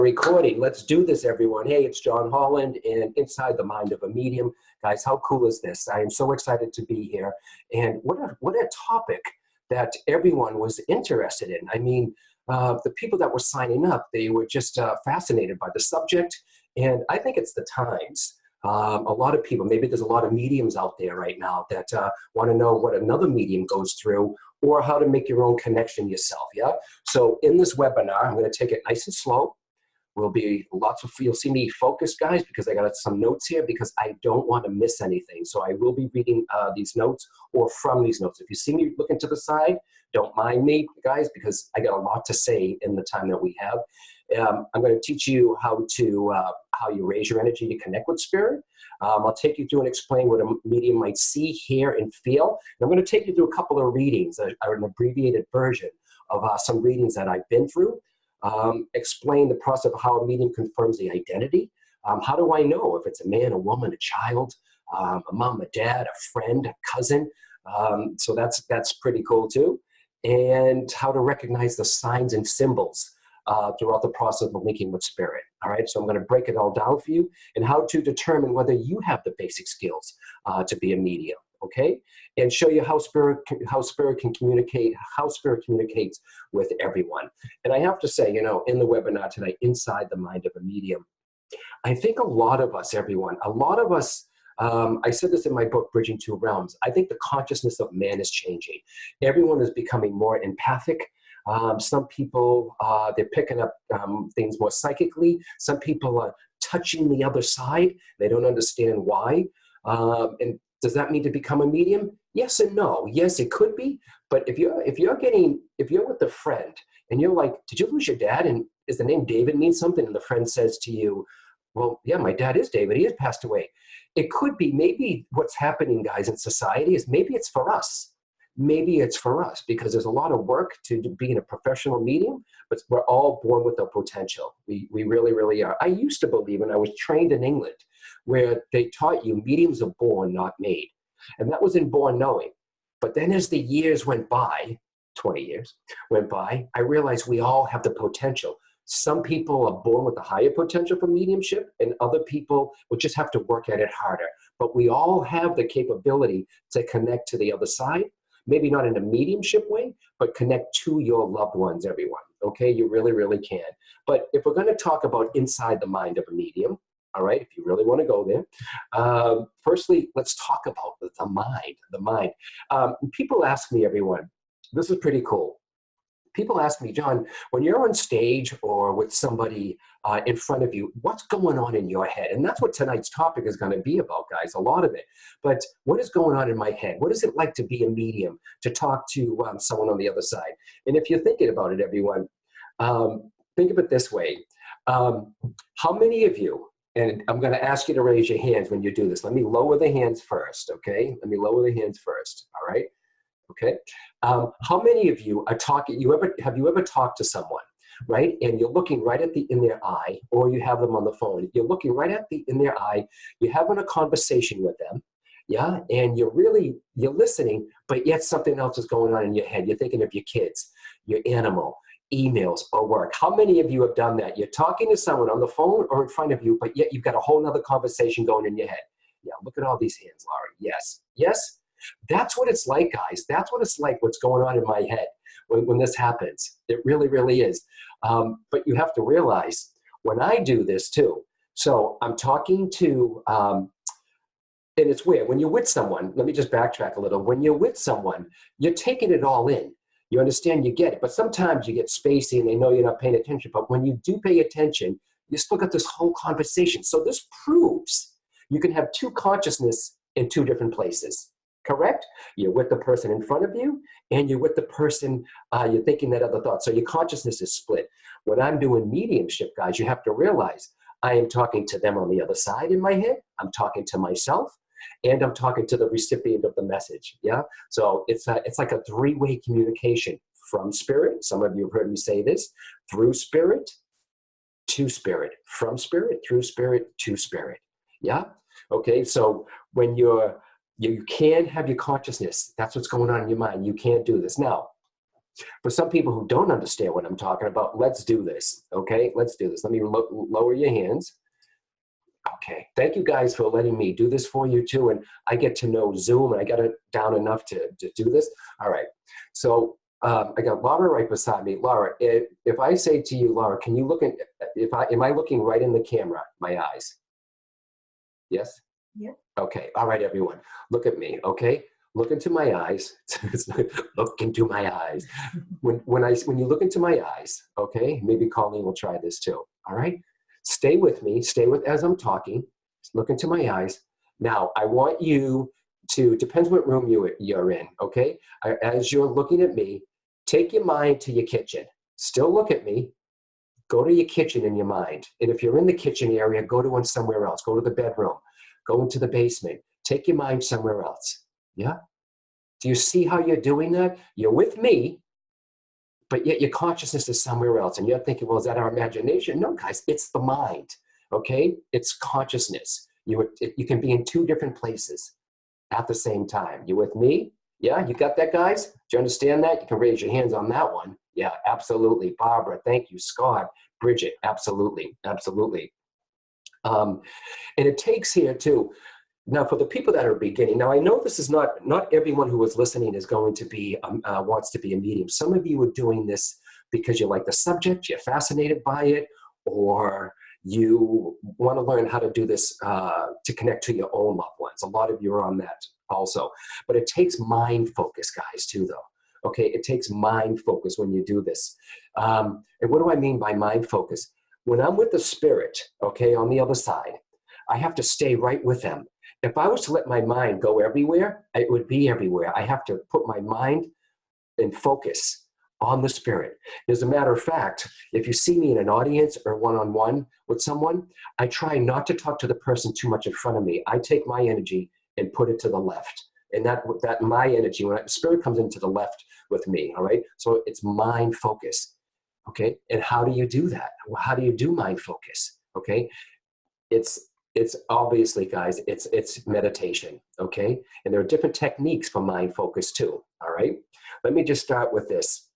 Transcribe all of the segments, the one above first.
Recording. Let's do this, everyone. Hey, it's John Holland and Inside the Mind of a Medium. Guys, how cool is this? I am so excited to be here. And what a topic that everyone was interested in. I mean, the people that were signing up, they were just fascinated by the subject. And I think it's the times. A lot of people, maybe there's a lot of mediums out there right now that want to know what another medium goes through or how to make your own connection yourself, yeah? So in this webinar, I'm going to take it nice and slow. Will be lots of, you'll see me focus, guys, because I got some notes here because I don't want to miss anything. So I will be reading these notes or from these notes. If you see me looking to the side, don't mind me, guys, because I got a lot to say in the time that we have. I'm going to teach you how you raise your energy to connect with spirit. I'll take you through and explain what a medium might see, hear, and feel. And I'm going to take you through a couple of readings, an abbreviated version of some readings that I've been through. Explain the process of how a medium confirms the identity. How do I know if it's a man, a woman, a child, a mom, a dad, a friend, a cousin? So that's pretty cool too. And how to recognize the signs and symbols throughout the process of linking with spirit. All right, so I'm going to break it all down for you and how to determine whether you have the basic skills to be a medium. Okay, and show you how spirit can communicate, how spirit communicates with everyone. And I have to say, you know, in the webinar tonight, Inside the Mind of a Medium, I think a lot of us, I said this in my book, Bridging Two Realms, I think the consciousness of man is changing. Everyone is becoming more empathic. Some people, they're picking up things more psychically. Some people are touching the other side. They don't understand why. And does that mean to become a medium? Yes and no. Yes, it could be. But if you're with a friend and you're like, did you lose your dad? And is the name David mean something? And the friend says to you, well, yeah, my dad is David. He has passed away. It could be maybe what's happening, guys, in society is maybe it's for us. Maybe it's for us because there's a lot of work to be in a professional medium, but we're all born with a potential. We really, really are. I used to believe, and I was trained in England, where they taught you mediums are born, not made. And that was in born knowing. But then as the years went by, 20 years went by, I realized we all have the potential. Some people are born with a higher potential for mediumship, and other people will just have to work at it harder. But we all have the capability to connect to the other side. Maybe not in a mediumship way, but connect to your loved ones, everyone. Okay, you really, really can. But if we're going to talk about inside the mind of a medium, all right, if you really want to go there, firstly, let's talk about the mind. People ask me, everyone, this is pretty cool. People ask me, John, when you're on stage or with somebody in front of you, what's going on in your head? And that's what tonight's topic is going to be about, guys, a lot of it. But what is going on in my head? What is it like to be a medium, to talk to someone on the other side? And if you're thinking about it, everyone, think of it this way. How many of you, and I'm going to ask you to raise your hands when you do this. Let me lower the hands first, okay? Let me lower the hands first, all right? Okay. How many of you are talking? Have you ever talked to someone, right? And you're looking right in their eye, or you have them on the phone. You're looking right in their eye. You're having a conversation with them, yeah. And you're listening, but yet something else is going on in your head. You're thinking of your kids, your animal, emails, or work. How many of you have done that? You're talking to someone on the phone or in front of you, but yet you've got a whole nother conversation going in your head. Yeah. Look at all these hands, Laurie. Yes. Yes. That's what it's like, guys. That's what it's like, what's going on in my head when this happens. It really, really is. But you have to realize when I do this too. So I'm talking to, and it's weird. When you're with someone, let me just backtrack a little. When you're with someone, you're taking it all in. You understand, you get it. But sometimes you get spacey and they know you're not paying attention. But when you do pay attention, you still got this whole conversation. So this proves you can have two consciousness in two different places. Correct? You're with the person in front of you, and you're with the person, you're thinking that other thought. So your consciousness is split. When I'm doing mediumship, guys, you have to realize I am talking to them on the other side in my head. I'm talking to myself, and I'm talking to the recipient of the message. Yeah. So it's like a three-way communication from spirit. Some of you have heard me say this, through spirit to spirit, from spirit through spirit to spirit. Yeah. Okay. So when you can have your consciousness. That's what's going on in your mind. You can't do this. Now, For some people who don't understand what I'm talking about, let's do this, okay? Let's do this. Let me lower your hands. Okay, thank you guys for letting me do this for you too. And I get to know Zoom, and I got it down enough to do this. All right, so I got Laura right beside me. Laura, if I say to you, Laura, can you look at, am I looking right in the camera, my eyes? Yes? Yeah. Okay, all right, everyone, look at me, okay? Look into my eyes. Look into my eyes. When you look into my eyes, okay, maybe Colleen will try this too, all right? Stay with me, as I'm talking, look into my eyes. Now, I want you to, depends what room you're in, okay? As you're looking at me, take your mind to your kitchen. Still look at me, go to your kitchen in your mind. And if you're in the kitchen area, go to one somewhere else. Go to the bedroom, go into the basement. Take your mind somewhere else, yeah? Do you see how you're doing that? You're with me, but yet your consciousness is somewhere else. And you're thinking, well, is that our imagination? No, guys, it's the mind, okay? It's consciousness. You can be in two different places at the same time. You with me? Yeah, you got that, guys? Do you understand that? You can raise your hands on that one. Yeah, absolutely. Barbara, thank you. Scott, Bridget, absolutely, absolutely. And it takes here too, now, for the people that are beginning, now I know this is not everyone who is listening is going to be, wants to be a medium. Some of you are doing this because you like the subject, you're fascinated by it, or you want to learn how to do this to connect to your own loved ones. A lot of you are on that also. But it takes mind focus, guys, too, though. Okay, it takes mind focus when you do this. And what do I mean by mind focus? When I'm with the spirit, okay, on the other side, I have to stay right with them. If I was to let my mind go everywhere, it would be everywhere. I have to put my mind and focus on the spirit. As a matter of fact, if you see me in an audience or one-on-one with someone, I try not to talk to the person too much in front of me. I take my energy and put it to the left. And that my energy, when spirit comes into the left with me, all right? So it's mind focus, okay? And how do you do that? How do you do mind focus, okay? It's obviously, guys, it's meditation, okay? And there are different techniques for mind focus too, all right? Let me just start with this.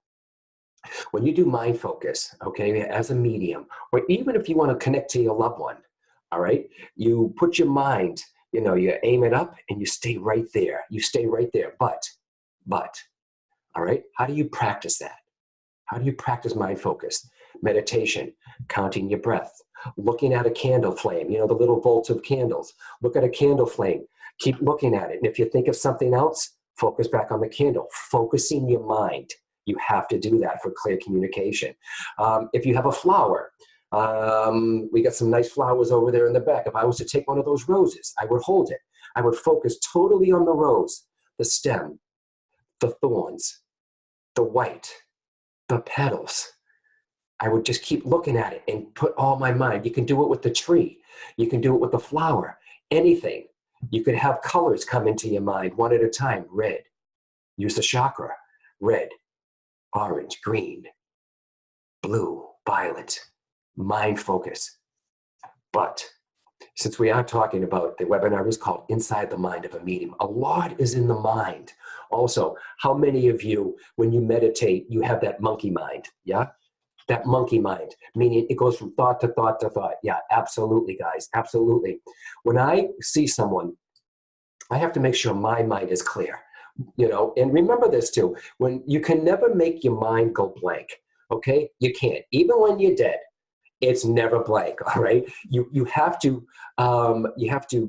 When you do mind focus, okay, as a medium, or even if you want to connect to your loved one, all right, you put your mind, you aim it up and you stay right there. You stay right there, but, all right, how do you practice that? How do you practice mind focus? Meditation, counting your breath, looking at a candle flame, the little volts of candles. Look at a candle flame, keep looking at it. And if you think of something else, focus back on the candle, focusing your mind. You have to do that for clear communication. If you have a flower, we got some nice flowers over there in the back. If I was to take one of those roses, I would hold it. I would focus totally on the rose, the stem, the thorns, the white, the petals. I would just keep looking at it and put all my mind. You can do it with the tree. You can do it with the flower, anything. You could have colors come into your mind one at a time. Red, use the chakra. Red, orange, green, blue, violet, mind focus. But since we are talking about, the webinar is called Inside the Mind of a Medium. A lot is in the mind. Also, how many of you, when you meditate, you have that monkey mind, yeah? That monkey mind, meaning it goes from thought to thought to thought. Yeah, absolutely, guys, absolutely. When I see someone, I have to make sure my mind is clear, and remember this too, when you can never make your mind go blank, okay? You can't, even when you're dead, it's never blank, all right? You have to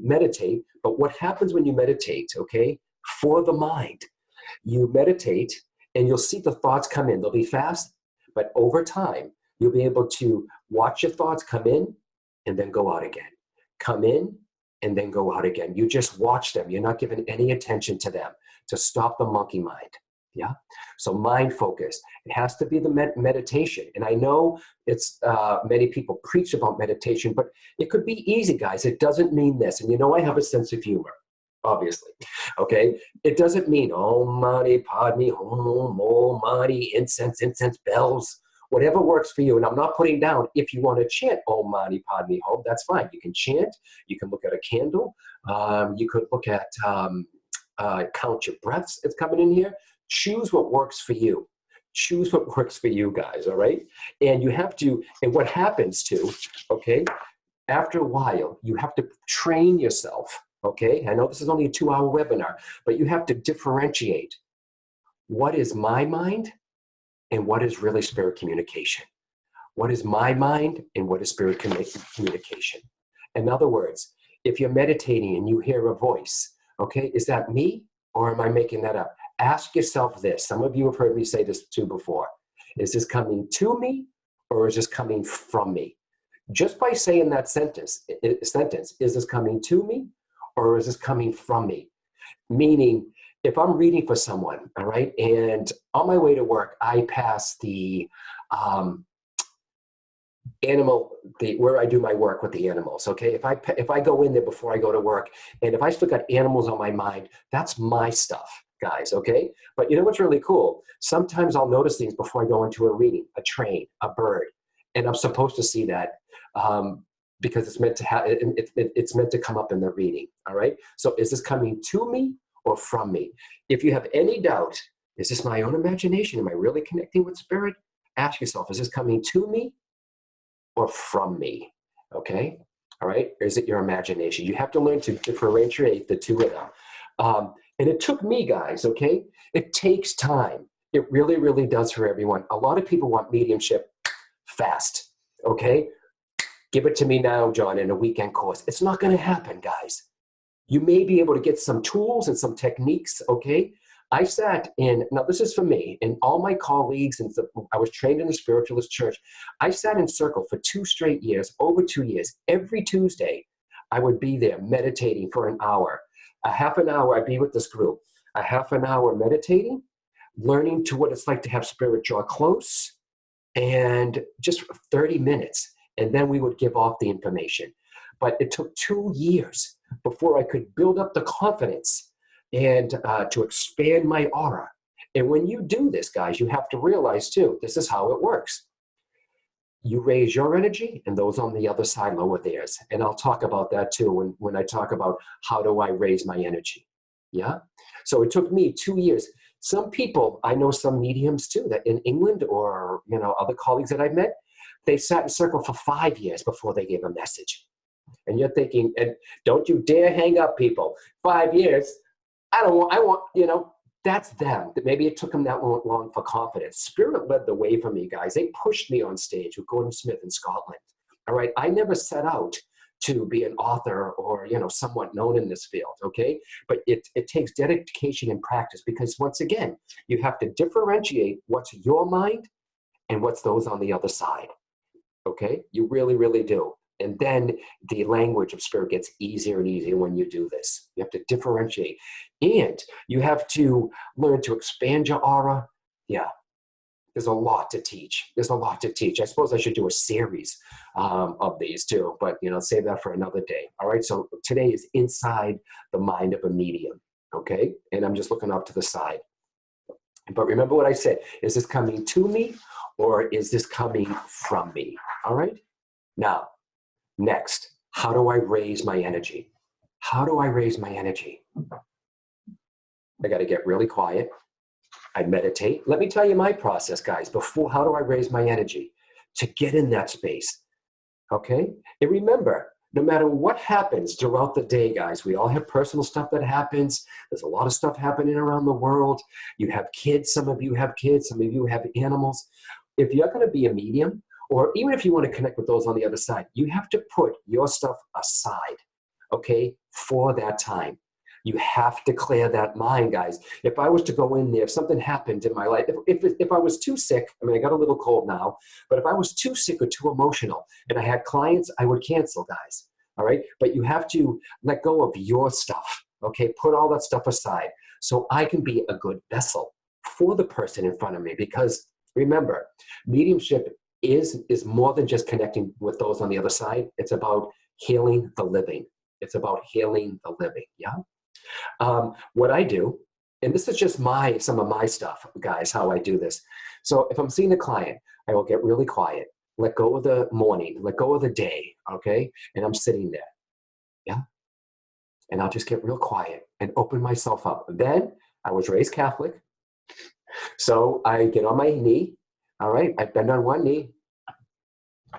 meditate, but what happens when you meditate, okay? For the mind, you meditate and you'll see the thoughts come in. They'll be fast, but over time, you'll be able to watch your thoughts come in and then go out again. Come in and then go out again. You just watch them. You're not giving any attention to them to stop the monkey mind. Yeah. So mind focus. It has to be the meditation. And I know it's many people preach about meditation, but it could be easy, guys. It doesn't mean this. And I have a sense of humor, obviously. Okay. It doesn't mean Om Mani Padme Hum, Om Mani, incense, bells, whatever works for you. And I'm not putting down, if you want to chant Om Mani Padme Hum, that's fine. You can chant. You can look at a candle. You could look at count your breaths. It's coming in here. Choose what works for you. Choose what works for you guys, all right? And you have to, and what happens too, okay, after a while, you have to train yourself, okay? I know this is only a 2-hour webinar, but you have to differentiate what is my mind and what is really spirit communication. What is my mind and what is spirit communication? In other words, if you're meditating and you hear a voice, okay, is that me or am I making that up? Ask yourself this. Some of you have heard me say this too before. Is this coming to me or is this coming from me? Just by saying that sentence, is this coming to me or is this coming from me? Meaning, if I'm reading for someone, all right, and on my way to work, I pass the where I do my work with the animals, okay? If I go in there before I go to work, and if I still got animals on my mind, that's my stuff, guys, okay? But you know what's really cool? Sometimes I'll notice things before I go into a reading, a train, a bird, and I'm supposed to see that because it's meant to it's meant to come up in the reading, all right? So is this coming to me or from me? If you have any doubt, is this my own imagination? Am I really connecting with spirit? Ask yourself, is this coming to me or from me? Okay, all right? Or is it your imagination? You have to learn to differentiate the two of them. And it took me, guys, okay? It takes time. It really, really does for everyone. A lot of people want mediumship fast, okay? Give it to me now, John, in a weekend course. It's not gonna happen, guys. You may be able to get some tools and some techniques, okay? I sat in, now this is for me, and all my colleagues, and I was trained in the Spiritualist Church. I sat in circle for 2 straight years, over 2 years. Every Tuesday, I would be there meditating for an hour. A half an hour, I'd be with this group. A half an hour meditating, learning to what it's like to have spirit draw close, and just 30 minutes. And then we would give off the information. But it took 2 years before I could build up the confidence and to expand my aura. And when you do this, guys, you have to realize too, this is how it works. You raise your energy and those on the other side lower theirs. And I'll talk about that too when I talk about how do I raise my energy. Yeah. So it took me 2 years. Some people, I know some mediums too, that in England or, you know, other colleagues that I've met, they sat in circle for 5 years before they gave a message. And you're thinking, and don't you dare hang up, people. 5 years, I want, you know, that's them. Maybe it took them that long for confidence. Spirit led the way for me, guys. They pushed me on stage with Gordon Smith in Scotland. All right. I never set out to be an author or, you know, somewhat known in this field. Okay. But it takes dedication and practice because once again, you have to differentiate what's your mind and what's those on the other side. Okay. You really, really do. And then the language of spirit gets easier and easier when you do this. You have to differentiate. And you have to learn to expand your aura. Yeah, there's a lot to teach. There's a lot to teach. I suppose I should do a series of these too, but you know, save that for another day. All right, so today is inside the mind of a medium, okay? And I'm just looking up to the side. But remember what I said, is this coming to me or is this coming from me? All right, now, next, how do I raise my energy? How do I raise my energy? I got to get really quiet. I meditate. Let me tell you my process, guys. Before, how do I raise my energy? To get in that space, okay? And remember, no matter what happens throughout the day, guys, we all have personal stuff that happens. There's a lot of stuff happening around the world. You have kids. Some of you have kids. Some of you have animals. If you're going to be a medium, or even if you want to connect with those on the other side, you have to put your stuff aside, okay, for that time. You have to clear that mind, guys. If I was to go in there, if something happened in my life, if I was too sick, I mean, I got a little cold now, but if I was too sick or too emotional and I had clients, I would cancel, guys, all right? But you have to let go of your stuff, okay? Put all that stuff aside so I can be a good vessel for the person in front of me because remember, mediumship is more than just connecting with those on the other side. It's about healing the living. It's about healing the living, yeah? What I do, and this is just some of my stuff, guys, how I do this. So if I'm seeing a client, I will get really quiet, let go of the morning, let go of the day, okay? And I'm sitting there, yeah? And I'll just get real quiet and open myself up. Then I was raised Catholic. So I get on my knee. All right. I bend on one knee.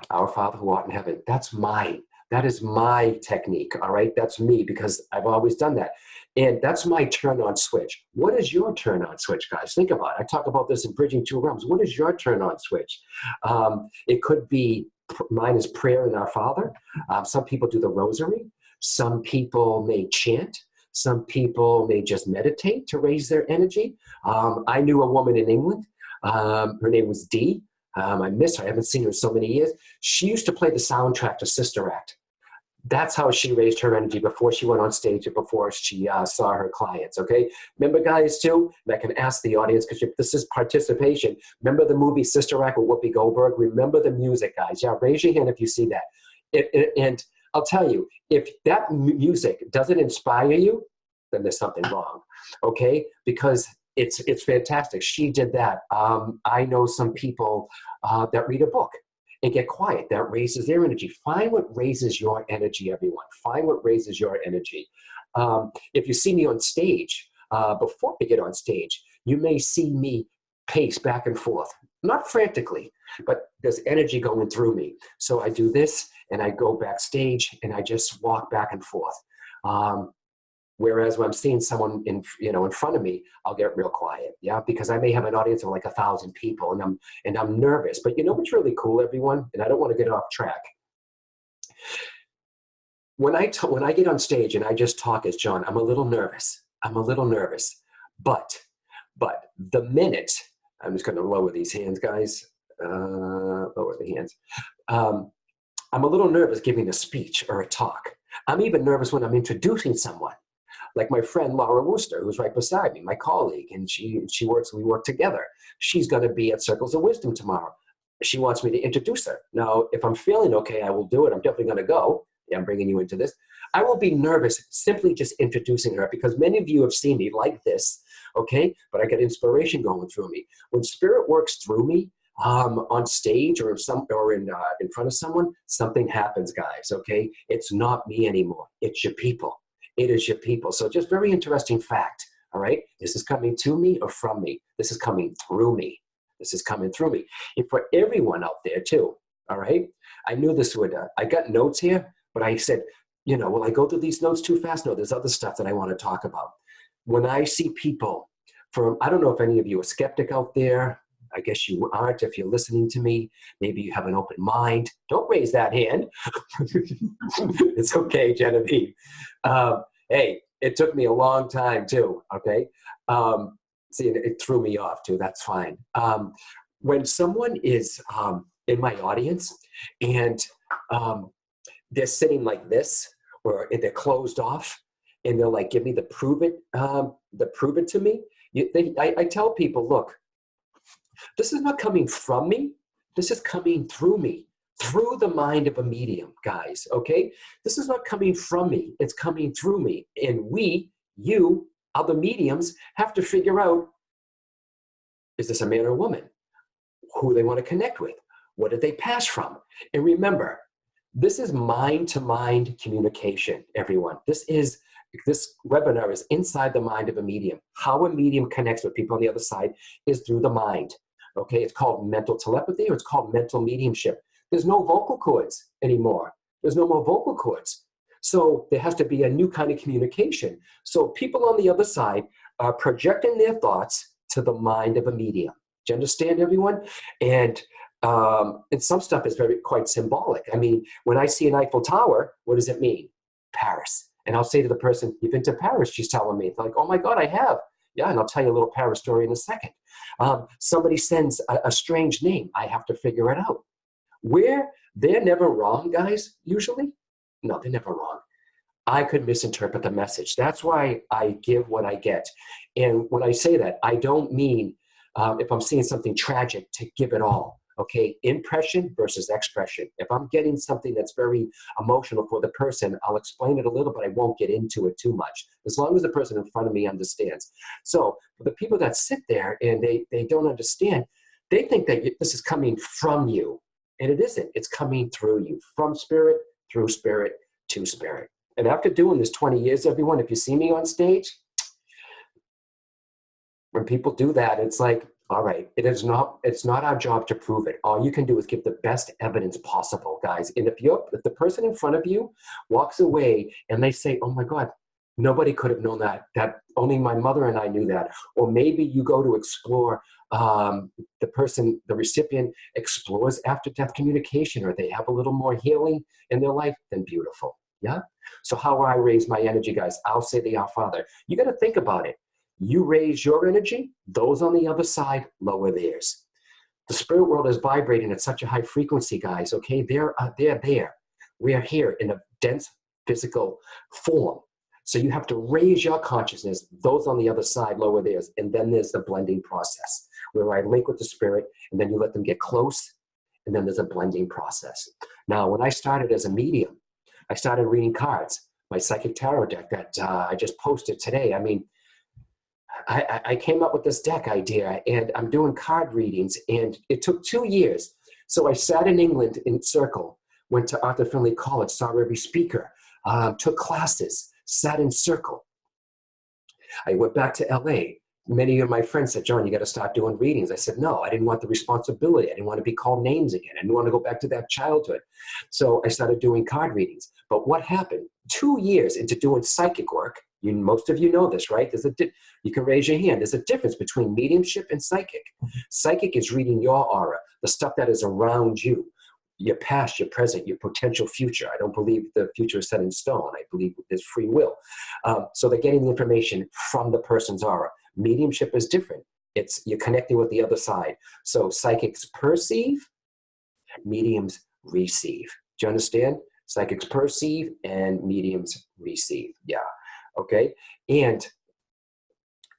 Our Father who art in heaven. That's mine. That is my technique. All right. That's me because I've always done that. And that's my turn on switch. What is your turn on switch, guys? Think about it. I talk about this in Bridging Two Realms. What is your turn on switch? It could be, mine is prayer in Our Father. Some people do the rosary. Some people may chant. Some people may just meditate to raise their energy. I knew a woman in England. Her name was Dee. I miss her. I haven't seen her in so many years. She used to play the soundtrack to Sister Act. That's how she raised her energy before she went on stage and before she saw her clients, okay? Remember, guys, too, and I can ask the audience, because this is participation. Remember the movie Sister Act with Whoopi Goldberg? Remember the music, guys. Yeah, raise your hand if you see that. And I'll tell you, if that music doesn't inspire you, then there's something wrong, okay? Because it's fantastic. She did that. I know some people that read a book and get quiet. That raises their energy. Find what raises your energy, everyone. Find what raises your energy. If you see me on stage, before I get on stage, you may see me pace back and forth. Not frantically, but there's energy going through me. So I do this, and I go backstage, and I just walk back and forth. Whereas when I'm seeing someone in front of me, I'll get real quiet, yeah, because I may have an audience of like 1,000 people, and I'm nervous. But you know what's really cool, everyone? And I don't want to get off track. When I get on stage and I just talk as John, I'm a little nervous. But the minute I'm just going to lower these hands, guys. Lower the hands. I'm a little nervous giving a speech or a talk. I'm even nervous when I'm introducing someone. Like my friend Laura Wooster, who's right beside me, my colleague, and we work together. She's going to be at Circles of Wisdom tomorrow. She wants me to introduce her. Now, if I'm feeling okay, I will do it. I'm definitely going to go. Yeah, I'm bringing you into this. I will be nervous simply just introducing her because many of you have seen me like this, okay? But I get inspiration going through me. When spirit works through me, on stage or in front of someone, something happens, guys, okay? It's not me anymore. It's your people. It is your people. So just very interesting fact, all right? This is coming to me or from me. This is coming through me. This is coming through me. And for everyone out there too, all right? I knew this would, I got notes here, but I said, will I go through these notes too fast? No, there's other stuff that I want to talk about. When I see people I don't know if any of you are skeptic out there. I guess you aren't if you're listening to me. Maybe you have an open mind. Don't raise that hand. It's okay, Genevieve. Hey, it took me a long time too, okay? See, it threw me off too, that's fine. When someone is in my audience and they're sitting like this, or they're closed off, and they're like, give me the prove it to me. I tell people, look, this is not coming from me. This is coming through me, through the mind of a medium, guys, okay? This is not coming from me. It's coming through me. And you, other mediums, have to figure out, is this a man or a woman? Who they want to connect with? What did they pass from? And remember, this is mind-to-mind communication, everyone. This webinar is inside the mind of a medium. How a medium connects with people on the other side is through the mind. Okay, it's called mental telepathy, or it's called mental mediumship. There's no vocal cords anymore. There's no more vocal cords. So there has to be a new kind of communication. So people on the other side are projecting their thoughts to the mind of a medium. Do you understand, everyone? And some stuff is quite symbolic. I mean, when I see an Eiffel Tower, what does it mean? Paris. And I'll say to the person, you've been to Paris, she's telling me. It's like, oh my God, I have. Yeah, and I'll tell you a little Paris story in a second. Somebody sends a strange name. I have to figure it out. They're never wrong, guys, usually. No, they're never wrong. I could misinterpret the message. That's why I give what I get. And when I say that, I don't mean if I'm seeing something tragic to give it all. Okay, impression versus expression. If I'm getting something that's very emotional for the person, I'll explain it a little, but I won't get into it too much, as long as the person in front of me understands. So for the people that sit there and they don't understand, they think that this is coming from you, and it isn't. It's coming through you, from spirit, through spirit, to spirit. And after doing this 20 years, everyone, if you see me on stage, when people do that, it's like, All right. It's not our job to prove it. All you can do is give the best evidence possible, guys. And if the person in front of you walks away and they say, "Oh my God, nobody could have known that. That only my mother and I knew that." Or maybe you go to explore, the recipient explores after death communication, or they have a little more healing in their life, then beautiful. Yeah. So how I raise my energy, guys? I'll say the Our Father. You got to think about it. You raise your energy, those on the other side lower theirs. The spirit world is vibrating at such a high frequency, guys, okay? They're there. We are here in a dense physical form. So you have to raise your consciousness, those on the other side lower theirs, and then there's the blending process where I link with the spirit, and then you let them get close, and then there's a blending process. Now, when I started as a medium, I started reading cards. My psychic tarot deck that I just posted today. I mean, I came up with this deck idea, and I'm doing card readings, and it took 2 years. So I sat in England in circle, went to Arthur Findlay College, saw every speaker, took classes, sat in circle. I went back to LA. Many of my friends said, "John, you got to start doing readings." I said, no, I didn't want the responsibility. I didn't want to be called names again. I didn't want to go back to that childhood. So I started doing card readings. But what happened? 2 years into doing psychic work, most of you know this, right? You can raise your hand. There's a difference between mediumship and psychic. Psychic is reading your aura, the stuff that is around you, your past, your present, your potential future. I don't believe the future is set in stone. I believe there's free will. So they're getting the information from the person's aura. Mediumship is different. You're connecting with the other side. So psychics perceive, mediums receive. Do you understand? Psychics perceive and mediums receive. Yeah. Okay. And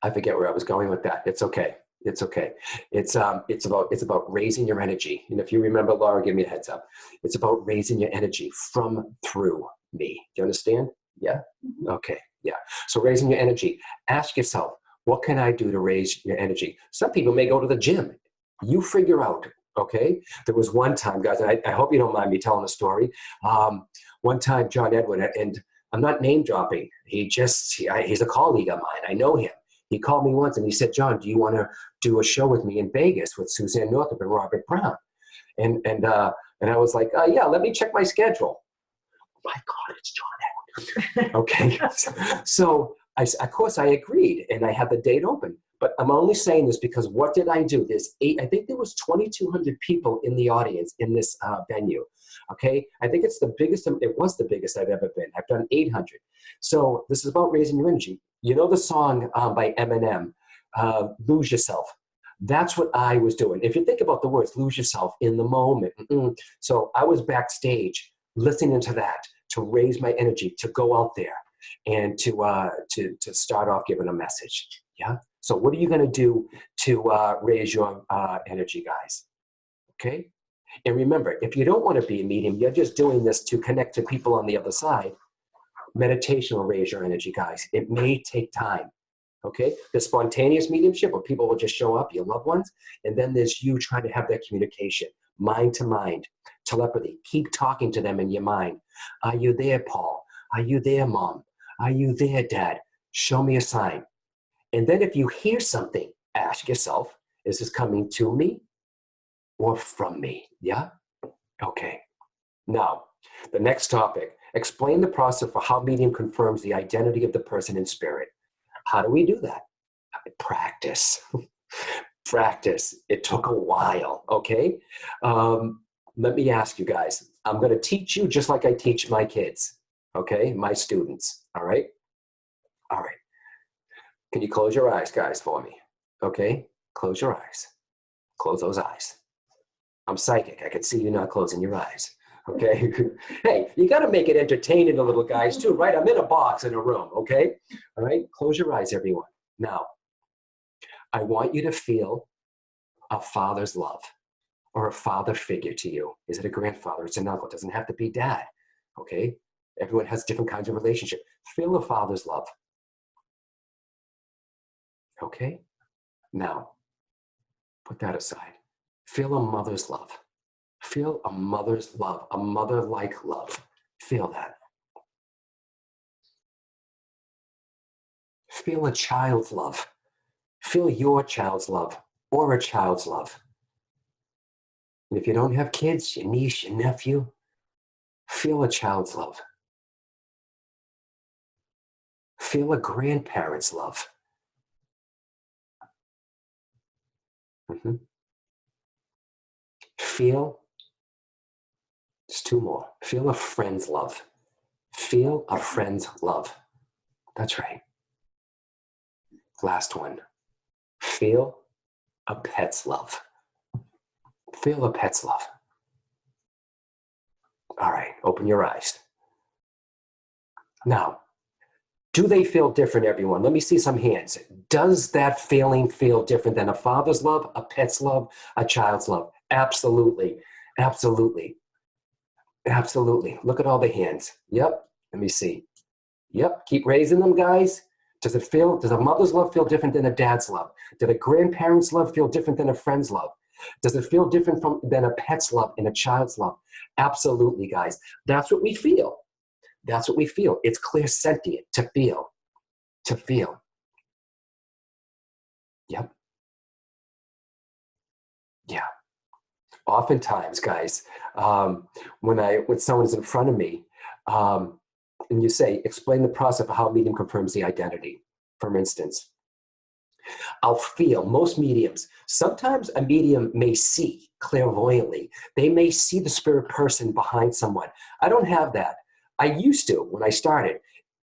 I forget where I was going with that. It's okay. It's okay. It's about raising your energy. And if you remember, Laura, give me a heads up. It's about raising your energy from through me. Do you understand? Yeah. Okay. Yeah. So raising your energy. Ask yourself, what can I do to raise your energy? Some people may go to the gym. You figure out. Okay. There was one time, guys, and I hope you don't mind me telling the story. One time, John Edwin, and I'm not name dropping. He's a colleague of mine. I know him. He called me once and he said, "John, do you want to do a show with me in Vegas with Suzanne Northup and Robert Brown?" And I was like, "Yeah, let me check my schedule." My God, it's John Edwin. Okay. So of course I agreed, and I had the date open. But I'm only saying this because what did I do? I think there was 2,200 people in the audience in this venue. Okay. I think it was the biggest I've ever been. I've done 800. So this is about raising your energy. You know the song by Eminem, Lose Yourself. That's what I was doing. If you think about the words, lose yourself in the moment. So I was backstage listening to that to raise my energy, to go out there and to start off giving a message. Yeah. So what are you going to do to raise your energy, guys? Okay. And remember, if you don't want to be a medium, you're just doing this to connect to people on the other side. Meditation will raise your energy, guys. It may take time. Okay. The spontaneous mediumship where people will just show up, your loved ones. And then there's you trying to have that communication, mind to mind, telepathy. Keep talking to them in your mind. Are you there, Paul? Are you there, Mom? Are you there, Dad? Show me a sign. And then if you hear something, ask yourself, is this coming to me or from me? Yeah? Okay. Now, the next topic. Explain the process for how medium confirms the identity of the person in spirit. How do we do that? Practice. Practice. It took a while, okay? Let me ask you guys. I'm going to teach you just like I teach my kids, okay? My students, all right? All right. Can you close your eyes, guys, for me? Okay? Close your eyes. Close those eyes. I'm psychic. I can see you not closing your eyes. Okay? Hey, you got to make it entertaining a little, guys, too, right? I'm in a box in a room, okay? All right? Close your eyes, everyone. Now, I want you to feel a father's love or a father figure to you. Is it a grandfather? It's an uncle. It doesn't have to be dad, okay? Everyone has different kinds of relationship. Feel a father's love. Okay? Now, put that aside. Feel a mother's love. Feel a mother's love, a mother-like love. Feel that. Feel a child's love. Feel your child's love. or a child's love. And if you don't have kids, your niece, your nephew, feel a child's love. Feel a grandparent's love. Mhm. Feel, just two more. Feel a friend's love. Feel a friend's love. That's right. Last one. Feel a pet's love. Feel a pet's love. All right, open your eyes. Now, do they feel different, everyone? Let me see some hands. Does that feeling feel different than a father's love, a pet's love, a child's love? Absolutely. Absolutely. Absolutely. Look at all the hands. Yep. Let me see. Yep. Keep raising them, guys. Does a mother's love feel different than a dad's love? Did a grandparent's love feel different than a friend's love? Does it feel different than a pet's love and a child's love? Absolutely, guys. That's what we feel. That's what we feel. It's clairsentient, to feel. To feel. Yep. Yeah. Oftentimes, guys, when someone is in front of me, and you say, explain the process of how a medium confirms the identity, for instance, I'll feel most mediums. Sometimes a medium may see clairvoyantly. They may see the spirit person behind someone. I don't have that. I used to when I started.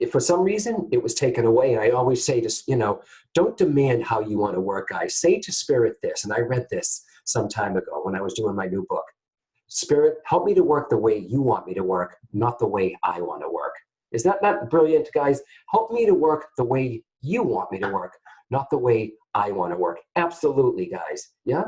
If for some reason it was taken away, and I always say to, don't demand how you want to work, guys. Say to spirit this, and I read this some time ago when I was doing my new book. Spirit, help me to work the way you want me to work, not the way I want to work. Is that not brilliant, guys? Help me to work the way you want me to work, not the way I want to work. Absolutely, guys. Yeah?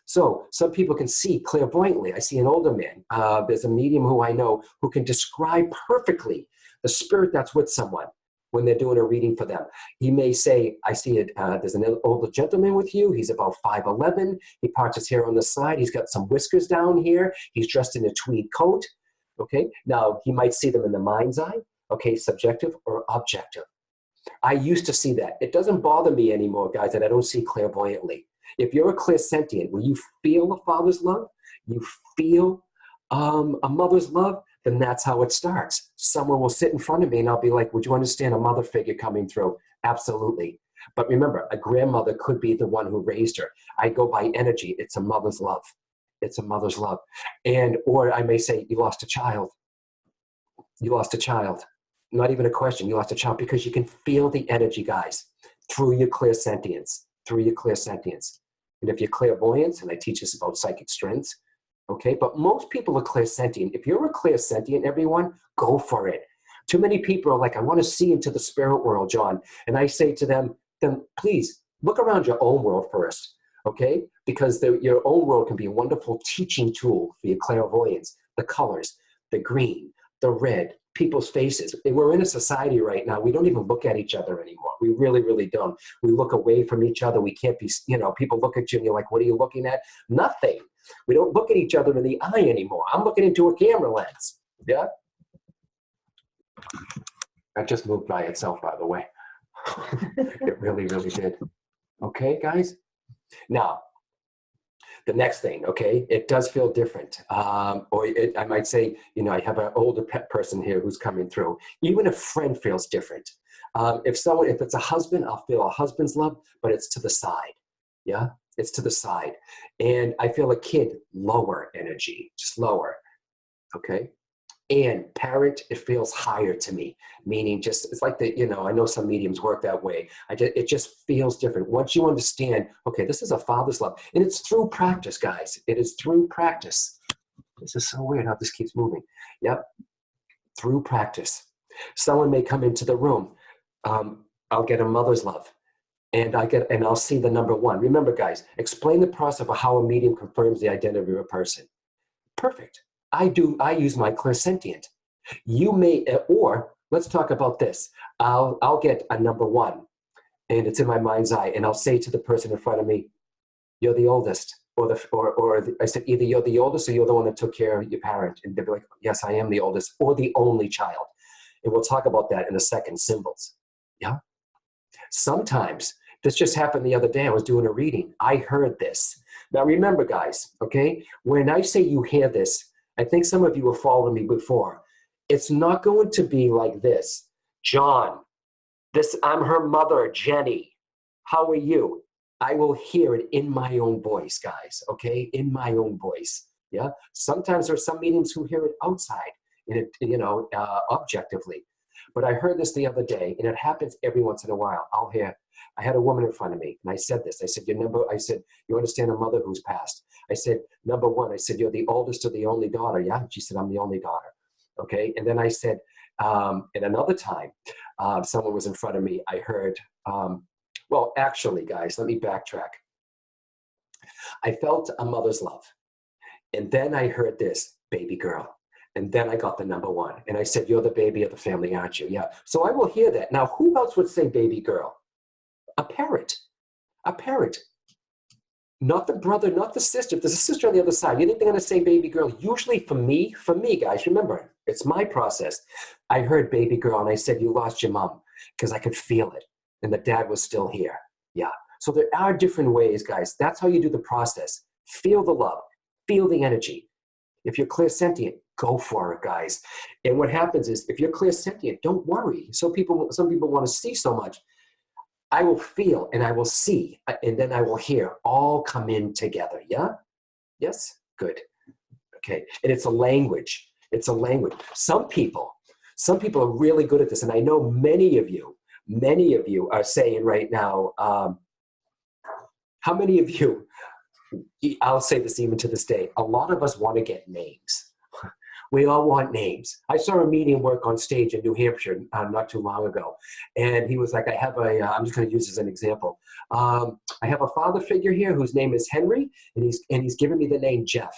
So some people can see clairvoyantly. I see an older man. There's a medium who I know who can describe perfectly the spirit that's with someone when they're doing a reading for them. He may say, I see it, there's an older gentleman with you. He's about 5'11". He parts his hair on the side. He's got some whiskers down here. He's dressed in a tweed coat. Okay, now he might see them in the mind's eye. Okay, subjective or objective. I used to see that. It doesn't bother me anymore, guys, that I don't see clairvoyantly. If you're a clairsentient, will you feel a father's love? You feel a mother's love? Then that's how it starts. Someone will sit in front of me and I'll be like, would you understand a mother figure coming through? Absolutely. But remember, a grandmother could be the one who raised her. I go by energy. It's a mother's love. It's a mother's love. Or I may say, you lost a child. You lost a child. Not even a question. You lost a child because you can feel the energy, guys, through your clairsentience, through your clairsentience. And if you're clairvoyant, and I teach us about psychic strengths, okay, but most people are clairsentient. If you're a clairsentient, everyone, go for it. Too many people are like, I want to see into the spirit world, John. And I say to them, then please look around your own world first, okay? Because your own world can be a wonderful teaching tool for your clairvoyance, the colors, the green, the red, people's faces. And we're in a society right now, we don't even look at each other anymore. We really, really don't. We look away from each other. We can't be, people look at you and you're like, what are you looking at? Nothing. We don't look at each other in the eye anymore. I'm looking into a camera lens. Yeah? That just moved by itself, by the way. It really, really did. Okay, guys? Now, the next thing, okay, it does feel different. I might say, I have an older pet person here who's coming through. Even a friend feels different. If it's a husband, I'll feel a husband's love, but it's to the side. Yeah, it's to the side. And I feel a kid, lower energy, just lower. Okay. And parent, it feels higher to me, meaning it's like I know some mediums work that way. It just feels different. Once you understand, okay, this is a father's love, and it's through practice, guys. It is through practice. This is so weird how this keeps moving. Yep, through practice. Someone may come into the room. I'll get a mother's love, and I'll see the number one. Remember, guys, explain the process of how a medium confirms the identity of a person. Perfect. I use my clairsentient. You may, or let's talk about this. I'll get a number one and it's in my mind's eye and I'll say to the person in front of me, you're the oldest, or I said, either you're the oldest or you're the one that took care of your parent. And they'll be like, yes, I am the oldest or the only child. And we'll talk about that in a second, symbols. Yeah. Sometimes This just happened the other day. I was doing a reading. I heard this. Now remember, guys, okay, when I say you hear this, I think some of you have followed me before. It's not going to be like this. John, I'm her mother, Jenny. How are you? I will hear it in my own voice, guys, okay? In my own voice, yeah? Sometimes there's some mediums who hear it outside, in it, objectively. But I heard this the other day, and it happens every once in a while. I had a woman in front of me, and I said this. I said, you understand a mother who's passed? I said, number one, I said, you're the oldest or the only daughter, yeah? She said, I'm the only daughter, okay? And then I said, and another time, someone was in front of me, I heard, well, actually, guys, let me backtrack. I felt a mother's love. And then I heard this, baby girl. And then I got the number one. And I said, you're the baby of the family, aren't you? Yeah. So I will hear that. Now, who else would say baby girl? A parent. A parent. Not the brother, not the sister. If there's a sister on the other side, you think they're going to say baby girl? Usually for me, guys, remember, it's my process. I heard baby girl, and I said, you lost your mom, because I could feel it. And the dad was still here. Yeah. So there are different ways, guys. That's how you do the process. Feel the love. Feel the energy. If you're clairsentient, go for it, guys. And what happens is, if you're clairsentient, don't worry. Some people want to see so much. I will feel and I will see, and then I will hear all come in together. Yeah? Yes? Good. Okay. And it's a language. It's a language. Some people are really good at this. And I know many of you are saying right now, how many of you, I'll say this even to this day, a lot of us want to get names. We all want names. I saw a medium work on stage in New Hampshire not too long ago. And he was like, I'm just going to use as an example. I have a father figure here whose name is Henry, and he's given me the name Jeff.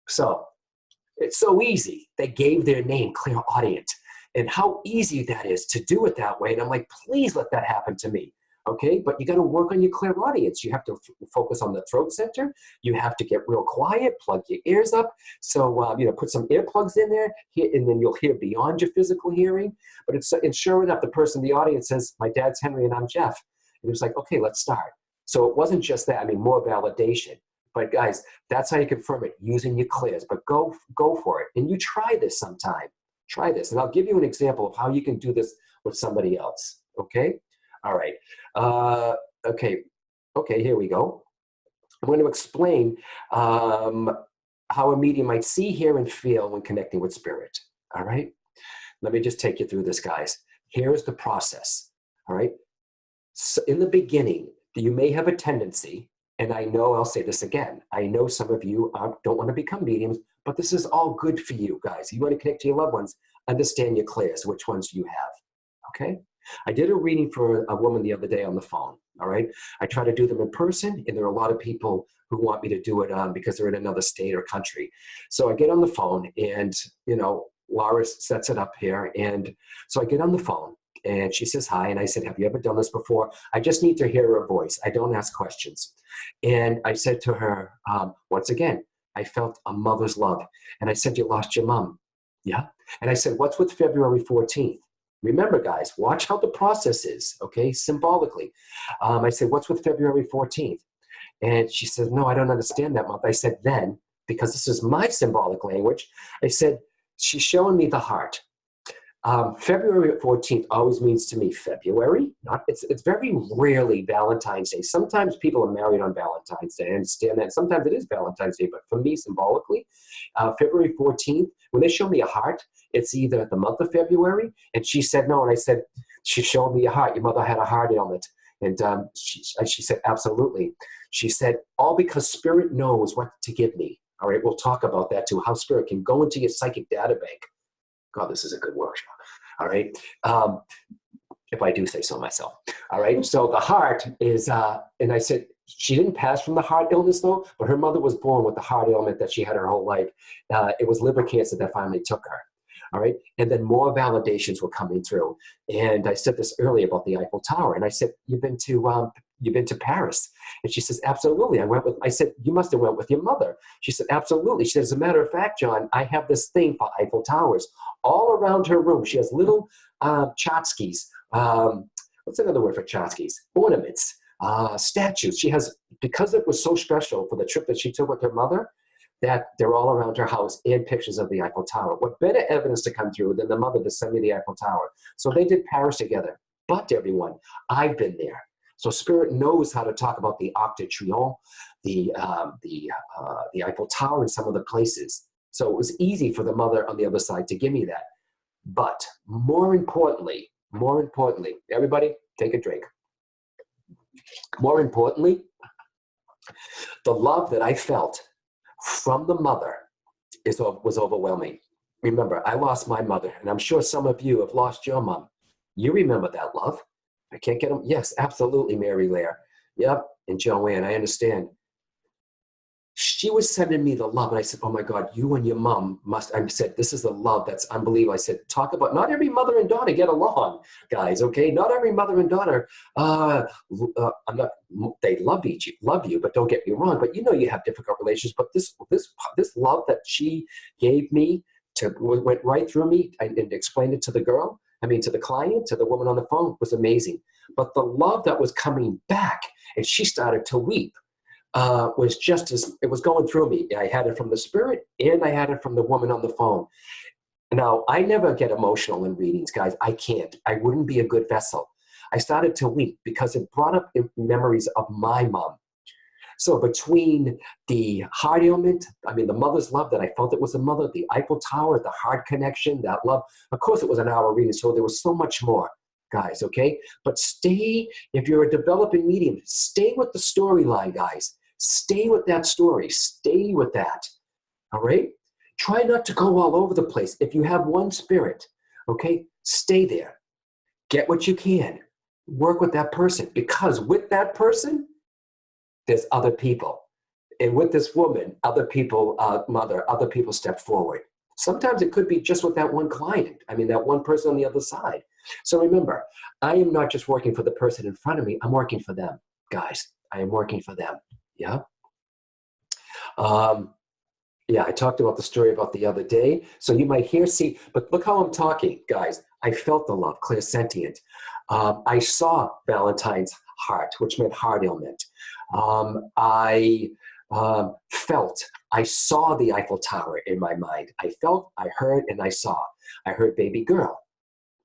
So it's so easy. They gave their name Clairaudient. And how easy that is to do it that way. And I'm like, please let that happen to me. Okay, but you got to work on your clairaudience. You have to focus on the throat center. You have to get real quiet, plug your ears up. So, put some earplugs in there, and then you'll hear beyond your physical hearing. But and sure enough, the person in the audience says, my dad's Henry and I'm Jeff. And it was like, okay, let's start. So it wasn't just that, more validation. But guys, that's how you confirm it, using your clairs. But go for it. And you try this sometime. Try this. And I'll give you an example of how you can do this with somebody else. Okay? All right. Okay, here we go. I'm going to explain how a medium might see, hear, and feel when connecting with spirit. All right? Let me just take you through this, guys. Here is the process. All right? So in the beginning, you may have a tendency, and I know I'll say this again, I know some of you don't want to become mediums, but this is all good for you, guys. You want to connect to your loved ones, understand your clairs, which ones you have. Okay? I did a reading for a woman the other day on the phone, all right? I try to do them in person, and there are a lot of people who want me to do it because they're in another state or country. So I get on the phone, and, Laura sets it up here. And so I get on the phone, and she says hi, and I said, have you ever done this before? I just need to hear her voice. I don't ask questions. And I said to her, once again, I felt a mother's love. And I said, you lost your mom. Yeah. And I said, what's with February 14th? Remember, guys, watch how the process is, okay, symbolically. I said, what's with February 14th? And she said, no, I don't understand that month. I said, then, because this is my symbolic language, I said, she's showing me the heart. February 14th always means to me February. It's very rarely Valentine's Day. Sometimes people are married on Valentine's Day. I understand that. Sometimes it is Valentine's Day, but for me, symbolically, February 14th, when they show me a heart, it's either the month of February, and she said no, and I said, she showed me a heart. Your mother had a heart ailment. And she said, absolutely. She said, all because Spirit knows what to give me. All right, we'll talk about that too, how Spirit can go into your psychic data bank. God, this is a good workshop. All right. If I do say so myself. All right. So the heart is, and I said, she didn't pass from the heart illness though, but her mother was born with the heart ailment that she had her whole life. It was liver cancer that finally took her. All right. And then more validations were coming through. And I said this earlier about the Eiffel Tower. And I said, you've been to Paris? And she says, absolutely. I said, you must have went with your mother. She said, absolutely. She said, as a matter of fact, John, I have this thing for Eiffel Towers all around her room. She has little tchotchkes. What's another word for tchotchkes? Ornaments. statues. She has, because it was so special for the trip that she took with her mother, that they're all around her house, and pictures of the Eiffel Tower. What better evidence to come through than the mother to send me the Eiffel Tower? So they did Paris together. But everyone, I've been there. So Spirit knows how to talk about the Arc de Triomphe, the Eiffel Tower, and some of the places. So it was easy for the mother on the other side to give me that. But more importantly, everybody take a drink. More importantly, the love that I felt from the mother was overwhelming. Remember, I lost my mother, and I'm sure some of you have lost your mom. You remember that love. I can't get them. Yes, absolutely, Mary Lair. Yep, and Joanne, I understand. She was sending me the love, and I said, oh my God, you and your mom must, I said, this is the love that's unbelievable. I said, talk about, not every mother and daughter get along, guys, okay? Not every mother and daughter, they love you, but don't get me wrong, but you know you have difficult relations, but this love that she gave me went right through me and explained it to the girl, to the client, to the woman on the phone, was amazing. But the love that was coming back, and she started to weep, was just as, it was going through me. I had it from the Spirit, and I had it from the woman on the phone. Now, I never get emotional in readings, guys. I can't. I wouldn't be a good vessel. I started to weep because it brought up memories of my mom. So between the heart ailment, the mother's love that I felt it was a mother, the Eiffel Tower, the heart connection, that love. Of course, it was an hour reading, so there was so much more, guys, okay? But stay, if you're a developing medium, stay with the storyline, guys. Stay with that story. Stay with that, all right? Try not to go all over the place. If you have one spirit, okay, stay there. Get what you can. Work with that person, because with that person, there's other people. And with this woman, other people, other people step forward. Sometimes it could be just with that one client. That one person on the other side. So remember, I am not just working for the person in front of me. I'm working for them, guys. I am working for them. Yeah. Yeah, I talked about the story about the other day. So you might but look how I'm talking, guys. I felt the love, clairsentient. I saw Valentine's heart, which meant heart ailment. I saw the Eiffel Tower in my mind. I felt, I heard, and I saw. I heard baby girl.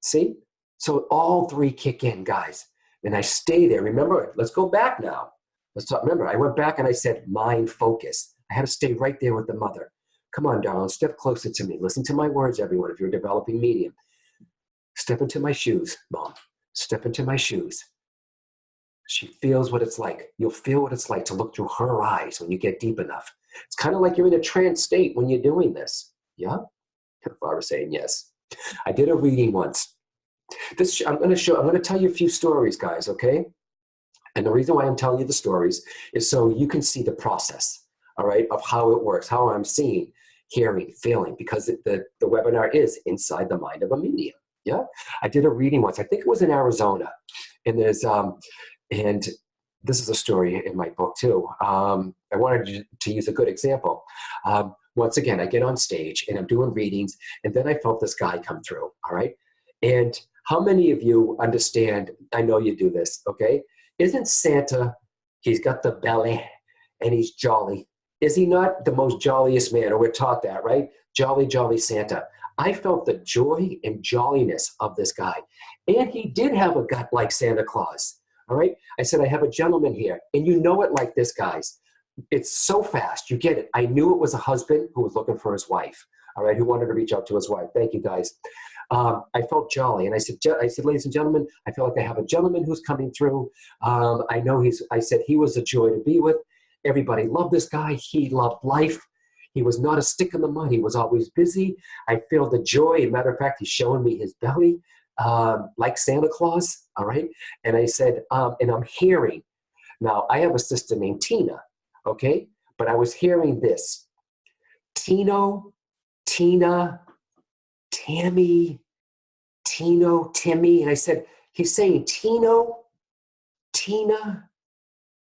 See? So all three kick in, guys. And I stay there. Remember, let's go back now. Let's talk. Remember, I went back and I said, mind focus. I had to stay right there with the mother. Come on, darling, step closer to me. Listen to my words, everyone, if you're a developing medium. Step into my shoes, Mom. Step into my shoes. She feels what it's like. You'll feel what it's like to look through her eyes when you get deep enough. It's kind of like you're in a trance state when you're doing this. Yeah? Barbara's saying yes. I did a reading once. I'm going to tell you a few stories, guys, okay? And the reason why I'm telling you the stories is so you can see the process, all right, of how it works, how I'm seeing, hearing, feeling, because the webinar is inside the mind of a medium. Yeah, I did a reading once. I think it was in Arizona, and and this is a story in my book too. I wanted to use a good example. Once again, I get on stage and I'm doing readings, and then I felt this guy come through. All right, and how many of you understand? I know you do this. Okay. Isn't Santa, he's got the belly and he's jolly. Is he not the most jolliest man? Or we're taught that, right? Jolly, jolly Santa. I felt the joy and jolliness of this guy. And he did have a gut like Santa Claus, all right? I said, I have a gentleman here. And you know it like this, guys. It's so fast, you get it. I knew it was a husband who was looking for his wife, all right, who wanted to reach out to his wife. Thank you, guys. I felt jolly, and I said, ladies and gentlemen, I feel like I have a gentleman who's coming through. I know I said he was a joy to be with. Everybody loved this guy. He loved life. He was not a stick in the mud. He was always busy. I feel the joy. As a matter of fact, he's showing me his belly, like Santa Claus, all right? And I said, and I'm hearing. Now, I have a sister named Tina, okay? But I was hearing this. Tino, Tina, Tammy, Tino, Timmy. And I said, he's saying Tino, Tina,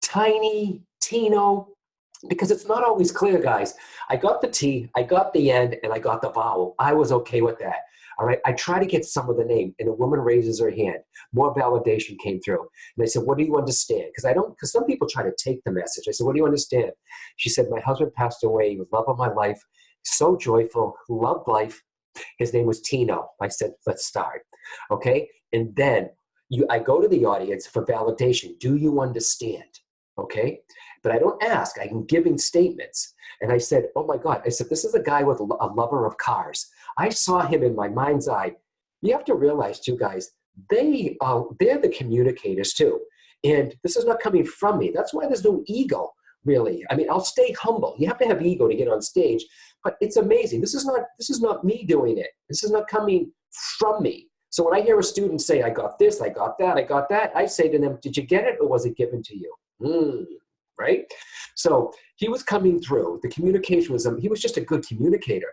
Tiny, Tino, because it's not always clear, guys. I got the T, I got the end, and I got the vowel. I was okay with that. All right. I try to get some of the name, and a woman raises her hand. More validation came through. And I said, what do you understand? Because some people try to take the message. I said, what do you understand? She said, my husband passed away. He was love of my life. So joyful, loved life. His name was Tino. I said, let's start. Okay. And then I go to the audience for validation. Do you understand? Okay. But I don't ask. I'm giving statements. And I said, oh my God. I said, this is a guy with a lover of cars. I saw him in my mind's eye. You have to realize too, guys, they're the communicators too. And this is not coming from me. That's why there's no ego, really. I mean, I'll stay humble. You have to have ego to get on stage, but it's amazing. This is not me doing it. This is not coming from me. So when I hear a student say, I got this, I got that, I got that, I say to them, did you get it or was it given to you? Right? So he was coming through. The communication was, he was just a good communicator.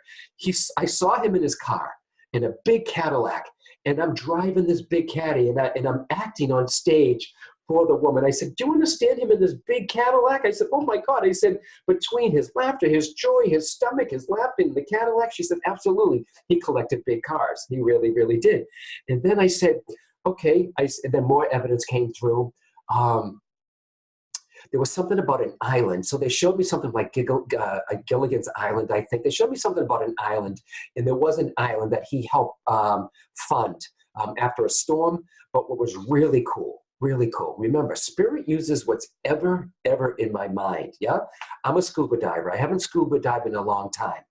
I saw him in his car in a big Cadillac, and I'm driving this big caddy, and I'm acting on stage for the woman. I said, do you understand him in this big Cadillac? I said, oh my God. I said, between his laughter, his joy, his stomach, his laughing, the Cadillac. She said, absolutely. He collected big cars. He really, really did. And then I said, okay. And then more evidence came through. There was something about an island. So they showed me something like Gilligan's Island, I think. They showed me something about an island. And there was an island that he helped fund after a storm. But what was really cool, remember, spirit uses what's ever in my mind, yeah? I'm a scuba diver. I haven't scuba dived in a long time.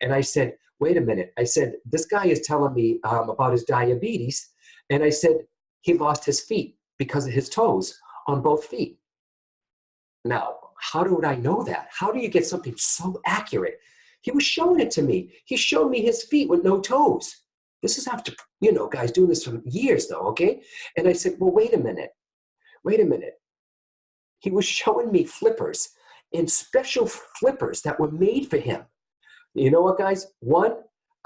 And I said, wait a minute. I said, this guy is telling me about his diabetes. And I said, he lost his feet because of his toes on both feet. Now, how would I know that? How do you get something so accurate? He was showing it to me. He showed me his feet with no toes. This is after, guys doing this for years though, okay? And I said, well, wait a minute. He was showing me flippers and special flippers that were made for him. You know what, guys? One,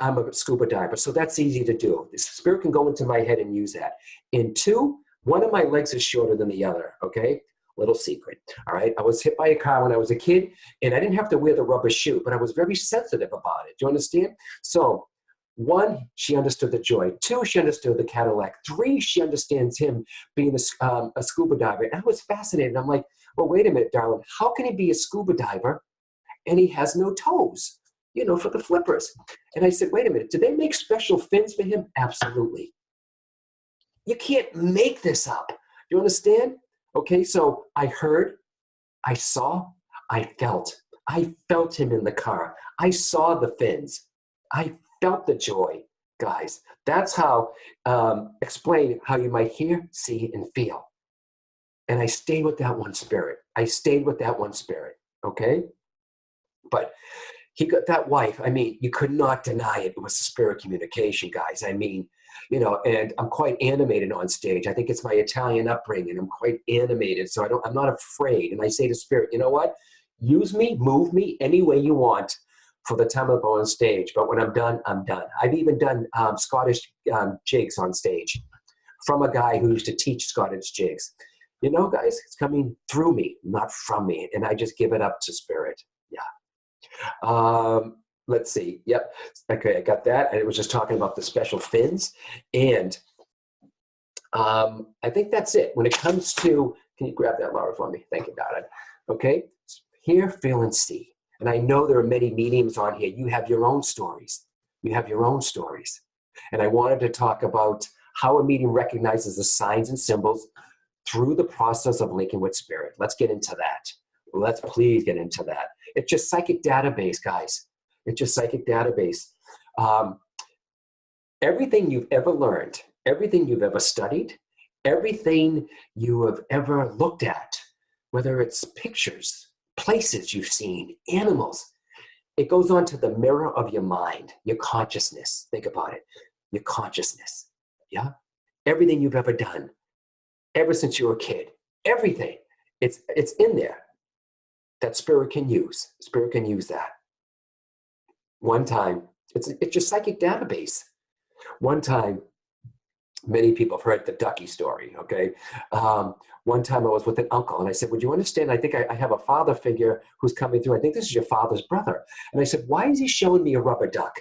I'm a scuba diver, so that's easy to do. The spirit can go into my head and use that. And two, one of my legs is shorter than the other, okay? Little secret, all right? I was hit by a car when I was a kid, and I didn't have to wear the rubber shoe, but I was very sensitive about it. Do you understand? So, one, she understood the joy. Two, she understood the Cadillac. Three, she understands him being a scuba diver. And I was fascinated. I'm like, well, wait a minute, darling. How can he be a scuba diver and he has no toes, for the flippers? And I said, wait a minute. Did they make special fins for him? Absolutely. You can't make this up. You understand? Okay, so I heard, I saw, I felt. I felt him in the car. I saw the fins. I felt the joy, guys. That's how, explain how you might hear, see, and feel. And I stayed with that one spirit. Okay? But he got that wife. I mean, you could not deny it. It was the spirit communication, guys. I mean, and I'm quite animated on stage. I think it's my Italian upbringing. I'm quite animated, so I'm not afraid. And I say to spirit, you know what? Use me, move me any way you want for the time I'm on stage. But when I'm done, I'm done. I've even done Scottish jigs on stage from a guy who used to teach Scottish jigs. Guys, it's coming through me, not from me. And I just give it up to spirit. Yeah. Let's see. Yep. Okay, I got that. And it was just talking about the special fins. And I think that's it. When it comes to, can you grab that, Laura, for me? Thank you, darling. Okay. Hear, feel, and see. And I know there are many mediums on here. You have your own stories. And I wanted to talk about how a medium recognizes the signs and symbols through the process of linking with spirit. Let's get into that. Let's please get into that. It's just psychic database, guys. It's just psychic database. Everything you've ever learned, everything you've ever studied, everything you have ever looked at, whether it's pictures, places you've seen, animals, it goes onto the mirror of your mind, your consciousness. Think about it. Your consciousness. Yeah? Everything you've ever done, ever since you were a kid, everything. It's in there that spirit can use. Spirit can use that. One time, it's your psychic database. One time, many people have heard the ducky story, okay? One time I was with an uncle and I said, would you understand, I think I have a father figure who's coming through. I think this is your father's brother. And I said, why is he showing me a rubber duck?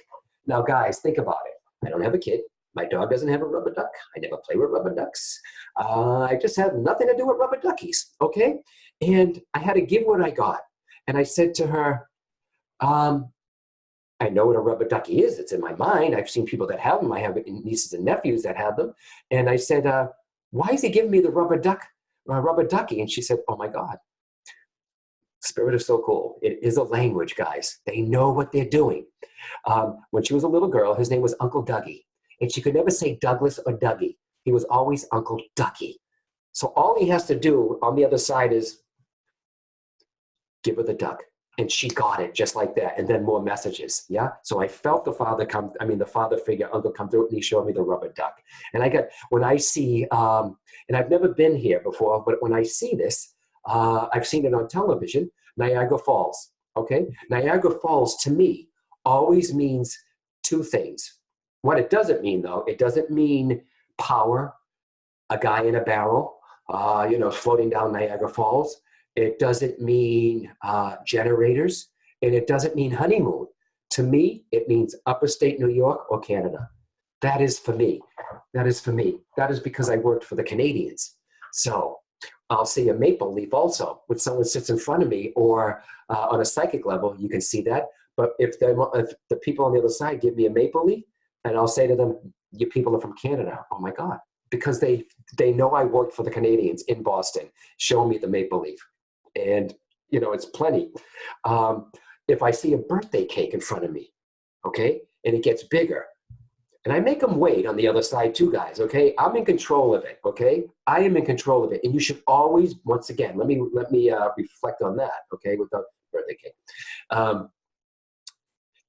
Now, guys, think about it. I don't have a kid. My dog doesn't have a rubber duck. I never play with rubber ducks. I just have nothing to do with rubber duckies, okay? And I had to give what I got. And I said to her, I know what a rubber ducky is. It's in my mind. I've seen people that have them. I have nieces and nephews that have them. And I said, why is he giving me the rubber ducky? And she said, oh my God, Spirit is so cool. It is a language, guys. They know what they're doing. When she was a little girl, his name was Uncle Dougie. And she could never say Douglas or Dougie. He was always Uncle Ducky. So all he has to do on the other side is give her the duck. And she got it just like that. And then more messages. Yeah. So I felt the father figure, uncle come through, and he showed me the rubber duck. And when I see, and I've never been here before, but when I see this, I've seen it on television, Niagara Falls. Okay. Niagara Falls to me always means two things. What it doesn't mean though, it doesn't mean power, a guy in a barrel, floating down Niagara Falls. It doesn't mean generators, and it doesn't mean honeymoon. To me, it means upper state New York or Canada. That is for me. That is for me. That is because I worked for the Canadians. So I'll see a maple leaf also when someone sits in front of me, or on a psychic level, you can see that. But if the people on the other side give me a maple leaf, and I'll say to them, you people are from Canada. Oh my God. Because they know I worked for the Canadians in Boston. Show me the maple leaf. And, it's plenty. If I see a birthday cake in front of me, okay, and it gets bigger, and I make them wait on the other side too, guys, okay? I'm in control of it, okay? I am in control of it. And you should always, once again, let me reflect on that, okay, with the birthday cake.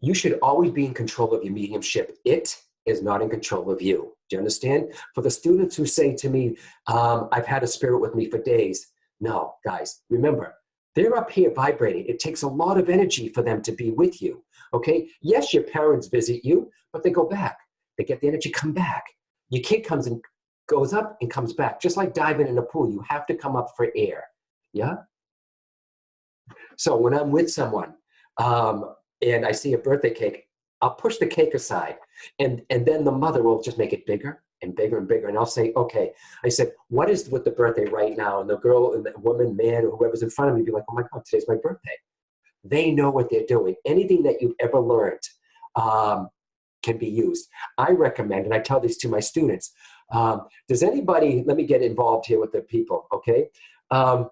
You should always be in control of your mediumship. It is not in control of you. Do you understand? For the students who say to me, I've had a spirit with me for days. No, guys, remember, they're up here vibrating. It takes a lot of energy for them to be with you, okay? Yes, your parents visit you, but they go back. They get the energy, come back. Your kid comes and goes up and comes back. Just like diving in a pool, you have to come up for air, yeah? So when I'm with someone and I see a birthday cake, I'll push the cake aside, and then the mother will just make it bigger and bigger and bigger. And I'll say, okay, I said, what is with the birthday right now? And the girl and the woman, man, or whoever's in front of me be like, oh my God, today's my birthday. They know what they're doing. Anything that you've ever learned can be used. I recommend, and I tell this to my students, does anybody, let me get involved here with the people, okay? How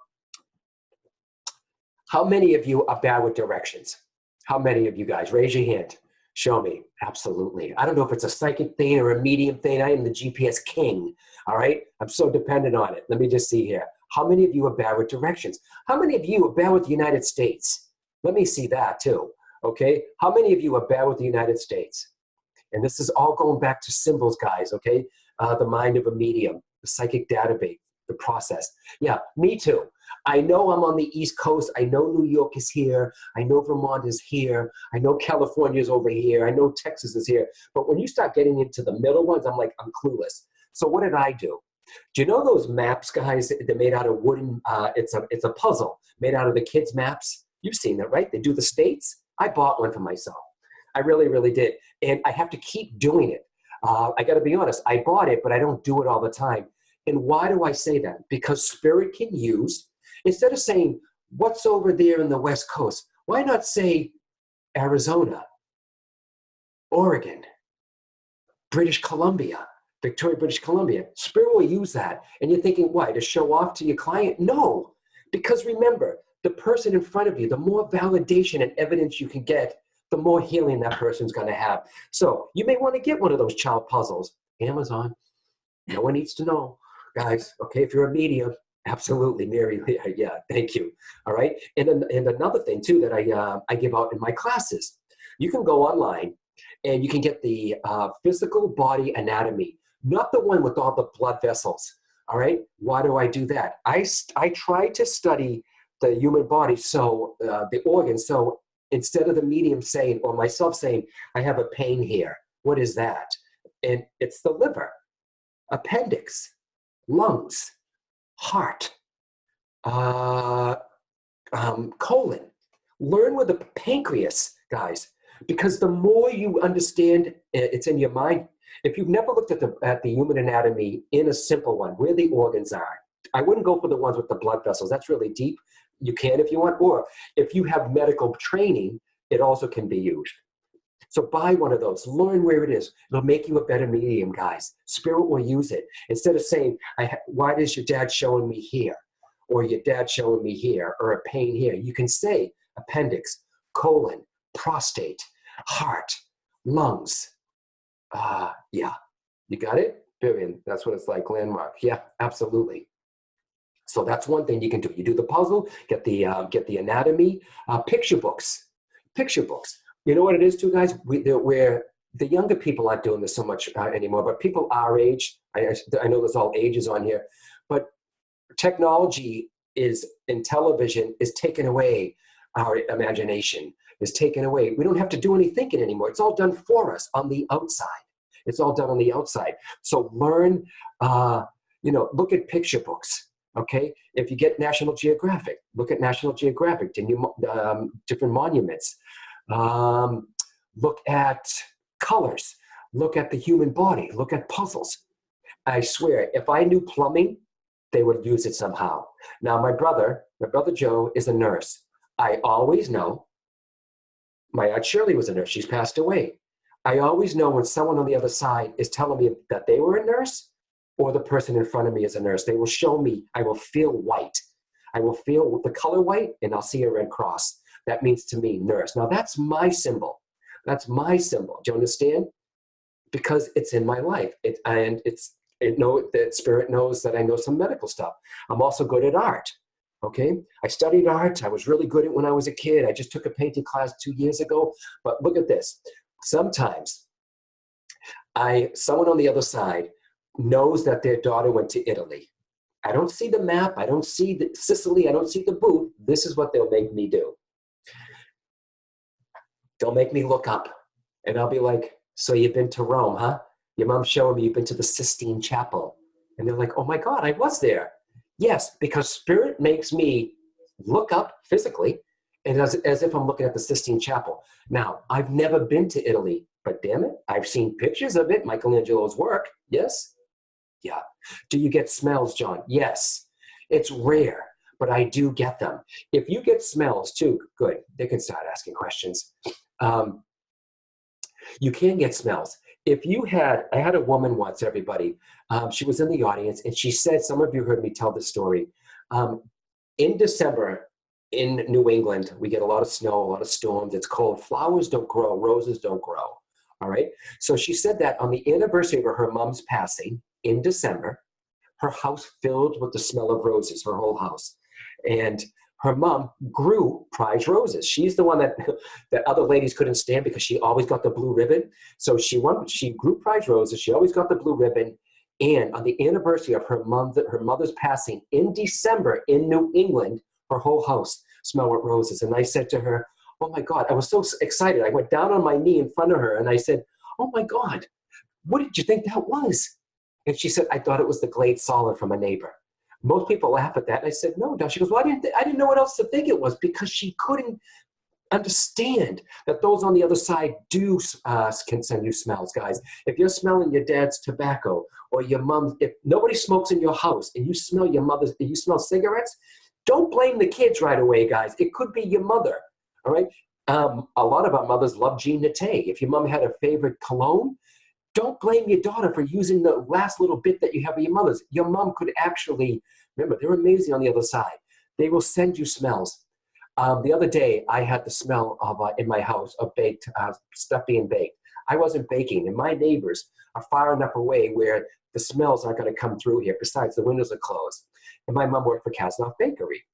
many of you are bad with directions? How many of you guys? Raise your hand. Show me. Absolutely. I don't know if it's a psychic thing or a medium thing. I am the GPS king. All right. I'm so dependent on it. Let me just see here. How many of you are bad with directions? How many of you are bad with the United States? Let me see that too. Okay. How many of you are bad with the United States? And this is all going back to symbols, guys. Okay. The mind of a medium, the psychic database, the process. Yeah, me too. I know I'm on the East Coast. I know New York is here. I know Vermont is here. I know California is over here. I know Texas is here. But when you start getting into the middle ones, I'm like, I'm clueless. So what did I do? Do you know those maps, guys? They're made out of wooden. It's a puzzle made out of the kids' maps. You've seen that, right? They do the states. I bought one for myself. I really, really did. And I have to keep doing it. I got to be honest. I bought it, but I don't do it all the time. And why do I say that? Because Spirit can use, instead of saying, what's over there in the West Coast, why not say Arizona, Oregon, British Columbia, Victoria, British Columbia? Spirit will use that. And you're thinking, why? To show off to your client? No. Because remember, the person in front of you, the more validation and evidence you can get, the more healing that person's going to have. So you may want to get one of those child puzzles. Amazon. No one needs to know. Guys, okay, if you're a medium, absolutely, Mary, yeah, thank you. All right, and another thing too that I give out in my classes, you can go online and you can get the physical body anatomy, not the one with all the blood vessels. All right, why do I do that? I try to study the human body, so the organs. So instead of the medium saying or myself saying, I have a pain here, what is that? And it's the liver, appendix, lungs, heart, colon. Learn with the pancreas, guys. Because the more you understand, it's in your mind. If you've never looked at the human anatomy in a simple one, where the organs are, I wouldn't go for the ones with the blood vessels. That's really deep. You can if you want, or if you have medical training, it also can be used. So buy one of those, learn where it is. It'll make you a better medium, guys. Spirit will use it. Instead of saying, why is your dad showing me here? Or your dad showing me here, or a pain here. You can say appendix, colon, prostate, heart, lungs. Yeah, you got it? Vivian, that's what it's like, landmark. Yeah, absolutely. So that's one thing you can do. You do the puzzle, get the anatomy, picture books. Picture books. You know what it is too, guys? Where the younger people aren't doing this so much anymore, but people our age, I know there's all ages on here, but technology in television is taking away our imagination, is taken away. We don't have to do any thinking anymore. It's all done for us on the outside. It's all done on the outside. So learn, look at picture books. Okay, if you get National Geographic, look at National Geographic, different monuments. Look at colors. Look at the human body. Look at puzzles. I swear, if I knew plumbing, they would use it somehow. Now, my brother Joe is a nurse. I always know. My Aunt Shirley was a nurse. She's passed away. I always know when someone on the other side is telling me that they were a nurse, or the person in front of me is a nurse. They will show me, I will feel white. I will feel the color white, and I'll see a red cross. That means to me, nurse. Now that's my symbol. That's my symbol. Do you understand? Because it's in my life. That spirit knows that I know some medical stuff. I'm also good at art. Okay, I studied art. I was really good at it when I was a kid. I just took a painting class 2 years ago. But look at this. Sometimes someone on the other side knows that their daughter went to Italy. I don't see the map. I don't see Sicily. I don't see the booth. This is what they'll make me do. They'll make me look up, and I'll be like, so you've been to Rome, huh? Your mom's showing me you've been to the Sistine Chapel. And they're like, oh my God, I was there. Yes, because spirit makes me look up physically, and as if I'm looking at the Sistine Chapel. Now, I've never been to Italy, but damn it, I've seen pictures of it, Michelangelo's work. Yes? Yeah. Do you get smells, John? Yes. It's rare, but I do get them. If you get smells too, good. They can start asking questions. You can get smells. I had a woman once, everybody. She was in the audience, and she said, some of you heard me tell this story. In December in New England, we get a lot of snow, a lot of storms. It's cold. Flowers don't grow. Roses don't grow. All right. So she said that on the anniversary of her mom's passing in December, her house filled with the smell of roses, her whole house. And her mom grew prize roses. She's the one that other ladies couldn't stand because she always got the blue ribbon. So she grew prize roses. She always got the blue ribbon. And on the anniversary of her mother's passing in December in New England, her whole house smelled with roses. And I said to her, oh my God, I was so excited. I went down on my knee in front of her and I said, oh my God, what did you think that was? And she said, I thought it was the Glade Solid from a neighbor. Most people laugh at that. And I said, no, Don. She goes, well, I didn't know what else to think it was, because she couldn't understand that those on the other side can send you smells, guys. If you're smelling your dad's tobacco or your mom's, if nobody smokes in your house and you smell you smell cigarettes, don't blame the kids right away, guys. It could be your mother, all right? A lot of our mothers love Jean Naté. If your mom had a favorite cologne, don't blame your daughter for using the last little bit that you have of your mother's. Your mom could actually, remember, they're amazing on the other side. They will send you smells. The other day, I had the smell of in my house of baked stuff being baked. I wasn't baking, and my neighbors are far enough away where the smells aren't going to come through here. Besides, the windows are closed. And my mom worked for Kasnoff Bakery.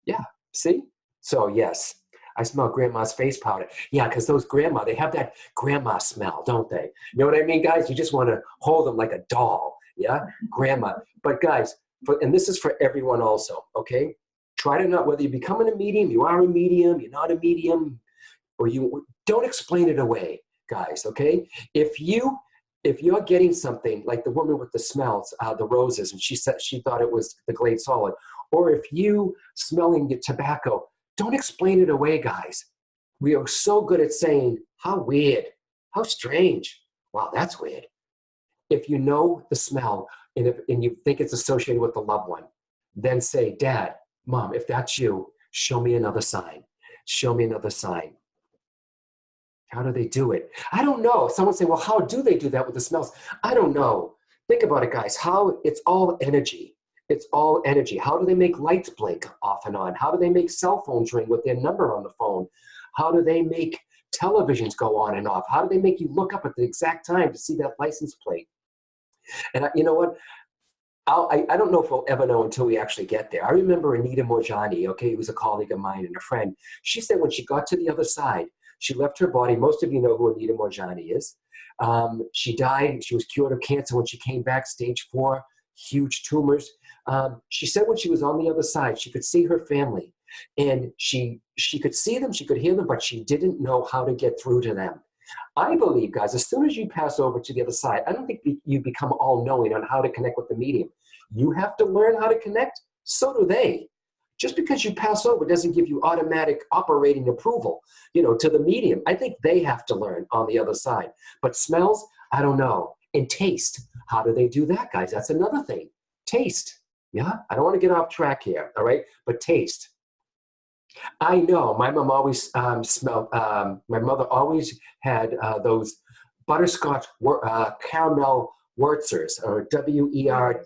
Yeah, see? So yes, I smell grandma's face powder. Yeah, because those they have that grandma smell, don't they? You know what I mean, guys? You just want to hold them like a doll. Yeah, grandma. But guys, and this is for everyone also, okay? Try to not, whether you're becoming a medium, you are a medium, you're not a medium, or don't explain it away, guys, okay? If you're getting something like the woman with the smells, the roses, and she said she thought it was the Glade Solid, or if you smelling your tobacco, don't explain it away, guys. We are so good at saying, how weird, how strange. Wow, that's weird. If you know the smell and you think it's associated with the loved one, then say, Dad, Mom, if that's you, show me another sign. Show me another sign. How do they do it? I don't know. Someone say, well, how do they do that with the smells? I don't know. Think about it, guys. How it's all energy. It's all energy. How do they make lights blink off and on? How do they make cell phones ring with their number on the phone? How do they make televisions go on and off? How do they make you look up at the exact time to see that license plate? And you know what? I don't know if we'll ever know until we actually get there. I remember Anita Morjani, okay, who was a colleague of mine and a friend. She said when she got to the other side, she left her body. Most of you know who Anita Morjani is. She died. She was cured of cancer when she came back, stage 4, huge tumors. She said when she was on the other side, she could see her family. And she could see them, she could hear them, but she didn't know how to get through to them. I believe, guys, as soon as you pass over to the other side, I don't think you become all-knowing on how to connect with the medium. You have to learn how to connect. So do they. Just because you pass over doesn't give you automatic operating approval, to the medium. I think they have to learn on the other side. But smells, I don't know. And taste, how do they do that, guys? That's another thing. Taste, yeah? I don't want to get off track here, all right? But taste. I know my mom always my mother always had those butterscotch caramel Wurzers, or W-E-R.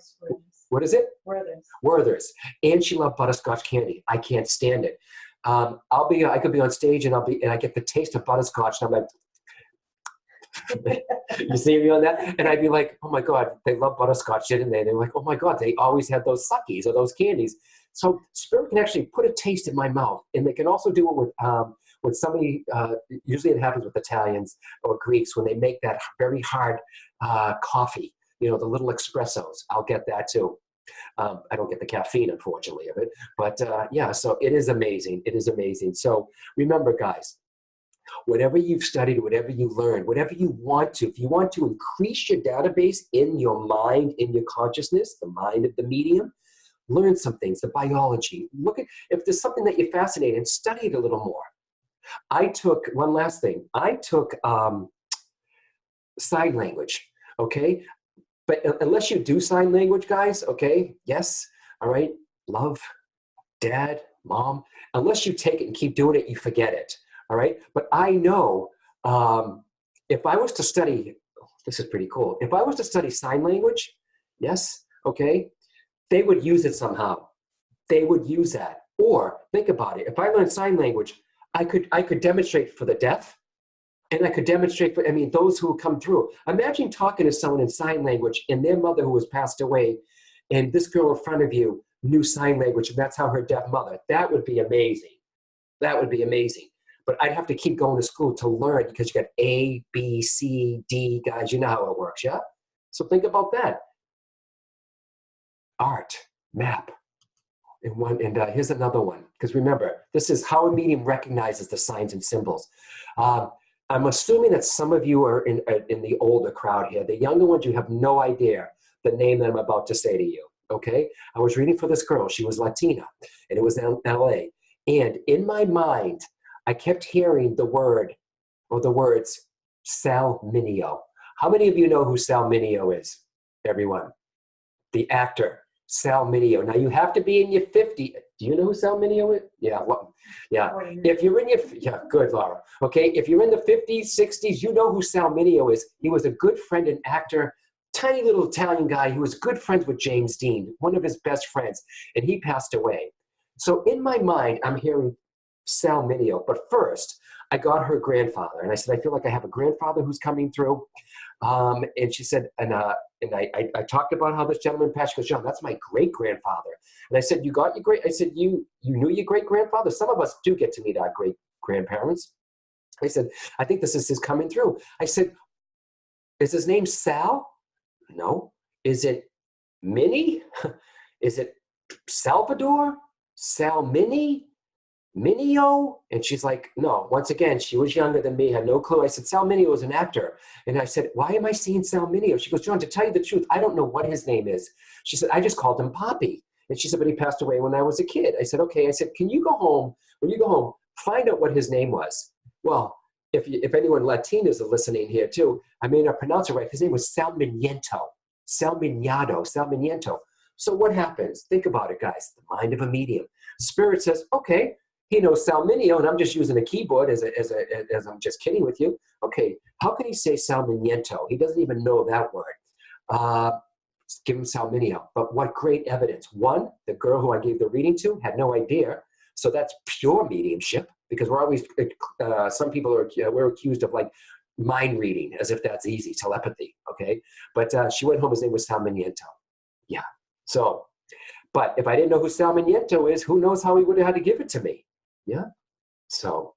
What is it? Werther's. Werther's. And she loved butterscotch candy. I can't stand it. I could be on stage and I get the taste of butterscotch and I'm like, you see me on that? And I'd be like, oh my God, they love butterscotch, didn't they? They're like, oh my God, they always had those suckies or those candies. So spirit can actually put a taste in my mouth, and they can also do it with somebody, usually it happens with Italians or Greeks when they make that very hard coffee, the little espressos. I'll get that too. I don't get the caffeine, unfortunately, of it. But yeah, so it is amazing. It is amazing. So remember, guys, whatever you've studied, whatever you learned, whatever you want to, if you want to increase your database in your mind, in your consciousness, the mind of the medium, learn some things, the biology. Look at, if there's something that you're fascinated in, study it a little more. One last thing, I took sign language, okay? But unless you do sign language, guys, okay, yes, all right, love, Dad, Mom, unless you take it and keep doing it, you forget it, all right? But I know if I was to study, this is pretty cool, if I was to study sign language, yes, okay, they would use it somehow. They would use that. Or think about it. If I learned sign language, I could demonstrate for the deaf, and I could demonstrate for, those who come through. Imagine talking to someone in sign language and their mother who has passed away, and this girl in front of you knew sign language, and that's how her deaf mother. That would be amazing. That would be amazing. But I'd have to keep going to school to learn because you got A, B, C, D, guys. You know how it works, yeah? So think about that. Art, map, and here's another one. Because remember, this is how a medium recognizes the signs and symbols. I'm assuming that some of you are in the older crowd here. The younger ones, you have no idea the name that I'm about to say to you, okay? I was reading for this girl. She was Latina, and it was in LA. And in my mind, I kept hearing the word, or the words, Sal Mineo. How many of you know who Sal Mineo is? Everyone. The actor, Sal Mineo. Now you have to be in your 50s. Do you know who Sal Mineo is? Yeah, well, yeah. If you're in your, yeah, good, Laura. Okay, if you're in the 50s, 60s, you know who Sal Mineo is. He was a good friend and actor, tiny little Italian guy who was good friends with James Dean, one of his best friends, and he passed away. So in my mind, I'm hearing Sal Mineo, but first, I got her grandfather, and I said, I feel like I have a grandfather who's coming through. And she said, and I talked about how this gentleman passed. She goes, John, that's my great-grandfather. And I said, you got your great, I said, you knew your great-grandfather? Some of us do get to meet our great-grandparents. I said, I think this is his coming through. I said, is his name Sal? No. Is it Minnie? Is it Salvador? Sal Minnie? Mineo? And she's like, no. Once again, she was younger than me, had no clue. I said, Sal Mineo was an actor. And I said, why am I seeing Sal Mineo? She goes, John, to tell you the truth, I don't know what his name is. She said, I just called him Poppy. And she said, but he passed away when I was a kid. I said, okay. I said, can you go home, when you go home, find out what his name was. Well, if anyone Latinos are listening here too, I may not pronounce it right. His name was Salminiento, Salminiento. So what happens? Think about it, guys. The mind of a medium. Spirit says, okay, he knows Salminio, and I'm just using a keyboard as I'm just kidding with you. Okay, how can he say Salminiento? He doesn't even know that word. Give him Salminio. But what great evidence. One, the girl who I gave the reading to had no idea. So that's pure mediumship, because we're always, some people are, we're accused of like mind reading as if that's easy, telepathy, okay? But she went home, his name was Salminiento. Yeah, so, but if I didn't know who Salminiento is, who knows how he would have had to give it to me, yeah? So,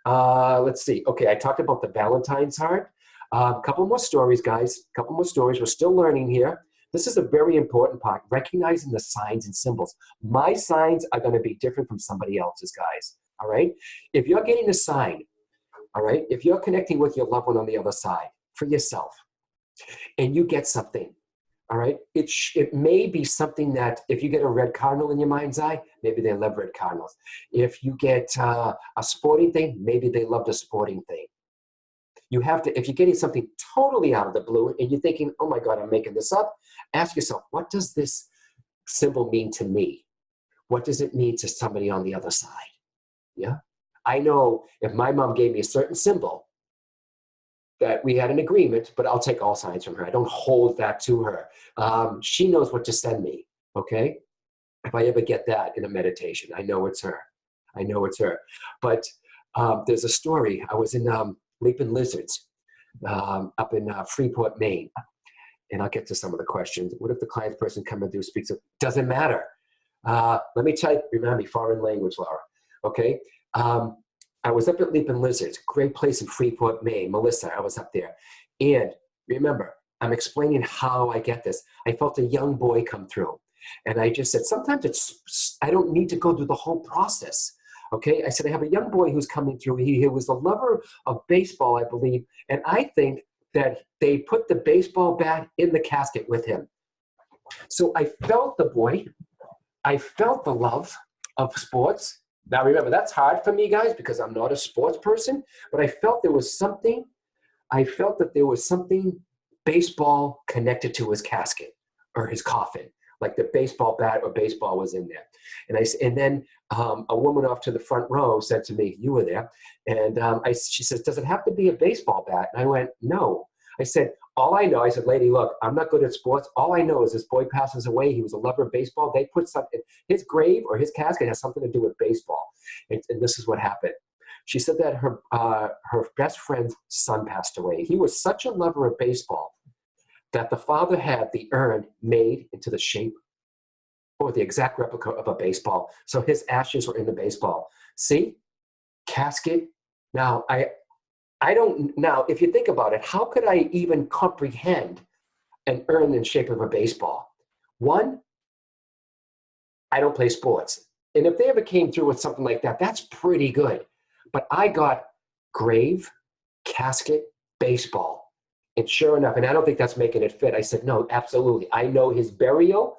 let's see. Okay, I talked about the Valentine's heart. A couple more stories, guys, a couple more stories. We're still learning here. This is a very important part, recognizing the signs and symbols. My signs are going to be different from somebody else's, guys, all right? If you're getting a sign, all right, if you're connecting with your loved one on the other side for yourself, and you get something, all right, it may be something that if you get a red cardinal in your mind's eye, maybe they love red cardinals. If you get a sporting thing, maybe they love the sporting thing. You have to, if you're getting something totally out of the blue and you're thinking, oh my God, I'm making this up, ask yourself, what does this symbol mean to me? What does it mean to somebody on the other side? Yeah. I know if my mom gave me a certain symbol that we had an agreement, but I'll take all signs from her. I don't hold that to her. She knows what to send me, okay? If I ever get that in a meditation, I know it's her. I know it's her. But there's a story. I was in Leaping Lizards up in Freeport, Maine. And I'll get to some of the questions. What if the client's person come and do speaks of, doesn't matter. Let me tell you, remind me, foreign language, Laura, okay? I was up at Leaping Lizards, great place in Freeport, Maine. Melissa, I was up there. And remember, I'm explaining how I get this. I felt a young boy come through. And I just said, sometimes I don't need to go through the whole process. Okay, I said, I have a young boy who's coming through. He was a lover of baseball, I believe. And I think that they put the baseball bat in the casket with him. So I felt the boy. I felt the love of sports. Now remember, that's hard for me, guys, because I'm not a sports person. But I felt there was something. I felt that there was something baseball connected to his casket or his coffin. Like the baseball bat or baseball was in there. And then a woman off to the front row said to me, you were there. And she says, does it have to be a baseball bat? And I went, no. I said, all I know, I said, lady, look, I'm not good at sports. All I know is this boy passes away. He was a lover of baseball. They put something, his grave or his casket has something to do with baseball. And this is what happened. She said that her best friend's son passed away. He was such a lover of baseball that the father had the urn made into the shape or the exact replica of a baseball. So his ashes were in the baseball. See? Casket. Now, now, if you think about it, how could I even comprehend an urn in shape of a baseball? One, I don't play sports. And if they ever came through with something like that, that's pretty good. But I got grave, casket, baseball. And sure enough, and I don't think that's making it fit. I said, no, absolutely. I know his burial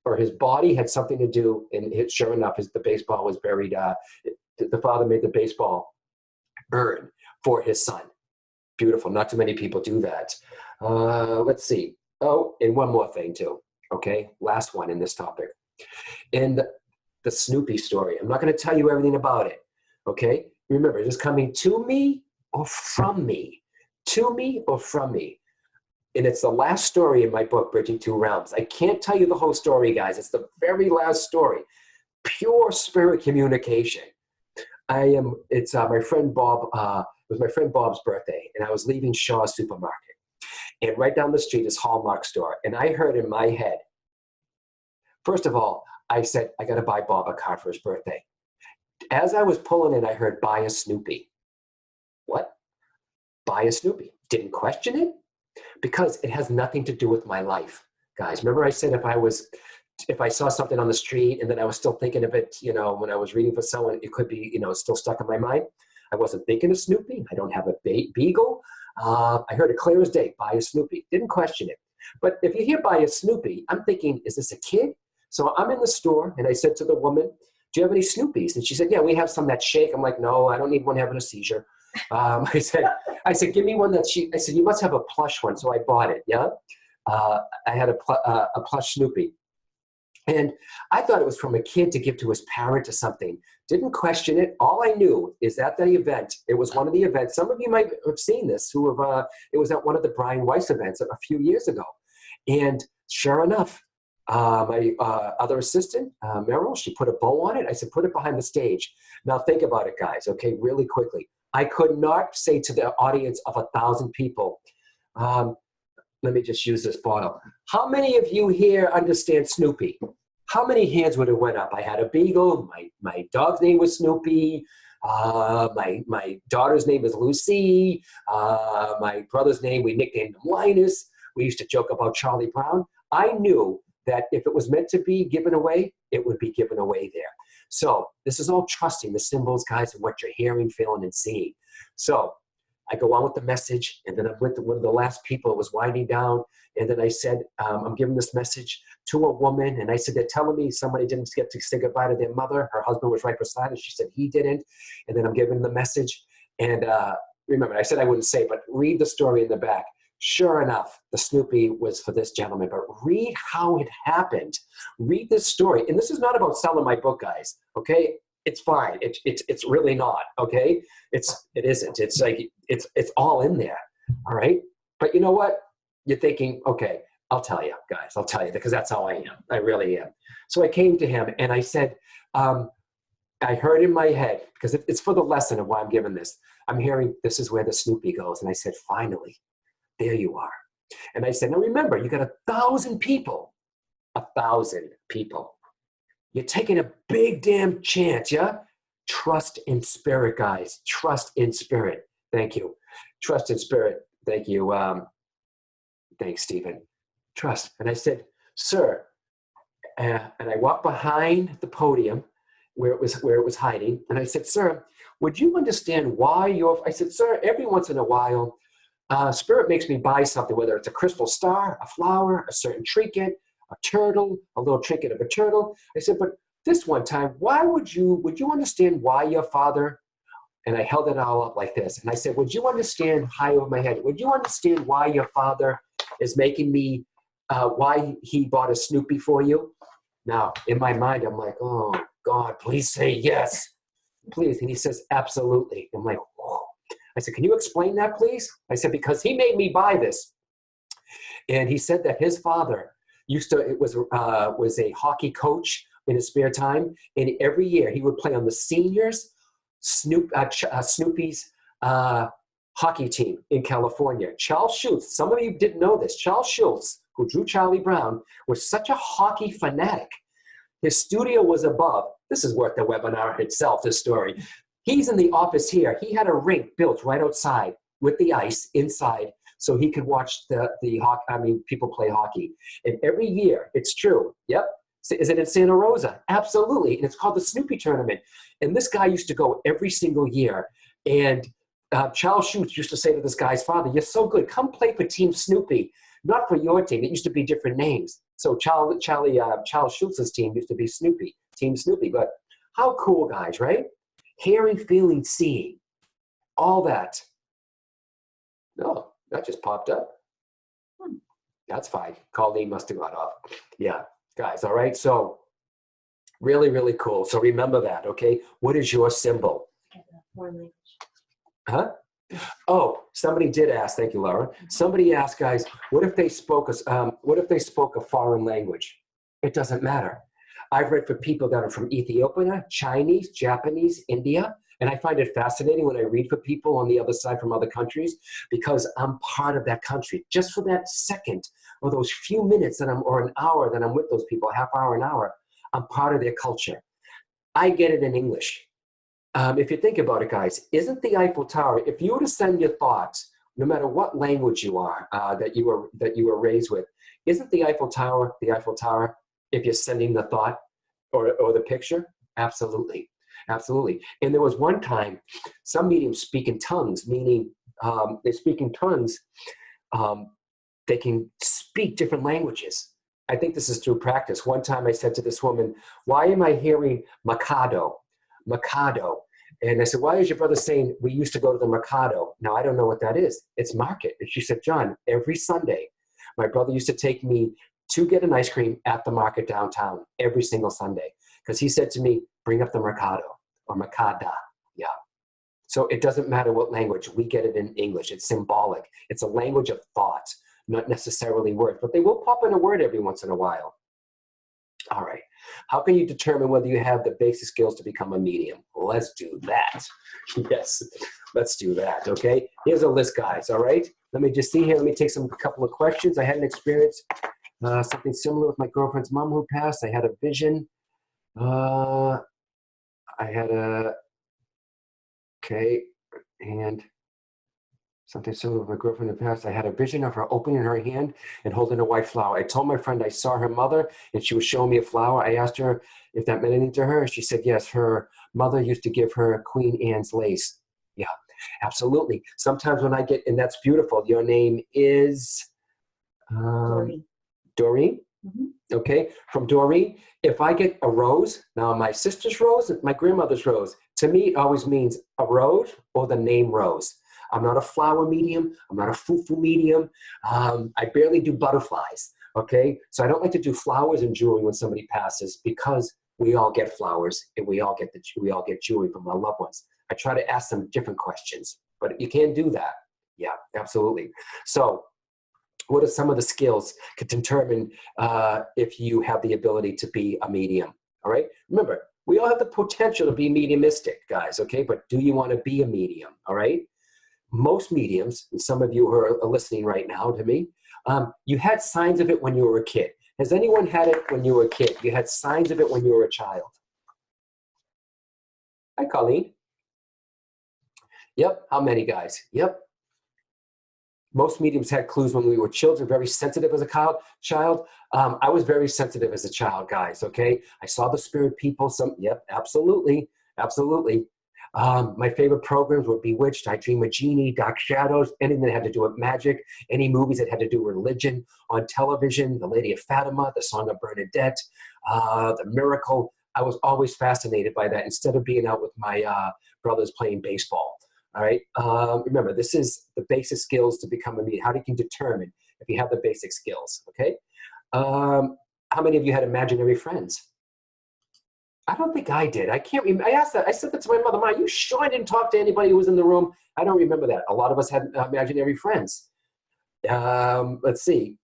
or his body had something to do, and sure enough, the baseball was buried. The father made the baseball urn for his son. Beautiful. Not too many people do that. Let's see. Oh, and one more thing too. Okay, last one in this topic. In the Snoopy story, I'm not going to tell you everything about it. Okay, remember, is this coming to me or from me? To me or from me? And it's the last story in my book, Bridging Two Realms. I can't tell you the whole story, guys. It's the very last story. Pure spirit communication. It's my friend Bob, it was my friend Bob's birthday, and I was leaving Shaw's Supermarket. And right down the street is Hallmark store. And I heard in my head, first of all, I said, I got to buy Bob a card for his birthday. As I was pulling in, I heard, buy a Snoopy. What? Buy a Snoopy. Didn't question it because it has nothing to do with my life, guys. Remember I said if I saw something on the street and then I was still thinking of it, when I was reading for someone, it could be, still stuck in my mind. I wasn't thinking of Snoopy. I don't have a beagle. I heard it clear as day, buy a Snoopy. Didn't question it. But if you hear buy a Snoopy, I'm thinking, is this a kid? So I'm in the store and I said to the woman, do you have any Snoopies? And she said, yeah, we have some that shake. I'm like, no, I don't need one having a seizure. I said, give me one that I said, you must have a plush one. So I bought it. Yeah. I had a plush Snoopy. And I thought it was from a kid to give to his parent or something. Didn't question it. All I knew is at the event, it was one of the events. Some of you might have seen this, it was at one of the Brian Weiss events a few years ago. And sure enough, my other assistant, Meryl, she put a bow on it. I said, put it behind the stage. Now think about it, guys, okay, really quickly. I could not say to the audience of 1,000 people, let me just use this bottle. How many of you here understand Snoopy? How many hands would have went up? I had a beagle. My dog's name was Snoopy. My daughter's name is Lucy. My brother's name, we nicknamed him Linus. We used to joke about Charlie Brown. I knew that if it was meant to be given away, it would be given away there. So this is all trusting the symbols, guys, and what you're hearing, feeling, and seeing. So I go on with the message, and then I'm with one of the last people. It was winding down, and then I said, I'm giving this message to a woman, and I said, they're telling me somebody didn't get to say goodbye to their mother. Her husband was right beside her. She said he didn't, and then I'm giving the message, and remember, I said I wouldn't say, but read the story in the back. Sure enough, the Snoopy was for this gentleman, but read how it happened. Read this story, and this is not about selling my book, guys, okay? It's fine. It's really not, okay? It isn't. It's like, it's all in there, all right? But you know what? You're thinking, okay, I'll tell you, guys. I'll tell you, because that's how I am. I really am. So I came to him, and I said, I heard in my head, because it's for the lesson of why I'm giving this. I'm hearing, this is where the Snoopy goes. And I said, finally, there you are. And I said, now remember, you got 1,000 people. 1,000 people. You're taking a big damn chance, yeah? Trust in spirit, guys. Trust in spirit. Thank you. Trust in spirit. Thank you. Thanks, Stephen. Trust. And I said, sir, and I walked behind the podium where it was hiding, and I said, sir, would you understand why I said, sir, every once in a while, spirit makes me buy something, whether it's a crystal star, a flower, a certain trinket, a turtle, a little trinket of a turtle. I said, but this one time, would you understand why your father, and I held it all up like this, and I said, would you understand, high over my head, would you understand why your father is making me, why he bought a Snoopy for you? Now, in my mind, I'm like, oh, God, please say yes, please. And he says, absolutely. I'm like, whoa. I said, can you explain that, please? I said, because he made me buy this. And he said that his father was a hockey coach in his spare time, and every year he would play on the seniors Snoopy's hockey team in California. Charles Schulz, some of you didn't know this, Charles Schulz, who drew Charlie Brown, was such a hockey fanatic. His studio was above. This is worth the webinar itself, this story. He's in the office here. He had a rink built right outside with the ice inside, so he could watch people play hockey. And every year, it's true. Yep. Is it in Santa Rosa? Absolutely. And it's called the Snoopy Tournament. And this guy used to go every single year. And Charles Schulz used to say to this guy's father, you're so good. Come play for Team Snoopy, not for your team. It used to be different names. So Charles Schulz's team used to be Snoopy, Team Snoopy. But how cool, guys, right? Hearing, feeling, seeing, all that. No, that just popped up. That's fine. Colleen must have got off. Yeah, guys, all right? So really, really cool. So remember that, okay? What is your symbol? Foreign language. Huh? Oh, somebody did ask. Thank you, Laura. Somebody asked, guys, what if they spoke a foreign language? It doesn't matter. I've read for people that are from Ethiopia, Chinese, Japanese, India, and I find it fascinating when I read for people on the other side from other countries, because I'm part of that country. Just for that second or those few minutes or an hour that I'm with those people, a half hour, an hour, I'm part of their culture. I get it in English. If you think about it, guys, isn't the Eiffel Tower, if you were to send your thoughts, no matter what language you are, that you were raised with, isn't the Eiffel Tower, if you're sending the thought or the picture? Absolutely. Absolutely. And there was one time, some mediums speak in tongues, meaning they speak in tongues. They can speak different languages. I think this is through practice. One time I said to this woman, why am I hearing Mikado? Mikado. And I said, why is your brother saying we used to go to the Mercado? Now, I don't know what that is. It's market. And she said, John, every Sunday, my brother used to take me to get an ice cream at the market downtown every single Sunday. Because he said to me, bring up the Mercado or Mercada. Yeah. So it doesn't matter what language. We get it in English. It's symbolic. It's a language of thought, not necessarily words. But they will pop in a word every once in a while. All right. How can you determine whether you have the basic skills to become a medium? Let's do that. Yes, let's do that. Okay. Here's a list, guys. All right. Let me just see here. Let me take a couple of questions. I had an experience, something similar with my girlfriend's mom who passed. I had a vision. Okay. And something similar with my girlfriend in the past. I had a vision of her opening her hand and holding a white flower. I told my friend I saw her mother and she was showing me a flower. I asked her if that meant anything to her. She said, yes, her mother used to give her Queen Anne's lace. Yeah, absolutely. Sometimes when I get, and that's beautiful. Your name is? Doreen. Doreen? Mm-hmm. Okay, from Doreen. If I get a rose, now my sister's rose, my grandmother's rose, to me it always means a rose or the name Rose. I'm not a flower medium. I'm not a foo-foo medium. I barely do butterflies, okay? So I don't like to do flowers and jewelry when somebody passes because we all get flowers and we all get jewelry from our loved ones. I try to ask them different questions, but you can't do that. Yeah, absolutely. So what are some of the skills to determine if you have the ability to be a medium, all right? Remember, we all have the potential to be mediumistic, guys, okay? But do you want to be a medium, all right? Most mediums, and some of you who are listening right now to me, you had signs of it when you were a kid. Has anyone had it when you were a kid? You had signs of it when you were a child? Hi, Colleen. Yep. How many, guys? Yep. Most mediums had clues when we were children, very sensitive as a child. I was very sensitive as a child, guys, okay? I saw the spirit people. Yep, absolutely, absolutely. My favorite programs were Bewitched, I Dream of Jeannie, Dark Shadows, anything that had to do with magic, any movies that had to do with religion on television, The Lady of Fatima, The Song of Bernadette, The Miracle. I was always fascinated by that instead of being out with my brothers playing baseball. All right. Remember, this is the basic skills to become a medium. How do you determine if you have the basic skills? Okay. How many of you had imaginary friends? I don't think I did. I can't remember. I asked that. I said that to my mother. Ma, you sure I didn't talk to anybody who was in the room? I don't remember that. A lot of us had imaginary friends. Let's see.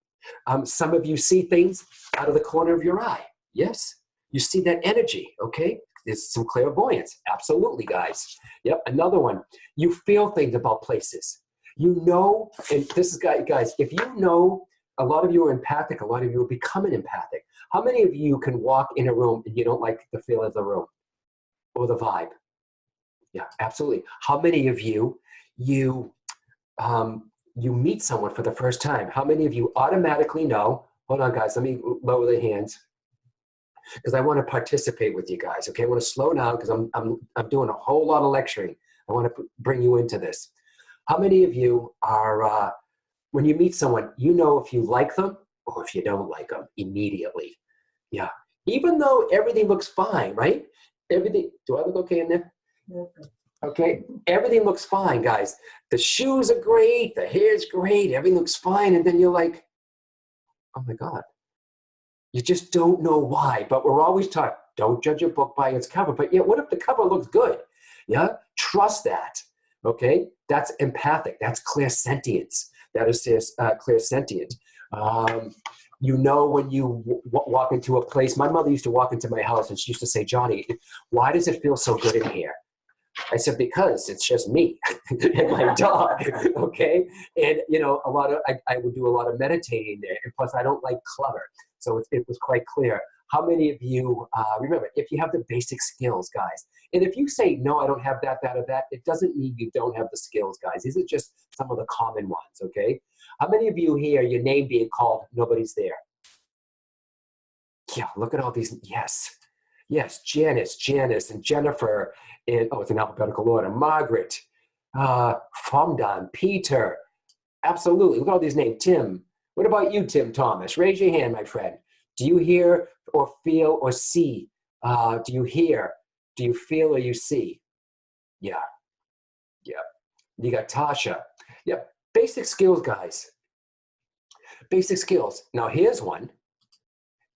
Some of you see things out of the corner of your eye. Yes. You see that energy. Okay. There's some clairvoyance. Absolutely, guys. Yep. Another one. You feel things about places. You know, and this is, guys, if you know, a lot of you are empathic, a lot of you are becoming empathic. How many of you can walk in a room and you don't like the feel of the room or the vibe? Yeah, absolutely. How many of you, you meet someone for the first time? How many of you automatically know? Hold on, guys. Let me lower the hands because I want to participate with you guys. Okay, I want to slow down because I'm doing a whole lot of lecturing. I want to bring you into this. How many of you are when you meet someone, you know if you like them or if you don't like them immediately? Yeah, even though everything looks fine, right? Everything. Do I look okay in there? Okay, everything looks fine, guys. The shoes are great, the hair's great, everything looks fine, and then you're like, oh my God. You just don't know why, but we're always taught, don't judge a book by its cover. But yeah, what if the cover looks good? Yeah, trust that, okay? That's empathic, that's clairsentience. That is clairsentient. You know when you walk into a place, my mother used to walk into my house and she used to say, Johnny, why does it feel so good in here? I said, because it's just me and my dog, okay? And, you know, I would do a lot of meditating there. And plus, I don't like clutter. So it was quite clear. How many of you, remember, if you have the basic skills, guys, and if you say, no, I don't have that, or that, it doesn't mean you don't have the skills, guys. These are just some of the common ones, okay? How many of you hear your name being called, nobody's there? Yeah, look at all these, yes. Yes, Janice, and Jennifer, and oh, it's in alphabetical order. Margaret, Fomdan, Peter, absolutely. Look at all these names. Tim. What about you, Tim Thomas? Raise your hand, my friend. Do you hear or feel or see? Do you hear? Do you feel or you see? Yeah, yeah. You got Tasha. Yep. Basic skills, guys. Basic skills. Now, here's one.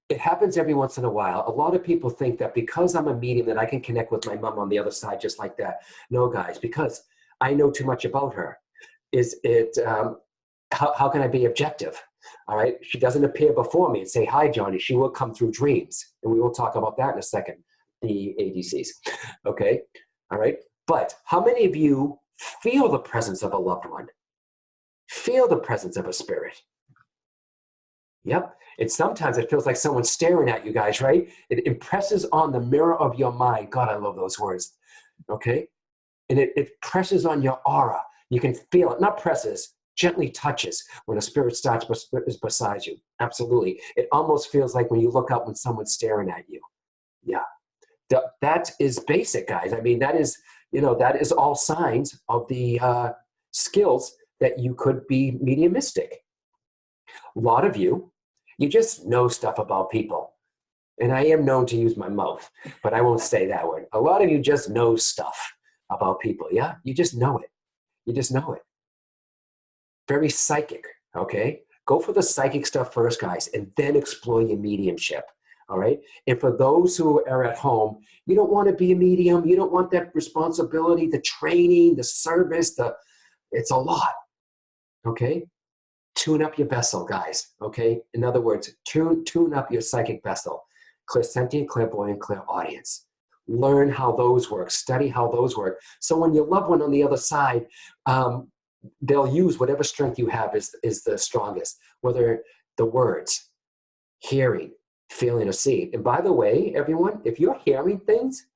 It happens every once in a while. A lot of people think that because I'm a medium that I can connect with my mom on the other side just like that. No, guys, because I know too much about her. Is it, how can I be objective? All right. She doesn't appear before me and say, hi, Johnny. She will come through dreams. And we will talk about that in a second, the ADCs. Okay. All right. But how many of you feel the presence of a loved one? Feel the presence of a spirit? Yep. And sometimes it feels like someone's staring at you guys, right? It impresses on the mirror of your mind. God, I love those words. Okay. And it presses on your aura. You can feel it, not presses, gently touches when a spirit is beside you. Absolutely. It almost feels like when you look up when someone's staring at you. Yeah. That is basic, guys. I mean, that is, that is all signs of the skills that you could be mediumistic. A lot of you just know stuff about people. And I am known to use my mouth, but I won't say that word. A lot of you just know stuff about people. Yeah. You just know it. You just know it. Very psychic. Okay. Go for the psychic stuff first, guys, and then explore your mediumship. All right. And for those who are at home, you don't want to be a medium. You don't want that responsibility, the training, the service, it's a lot. Okay. Tune up your vessel, guys. Okay. In other words, tune up your psychic vessel. Clairsentient, clairvoyant, clairaudience. Learn how those work. Study how those work. So when your loved one on the other side, they'll use whatever strength you have is the strongest, whether the words, hearing, feeling, or seeing. And by the way, everyone, if you're hearing things,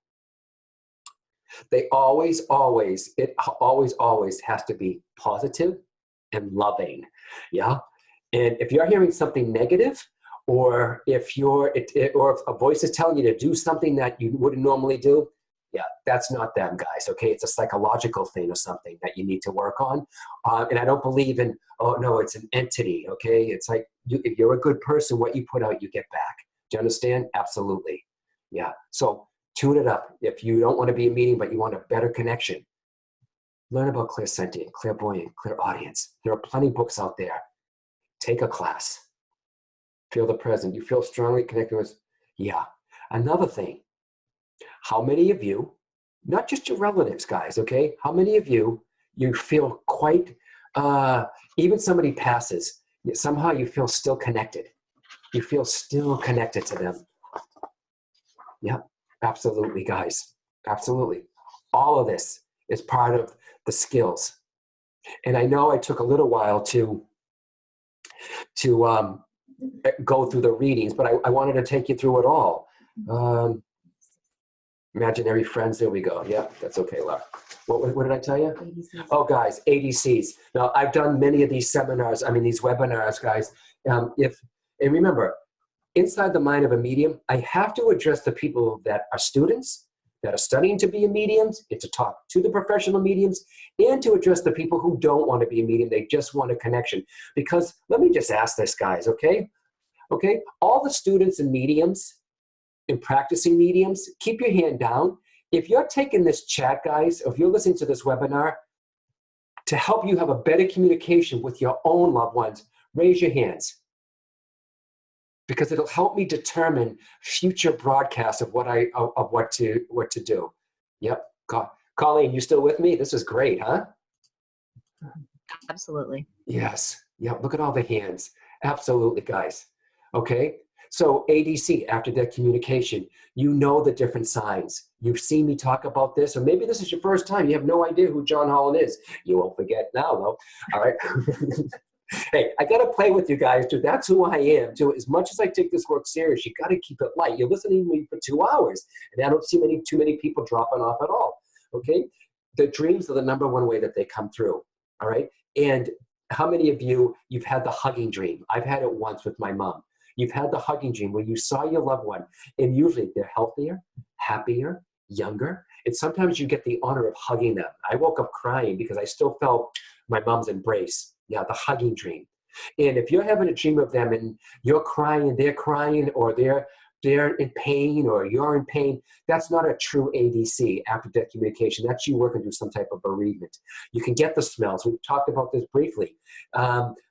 it always has to be positive and loving. Yeah. And if you're hearing something negative, or if or if a voice is telling you to do something that you wouldn't normally do, yeah, that's not them, guys. Okay. It's a psychological thing or something that you need to work on. And I don't believe in, oh no, it's an entity. Okay. It's like, if you're a good person, what you put out, you get back. Do you understand? Absolutely. Yeah. So tune it up. If you don't want to be a medium, but you want a better connection, learn about clairsentient, clairvoyant, clairaudience. There are plenty of books out there. Take a class. Feel the present. You feel strongly connected with, yeah. Another thing, how many of you, not just your relatives, guys, okay? How many of you feel quite, even somebody passes, somehow you feel still connected. You feel still connected to them. Yeah, absolutely, guys. Absolutely. All of this is part of the skills. And I know I took a little while to go through the readings, but I wanted to take you through it all. Imaginary friends, there we go. Yeah, that's okay, Laura. What did I tell you? ADCs. Oh, guys, ADCs. Now, I've done many of these seminars, these webinars, guys. And remember, inside the mind of a medium, I have to address the people that are students, that are studying to be a mediums, and to talk to the professional mediums, and to address the people who don't want to be a medium. They just want a connection. Because let me just ask this, guys, okay? Okay, all the students and mediums and practicing mediums, keep your hand down. If you're taking this chat, guys, or if you're listening to this webinar to help you have a better communication with your own loved ones, raise your hands. Because it'll help me determine future broadcasts of what to do. Yep. Colleen, you still with me? This is great, huh? Absolutely. Yes. Yep. Look at all the hands. Absolutely, guys. Okay. So ADC, after that communication, you know the different signs. You've seen me talk about this, or maybe this is your first time. You have no idea who John Holland is. You won't forget now, though. All right. Hey, I got to play with you guys, too. That's who I am, too. As much as I take this work serious, you got to keep it light. You're listening to me for 2 hours, and I don't see too many people dropping off at all, okay? The dreams are the #1 way that they come through, all right? And how many of you've had the hugging dream? I've had it once with my mom. You've had the hugging dream where you saw your loved one, and usually they're healthier, happier, younger, and sometimes you get the honor of hugging them. I woke up crying because I still felt my mom's embrace. Yeah, the hugging dream. And if you're having a dream of them and you're crying and they're crying, or they're they're in pain or you're in pain, that's not a true ADC, after-death communication. That's you working through some type of bereavement. You can get the smells. We've talked about this briefly.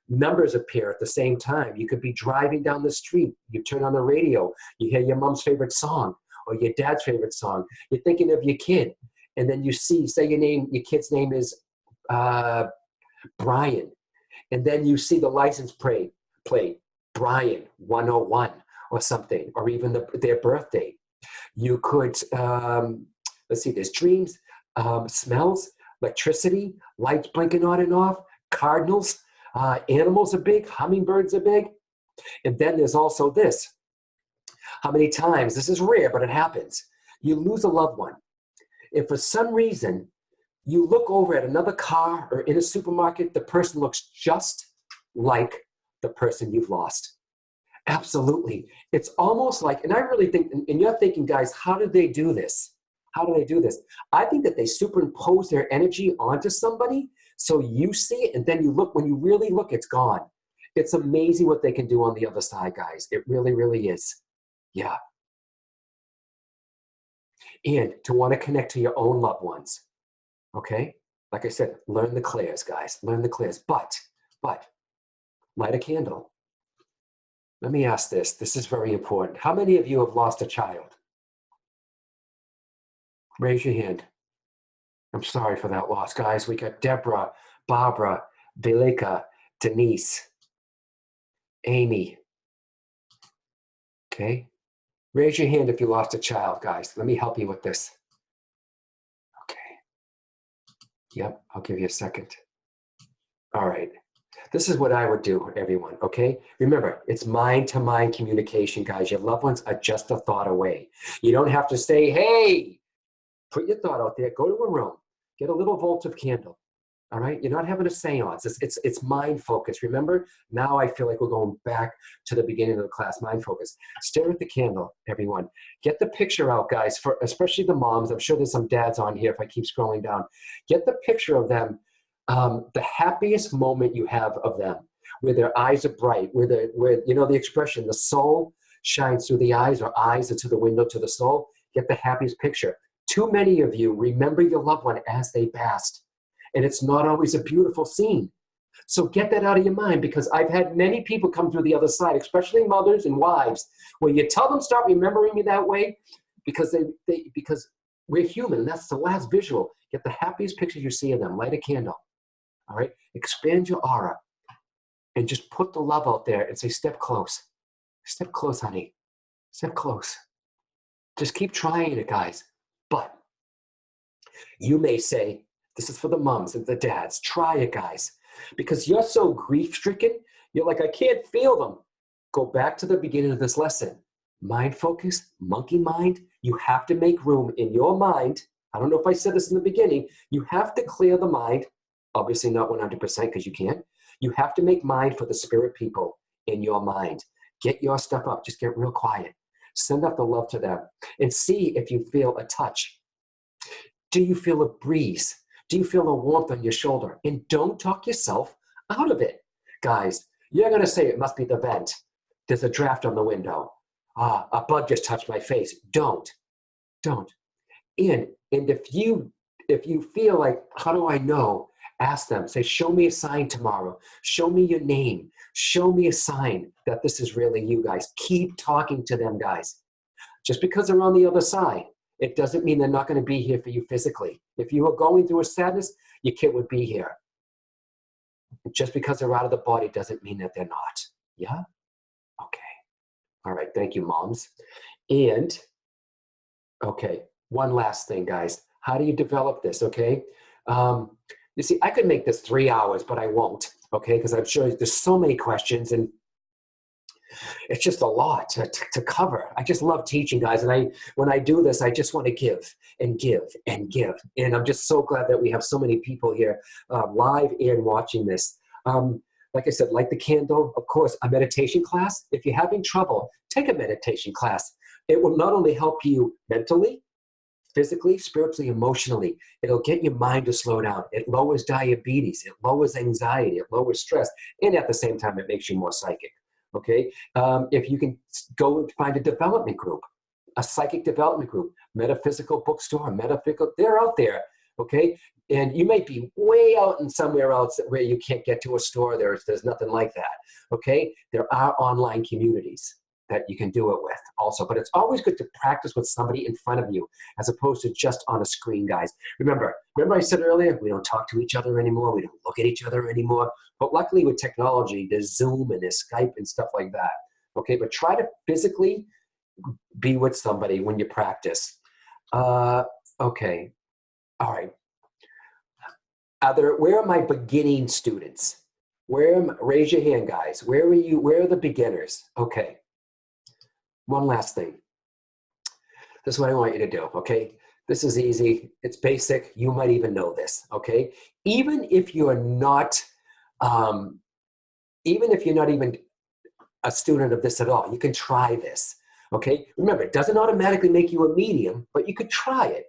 Numbers appear at the same time. You could be driving down the street. You turn on the radio. You hear your mom's favorite song or your dad's favorite song. You're thinking of your kid. And then you see, say your kid's name is Brian. And then you see the license plate, Brian 101 or something, or even their birthday. You could, let's see, there's dreams, smells, electricity, lights blinking on and off, cardinals, animals are big, hummingbirds are big. And then there's also this. How many times, this is rare, but it happens, you lose a loved one. If for some reason you look over at another car or in a supermarket, the person looks just like the person you've lost. Absolutely. It's almost like, and I really think, and you're thinking, guys, how did they do this? How do they do this? I think that they superimpose their energy onto somebody so you see it, and then you look, when you really look, it's gone. It's amazing what they can do on the other side, guys. It really, really is. Yeah. And to want to connect to your own loved ones. Okay? Like I said, learn the clairs, guys. Learn the clairs. But, light a candle. Let me ask this. This is very important. How many of you have lost a child? Raise your hand. I'm sorry for that loss, guys. We got Deborah, Barbara, Velika, Denise, Amy. Okay? Raise your hand if you lost a child, guys. Let me help you with this. Okay. Yep, I'll give you a second. All right. This is what I would do, everyone, okay? Remember, it's mind-to-mind communication, guys. Your loved ones are just a thought away. You don't have to say, hey, put your thought out there, go to a room, get a little votive candle, all right? You're not having a seance. It's mind focus. Remember, now I feel like we're going back to the beginning of the class, mind focus. Stare at the candle, everyone. Get the picture out, guys, for especially the moms. I'm sure there's some dads on here if I keep scrolling down. Get the picture of them. The happiest moment you have of them, where their eyes are bright, where you know the expression, the soul shines through the eyes, or eyes are to the window to the soul. Get the happiest picture. Too many of you remember your loved one as they passed, and it's not always a beautiful scene. So get that out of your mind, because I've had many people come through the other side, especially mothers and wives, where you tell them stop remembering me that way, because because we're human, and that's the last visual. Get the happiest picture you see of them. Light a candle. All right, expand your aura and just put the love out there and say, step close. Step close, honey. Step close. Just keep trying it, guys. But you may say, this is for the moms and the dads. Try it, guys. Because you're so grief-stricken, you're like, I can't feel them. Go back to the beginning of this lesson. Mind focus, monkey mind. You have to make room in your mind. I don't know if I said this in the beginning. You have to clear the mind. Obviously not 100% because you can't. You have to make mind for the spirit people in your mind. Get your stuff up. Just get real quiet. Send up the love to them and see if you feel a touch. Do you feel a breeze? Do you feel a warmth on your shoulder? And don't talk yourself out of it. Guys, you're going to say it must be the vent. There's a draft on the window. A bug just touched my face. Don't. And if you feel like, how do I know? Ask them, say, show me a sign tomorrow. Show me your name. Show me a sign that this is really you, guys. Keep talking to them, guys. Just because they're on the other side, it doesn't mean they're not going to be here for you physically. If you are going through a sadness, your kid would be here. Just because they're out of the body doesn't mean that they're not. Yeah? Okay. All right. Thank you, moms. And, okay, one last thing, guys. How do you develop this, okay? You see, I could make this 3 hours, but I won't, okay? Because I'm sure there's so many questions, and it's just a lot to cover. I just love teaching, guys. And when I do this, I just want to give and give and give. And I'm just so glad that we have so many people here live and watching this. Like I said, light the candle. Of course, a meditation class. If you're having trouble, take a meditation class. It will not only help you mentally, physically, spiritually, emotionally. It'll get your mind to slow down. It lowers diabetes. It lowers anxiety. It lowers stress. And at the same time, it makes you more psychic. Okay, if you can go and find a development group, a psychic development group, metaphysical bookstore, metaphysical, they're out there. Okay, and you might be way out in somewhere else where you can't get to a store. There's nothing like that. Okay, there are online communities that you can do it with also, but it's always good to practice with somebody in front of you as opposed to just on a screen, guys. Remember I said earlier, we don't talk to each other anymore. We don't look at each other anymore. But luckily with technology, there's Zoom and there's Skype and stuff like that. Okay, but try to physically be with somebody when you practice. Okay, all right. Where are my beginning students? Raise your hand, guys. Where are you? Where are the beginners? Okay. One last thing. This is what I want you to do, okay? This is easy. It's basic. You might even know this, okay? Even if you're not even a student of this at all, you can try this, okay? Remember, it doesn't automatically make you a medium, but you could try it,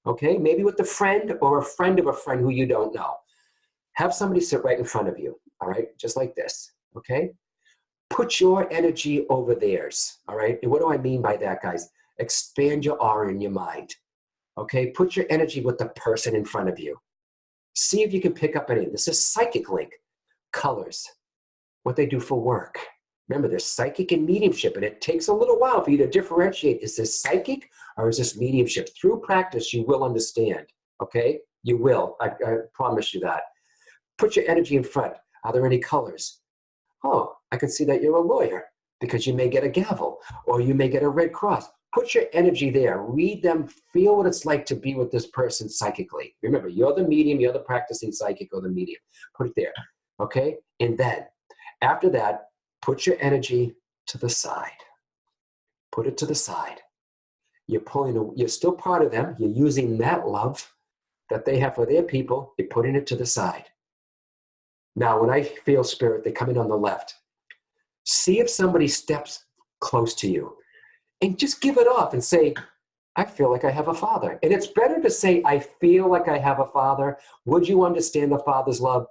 okay? Maybe with a friend or a friend of a friend who you don't know. Have somebody sit right in front of you, all right? Just like this, okay? Put your energy over theirs, all right? And what do I mean by that, guys? Expand your aura in your mind, okay? Put your energy with the person in front of you. See if you can pick up any. This is psychic link. Colors, what they do for work. Remember, there's psychic and mediumship, and it takes a little while for you to differentiate. Is this psychic or is this mediumship? Through practice, you will understand, okay? You will, I promise you that. Put your energy in front. Are there any colors? Oh, I can see that you're a lawyer because you may get a gavel or you may get a red cross. Put your energy there. Read them. Feel what it's like to be with this person psychically. Remember, you're the medium. You're the practicing psychic or the medium. Put it there, okay? And then, after that, put your energy to the side. Put it to the side. You're still part of them. You're using that love that they have for their people. You're putting it to the side. Now, when I feel spirit, they come in on the left. See if somebody steps close to you and just give it off and say, I feel like I have a father. And it's better to say, I feel like I have a father. Would you understand the father's love?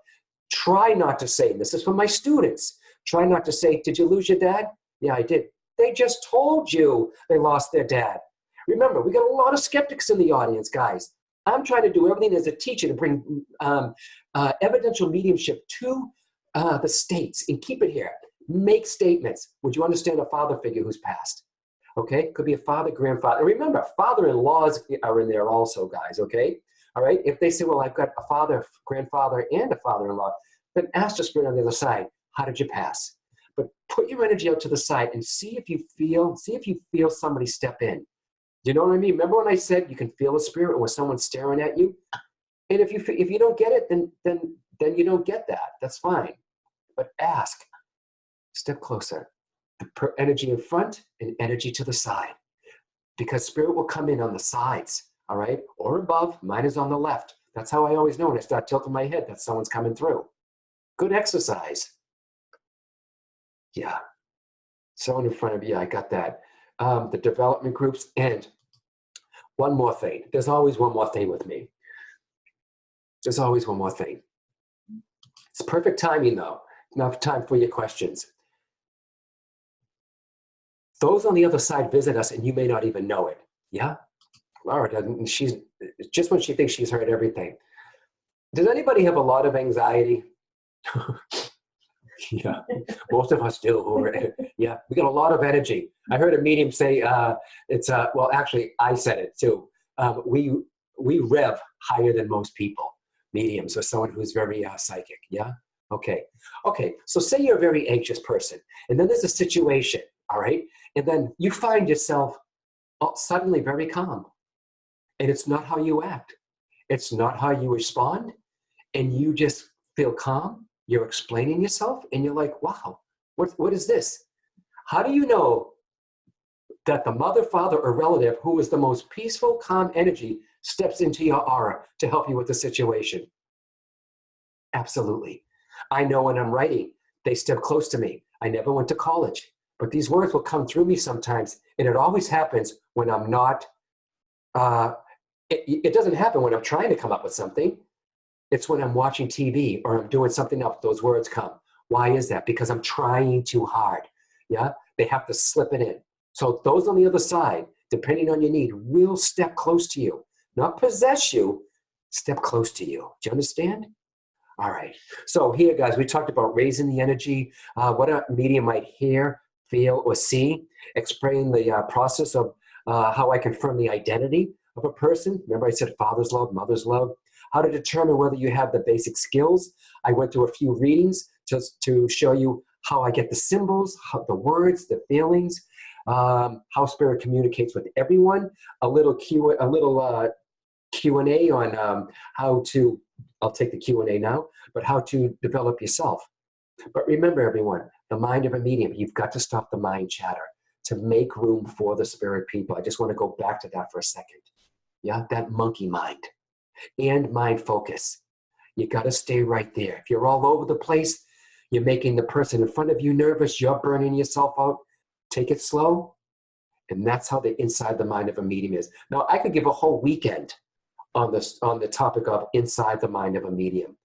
Try not to say, and this is for my students, try not to say, did you lose your dad? Yeah, I did. They just told you they lost their dad. Remember, we got a lot of skeptics in the audience, guys. I'm trying to do everything as a teacher to bring evidential mediumship to the States and keep it here. Make statements. Would you understand a father figure who's passed? Okay, could be a father, grandfather. And remember, father-in-laws are in there also, guys, okay? All right, if they say, well, I've got a father, grandfather, and a father-in-law, then ask the spirit on the other side, how did you pass? But put your energy out to the side and see if you feel somebody step in. You know what I mean? Remember when I said you can feel a spirit when someone's staring at you? And if you don't get it, then you don't get that. That's fine. But ask. Step closer. Energy in front and energy to the side. Because spirit will come in on the sides, all right? Or above. Mine is on the left. That's how I always know when I start tilting my head that someone's coming through. Good exercise. Yeah. Someone in front of you, yeah, I got that. The development groups. And one more thing. There's always one more thing with me. There's always one more thing. It's perfect timing, though. Enough time for your questions. Those on the other side visit us, and you may not even know it. Yeah? Laura doesn't. She's just when she thinks she's heard everything. Does anybody have a lot of anxiety? Yeah, most of us do. Yeah, we got a lot of energy. I heard a medium say, well, actually, I said it too. We rev higher than most people, mediums, or someone who's very psychic, yeah? Okay, so say you're a very anxious person, and then there's a situation, all right? And then you find yourself suddenly very calm. And it's not how you act. It's not how you respond. And you just feel calm. You're explaining yourself, and you're like, wow, what is this? How do you know that the mother, father, or relative who is the most peaceful, calm energy steps into your aura to help you with the situation? Absolutely. I know when I'm writing, they step close to me. I never went to college, but these words will come through me sometimes, and it always happens when I'm not, it doesn't happen when I'm trying to come up with something. It's when I'm watching TV or I'm doing something else, those words come. Why is that? Because I'm trying too hard. Yeah, they have to slip it in. So those on the other side, depending on your need, will step close to you, not possess you, step close to you. Do you understand? All right. So here, guys, we talked about raising the energy, what a medium might hear, feel, or see, explain the process of how I confirm the identity of a person. Remember I said father's love, mother's love, how to determine whether you have the basic skills. I went through a few readings just to show you how I get the symbols, how, the words, the feelings, how spirit communicates with everyone, a little Q&A on how to, I'll take the Q&A now, but how to develop yourself. But remember, everyone, the mind of a medium, you've got to stop the mind chatter to make room for the spirit people. I just want to go back to that for a second. Yeah, that monkey mind and mind focus. You got to stay right there. If you're all over the place, you're making the person in front of you nervous, you're burning yourself out. Take it slow. And that's how the inside the mind of a medium is. Now, I could give a whole weekend on this, on the topic of inside the mind of a medium.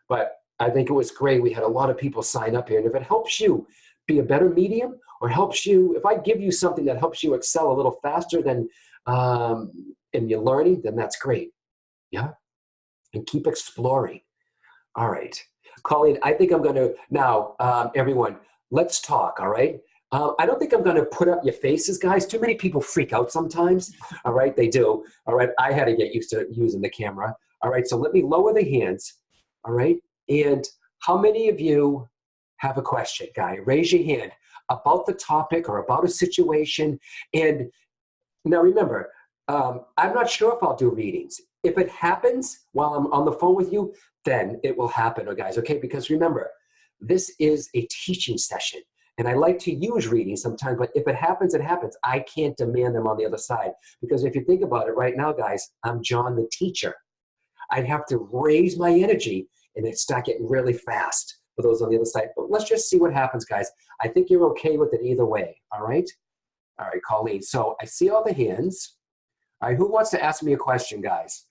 But I think it was great. We had a lot of people sign up here. And if it helps you be a better medium, or helps you, if I give you something that helps you excel a little faster than in your learning, then that's great. Yeah. And keep exploring. All right. Colleen, I think I'm going to, now, everyone, let's talk, all right? I don't think I'm going to put up your faces, guys. Too many people freak out sometimes. All right, they do. All right, I had to get used to using the camera. All right, so let me lower the hands. All right, and how many of you have a question, guy? Raise your hand about the topic or about a situation. And now remember, I'm not sure if I'll do readings. If it happens while I'm on the phone with you, then it will happen, guys, okay? Because remember, this is a teaching session. And I like to use readings sometimes, but if it happens, it happens. I can't demand them on the other side. Because if you think about it right now, guys, I'm John the teacher. I'd have to raise my energy and it start getting really fast for those on the other side. But let's just see what happens, guys. I think you're okay with it either way, all right? All right, Colleen. So I see all the hands. All right, who wants to ask me a question, guys?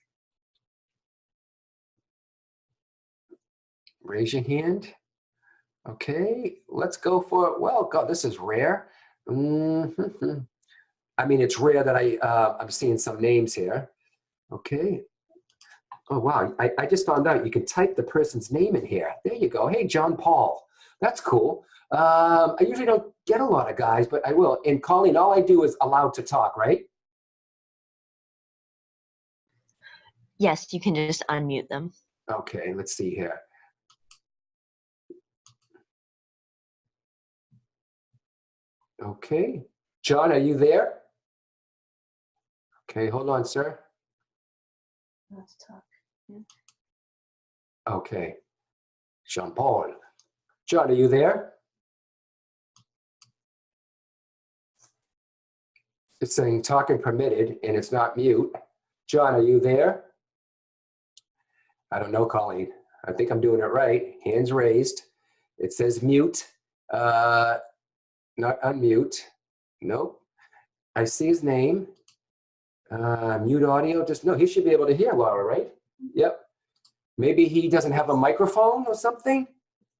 Raise your hand. Okay, let's go for it. Well, God, this is rare. Mm-hmm. I mean, it's rare that I'm seeing some names here. Okay. Oh, wow. I just found out you can type the person's name in here. There you go. Hey, John Paul. That's cool. I usually don't get a lot of guys, but I will. And Colleen, all I do is allowed to talk, right? Yes, you can just unmute them. Okay, let's see here. Okay. John, are you there? Okay, hold on, sir. Let's talk. Yeah. Okay. Jean-Paul. John, are you there? It's saying talking permitted and it's not mute. John, are you there? I don't know, Colleen. I think I'm doing it right. Hands raised. It says mute. Not unmute. Nope. I see his name. Mute audio. Just no, he should be able to hear Laura, right? Yep. Maybe he doesn't have a microphone or something?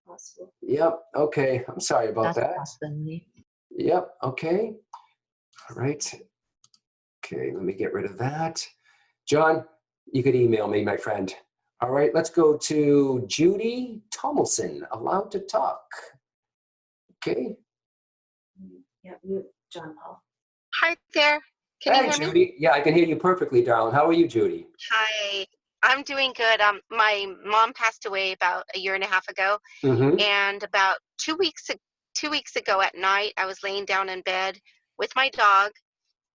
Possible. Yep. Okay. I'm sorry about That's that. possibility. Yep. Okay. All right. Okay. Let me get rid of that. John, you could email me, my friend. All right. Let's go to Judy Tomlinson. Allowed to talk. Okay. Yeah, mute John Paul. Hi there. Can you Hey, hear me? Judy. Yeah, I can hear you perfectly, darling. How are you, Judy? Hi. I'm doing good. My mom passed away about a year and a half ago, Mm-hmm. and about 2 weeks ago at night, I was laying down in bed with my dog,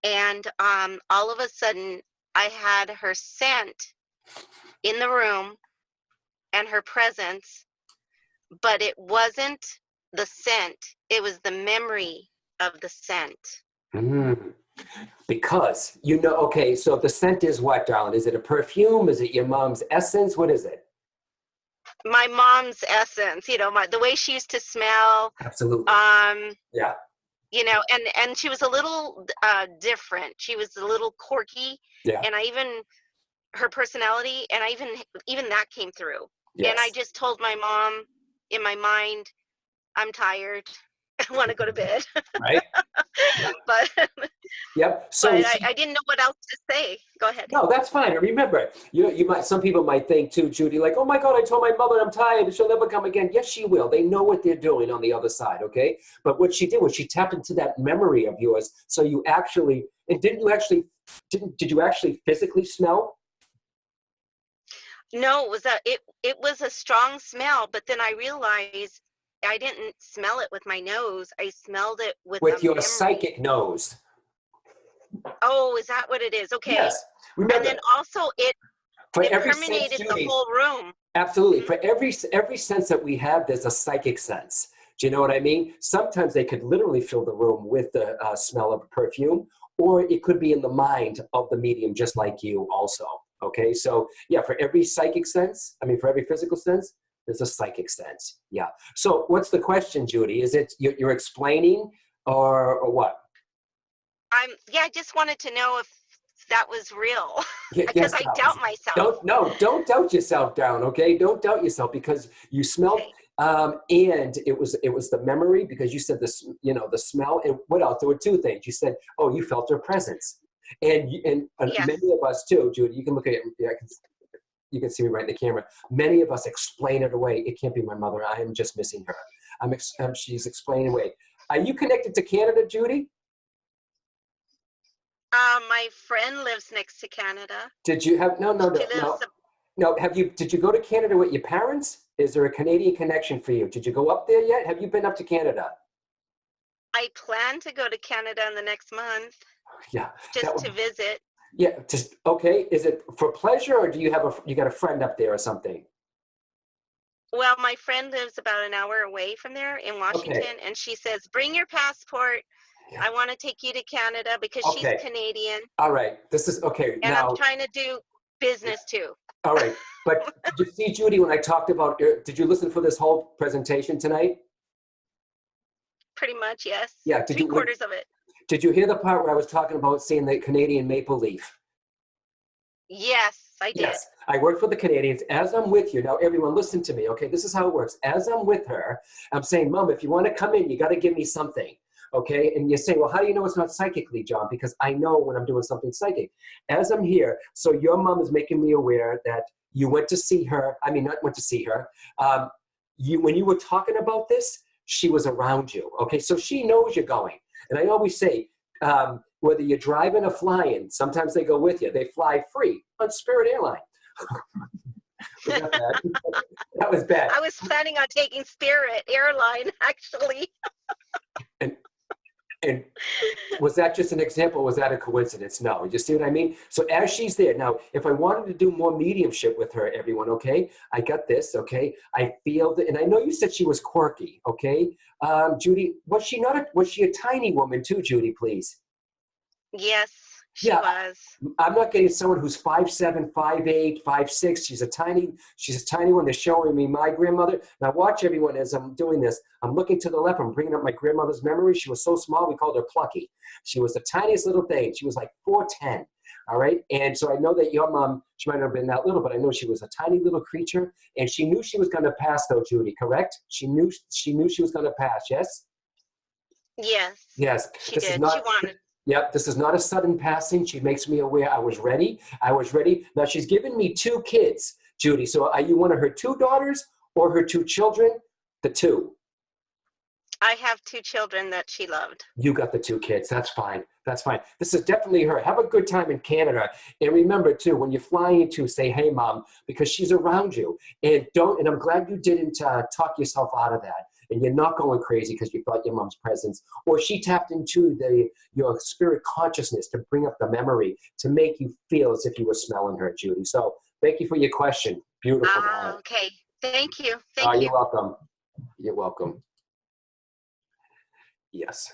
and all of a sudden, I had her scent in the room and her presence, but it wasn't the scent. It was the memory of the scent. Mm. Because, you know, okay, so the scent is what, darling? Is it a perfume? Is it your mom's essence? What is it? My mom's essence, the way she used to smell. Absolutely. Yeah. And she was a little different. She was a little quirky. Yeah. And her personality, and even that came through. Yes. And I just told my mom in my mind, I'm tired. I want to go to bed. right? but Yep. So but I didn't know what else to say. Go ahead. no, that's fine. And remember, you might, some people might think too, Judy, like, oh my God, I told my mother I'm tired and she'll never come again. Yes, she will. They know what they're doing on the other side, okay? But what she did was she tapped into that memory of yours. So you actually, and did you actually physically smell? No, it was a strong smell, but then I realized I didn't smell it with my nose. I smelled it with a With your memory. psychic nose. Oh, is that what it is? Okay. Yes. And Remember, then also it for every sense, permeated the Judy, whole room. absolutely. Mhm. For every sense that we have, there's a psychic sense. Do you know what I mean? Sometimes they could literally fill the room with the smell of perfume, or it could be in the mind of the medium, just like you also. Okay, so yeah, for every psychic sense, I mean, for every physical sense, there's a psychic sense. Yeah. So what's the question, Judy? Is it you're explaining or what? I just wanted to know if that was real because Yes, I doubt myself. don't doubt yourself down, okay? Don't doubt yourself because you smelled, Okay. and it was the memory because you said this, the smell, and what else? There were two things. You said, oh, you felt her presence, and Yes. many of us too, Judy. You can look at it. Yeah, you can see me right in the camera. Many of us explain it away. It can't be my mother. I am just missing her. She's explaining away. Are you connected to Canada, Judy? My friend lives next to Canada. Did you have no? She lives. No, did you go to Canada with your parents? Is there a Canadian connection for you? Did you go up there yet? Have you been up to Canada? I plan to go to Canada in the next month Yeah. just to visit. Yeah, just okay. Is it for pleasure or do you got a friend up there or something? Well, my friend lives about an hour away from there in Washington, Okay. and she says, "Bring your passport. Yeah. I want to take you to Canada because she's Okay. Canadian, All right. This is okay. and I'm Now, trying to do business too." all right. But did you see, Judy, when I talked about, did you listen for this whole presentation tonight? Pretty much, yes. Yeah. Three-quarters of it. Did you hear the part where I was talking about seeing the Canadian maple leaf? Yes, I did. Yes, I work for the Canadians. As I'm with you, now everyone listen to me, okay? This is how it works. As I'm with her, I'm saying, Mom, if you want to come in, you got to give me something, okay? And you say, well, how do you know it's not psychically, John? Because I know when I'm doing something psychic. As I'm here, so your mom is making me aware that you went to see her. I mean, not went to see her. When you were talking about this, she was around you, okay? So she knows you're going. And I always say, whether you're driving or flying, sometimes they go with you. They fly free on Spirit Airline. Was that bad? That was bad. I was planning on taking Spirit Airline, actually. And was that just an example? Or was that a coincidence? No. You see what I mean? So as she's there now, if I wanted to do more mediumship with her, everyone, okay? I got this, okay? I feel that, and I know you said she was quirky, okay? Judy, was she a tiny woman too, Judy, please? Yes, she Yeah. was. I'm not getting someone who's 5'7", 5'8", 5'6". She's a tiny one. They're showing me my grandmother. Now watch everyone as I'm doing this. I'm looking to the left. I'm bringing up my grandmother's memory. She was so small, we called her Plucky. She was the tiniest little thing. She was like 4'10", all right? And so I know that your mom, she might not have been that little, but I know she was a tiny little creature, and she knew she was going to pass though, Judy, correct? She knew she was going to pass, yes? Yes. Yes. She did. She wanted. Yep, this is not a sudden passing. She makes me aware I was ready. Now she's given me 2 kids, Judy. So are you one of her 2 daughters or her 2 children? The 2. I have 2 children that she loved. You got the 2 kids. That's fine. That's fine. This is definitely her. Have a good time in Canada. And remember too, when you're flying to, say, hey, Mom, because she's around you. And I'm glad you didn't talk yourself out of that. And you're not going crazy because you felt your mom's presence, or she tapped into your spirit consciousness to bring up the memory to make you feel as if you were smelling her, Judy. So thank you for your question. Beautiful. Okay. Thank you. Thank you. You're welcome. You're welcome. Yes.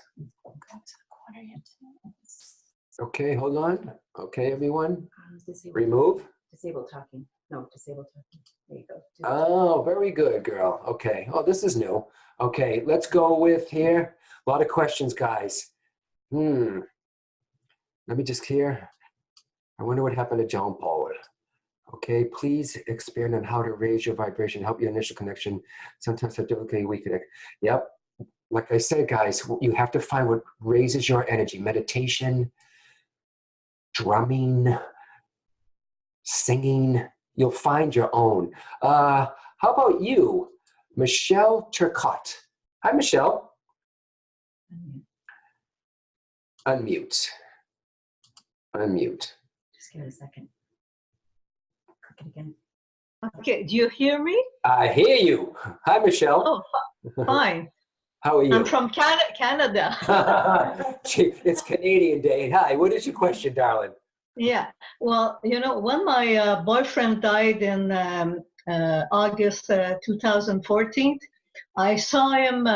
Okay, hold on. Okay, everyone. Remove. Disable talking. No, disable talking. There you go. Oh, very good, girl. Okay. Oh, this is new. Okay, let's go with here. A lot of questions, guys. Let me just hear. I wonder what happened to John Paul. Okay, please expand on how to raise your vibration, help your initial connection. Sometimes have difficulty we connect. Yep. Like I said, guys, you have to find what raises your energy. Meditation, drumming, singing. You'll find your own. How about you, Michelle Turcotte? Hi, Michelle. Unmute. Unmute. Just give it a second. Click it again. Okay, do you hear me? I hear you. Hi, Michelle. Oh, fine. How are you? I'm from Canada. It's Canadian Day. Hi, what is your question, darling? Yeah, well, when my boyfriend died in August 2014, I saw him,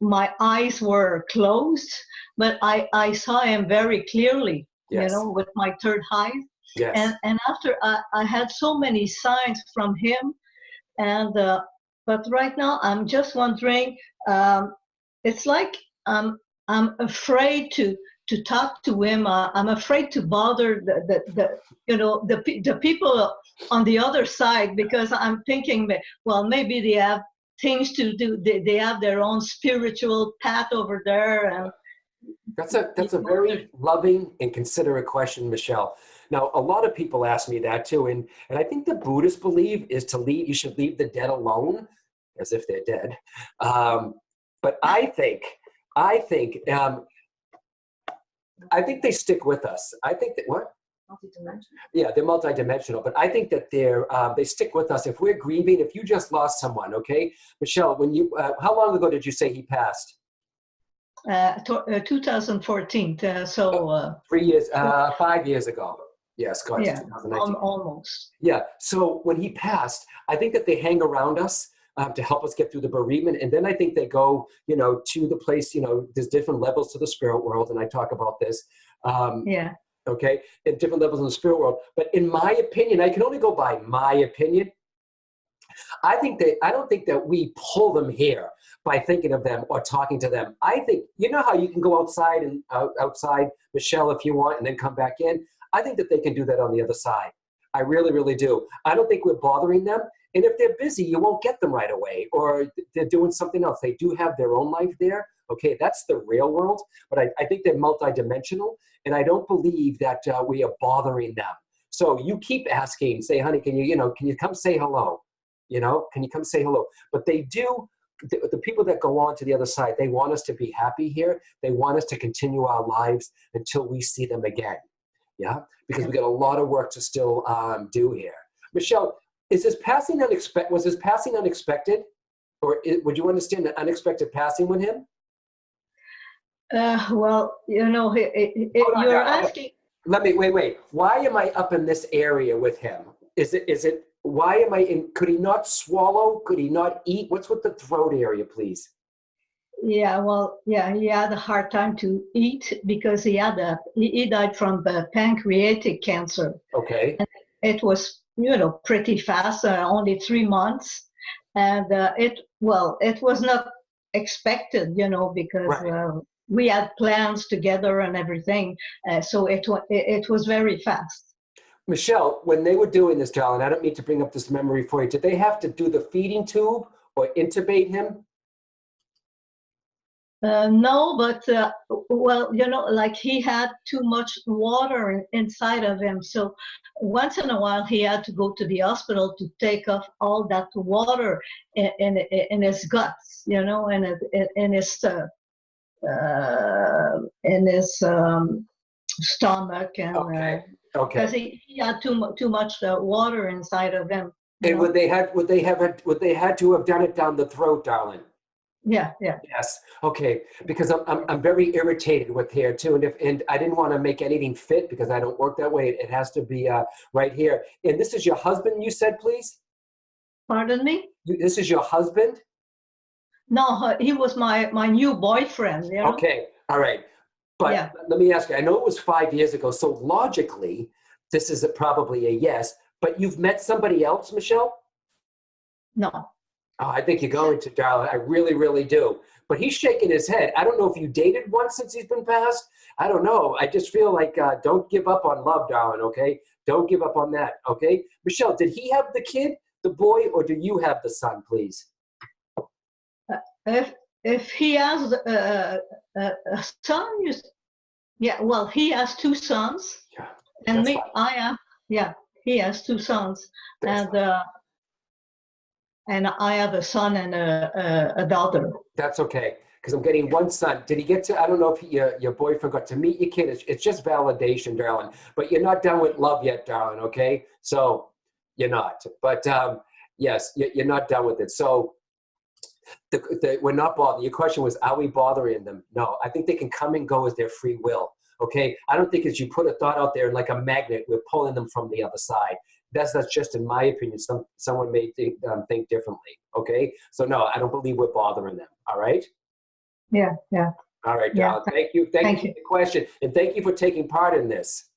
my eyes were closed, but I saw him very clearly, Yes. with my third eye. Yes. And after I had so many signs from him, and but right now I'm just wondering. It's like I'm afraid to talk to him. I'm afraid to bother the people on the other side, because I'm thinking that, well, maybe they have things to do. They have their own spiritual path over there, and That's a very loving and considerate question, Michelle. Now, a lot of people ask me that too, and I think the Buddhists believe is you should leave the dead alone, as if they're dead. But I think they stick with us. I think that what? Multi-dimensional. Yeah, they're multidimensional, but I think that they stick with us. If we're grieving, if you just lost someone, okay, Michelle, when you how long ago did you say he passed? 2014. 3 years, 5 years ago. Yes, God, Yeah, 2019. almost. Yeah. So when he passed, I think that they hang around us to help us get through the bereavement, and then I think they go, to the place. There's different levels to the spirit world, and I talk about this. Yeah. Okay, at different levels in the spirit world. But in my opinion, I can only go by my opinion. I don't think that we pull them here by thinking of them or talking to them. I think, how you can go outside and outside, Michelle, if you want, and then come back in. I think that they can do that on the other side. I really, really do. I don't think we're bothering them. And if they're busy, you won't get them right away, or they're doing something else. They do have their own life there. Okay, that's the real world. But I think they're multidimensional, and I don't believe that we are bothering them. So you keep asking, say, honey, can you come say hello? Can you come say hello? But they do. The people that go on to the other side, they want us to be happy here. They want us to continue our lives until we see them again. Yeah, because we got a lot of work to still do here. Michelle, was his passing unexpected? Or would you understand an unexpected passing with him? Well, you're asking. Let me, wait. Why am I up in this area with him? Why am I in, could he not swallow? Could he not eat? What's with the throat area, please? Yeah, well, yeah, he had a hard time to eat because he died from pancreatic cancer. Okay. And it was, pretty fast, only 3 months. And it was not expected, because Right. We had plans together and everything. So it was very fast. Michelle, when they were doing this, darling, I don't mean to bring up this memory for you. Did they have to do the feeding tube or intubate him? No, but like he had too much water inside of him. So once in a while, he had to go to the hospital to take off all that water in his guts, and in his stomach, and Okay. because he had too much water inside of him. And would they had to have done it down the throat, darling? Yeah. Yes. Okay. Because I'm very irritated with hair too, and I didn't want to make anything fit because I don't work that way. It has to be right here. And this is your husband, you said, please? Pardon me? This is your husband? No, he was my new boyfriend. Okay. All right. But Yeah. let me ask you, I know it was 5 years ago, so logically, this is probably a yes, but you've met somebody else, Michelle? No. Oh, I think you're going to, darling. I really, really do. but he's shaking his head. I don't know if you dated once since he's been passed. I don't know. I just feel like don't give up on love, darling, okay? Don't give up on that, okay? Michelle, did he have the kid, the boy, or do you have the son, please? If he has a son, yeah, well, he has two sons, Yeah, and that's me, fine. I have, yeah, he has two sons, That's and I have a son and a daughter. That's okay, because I'm getting one son. Did he get to, I don't know if your boyfriend got to meet your kid. It's just validation, darling. But you're not done with love yet, darling, okay? So you're not. But yes, you're not done with it. So we're not bothering. Your question was, are we bothering them? No, I think they can come and go as their free will, okay? I don't think as you put a thought out there like a magnet, we're pulling them from the other side. That's just in my opinion. Someone may think differently. Okay, so no, I don't believe we're bothering them. All right. Yeah, yeah. All right, Yeah. darling. Thank you. Thank you for the question, and thank you for taking part in this.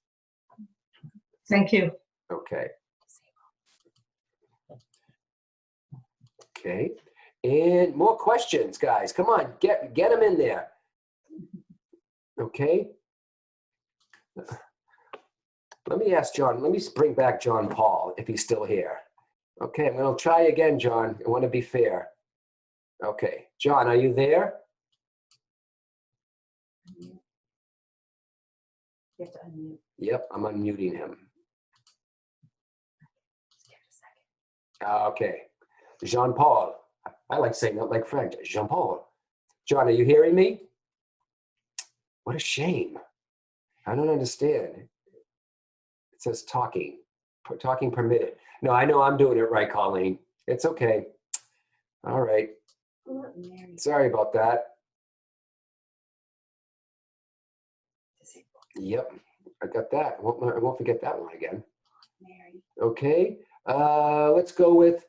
Thank you. Okay. Okay, and more questions, guys. Come on, get them in there. Okay. Let me ask John, let me bring back John Paul if he's still here. Okay, I'm going to try again, John. I want to be fair. Okay, John, are you there? You have to unmute. Yep, I'm unmuting him. Just give it a second. Okay, Jean Paul. I like saying that like French. Jean Paul. John, are you hearing me? What a shame. I don't understand. It says talking permitted. No, I know I'm doing it right, Colleen. It's okay. All right. Oh, Mary. Sorry about that. Disabled. Yep, I got that. I won't forget that one again. Mary. Okay, let's go with,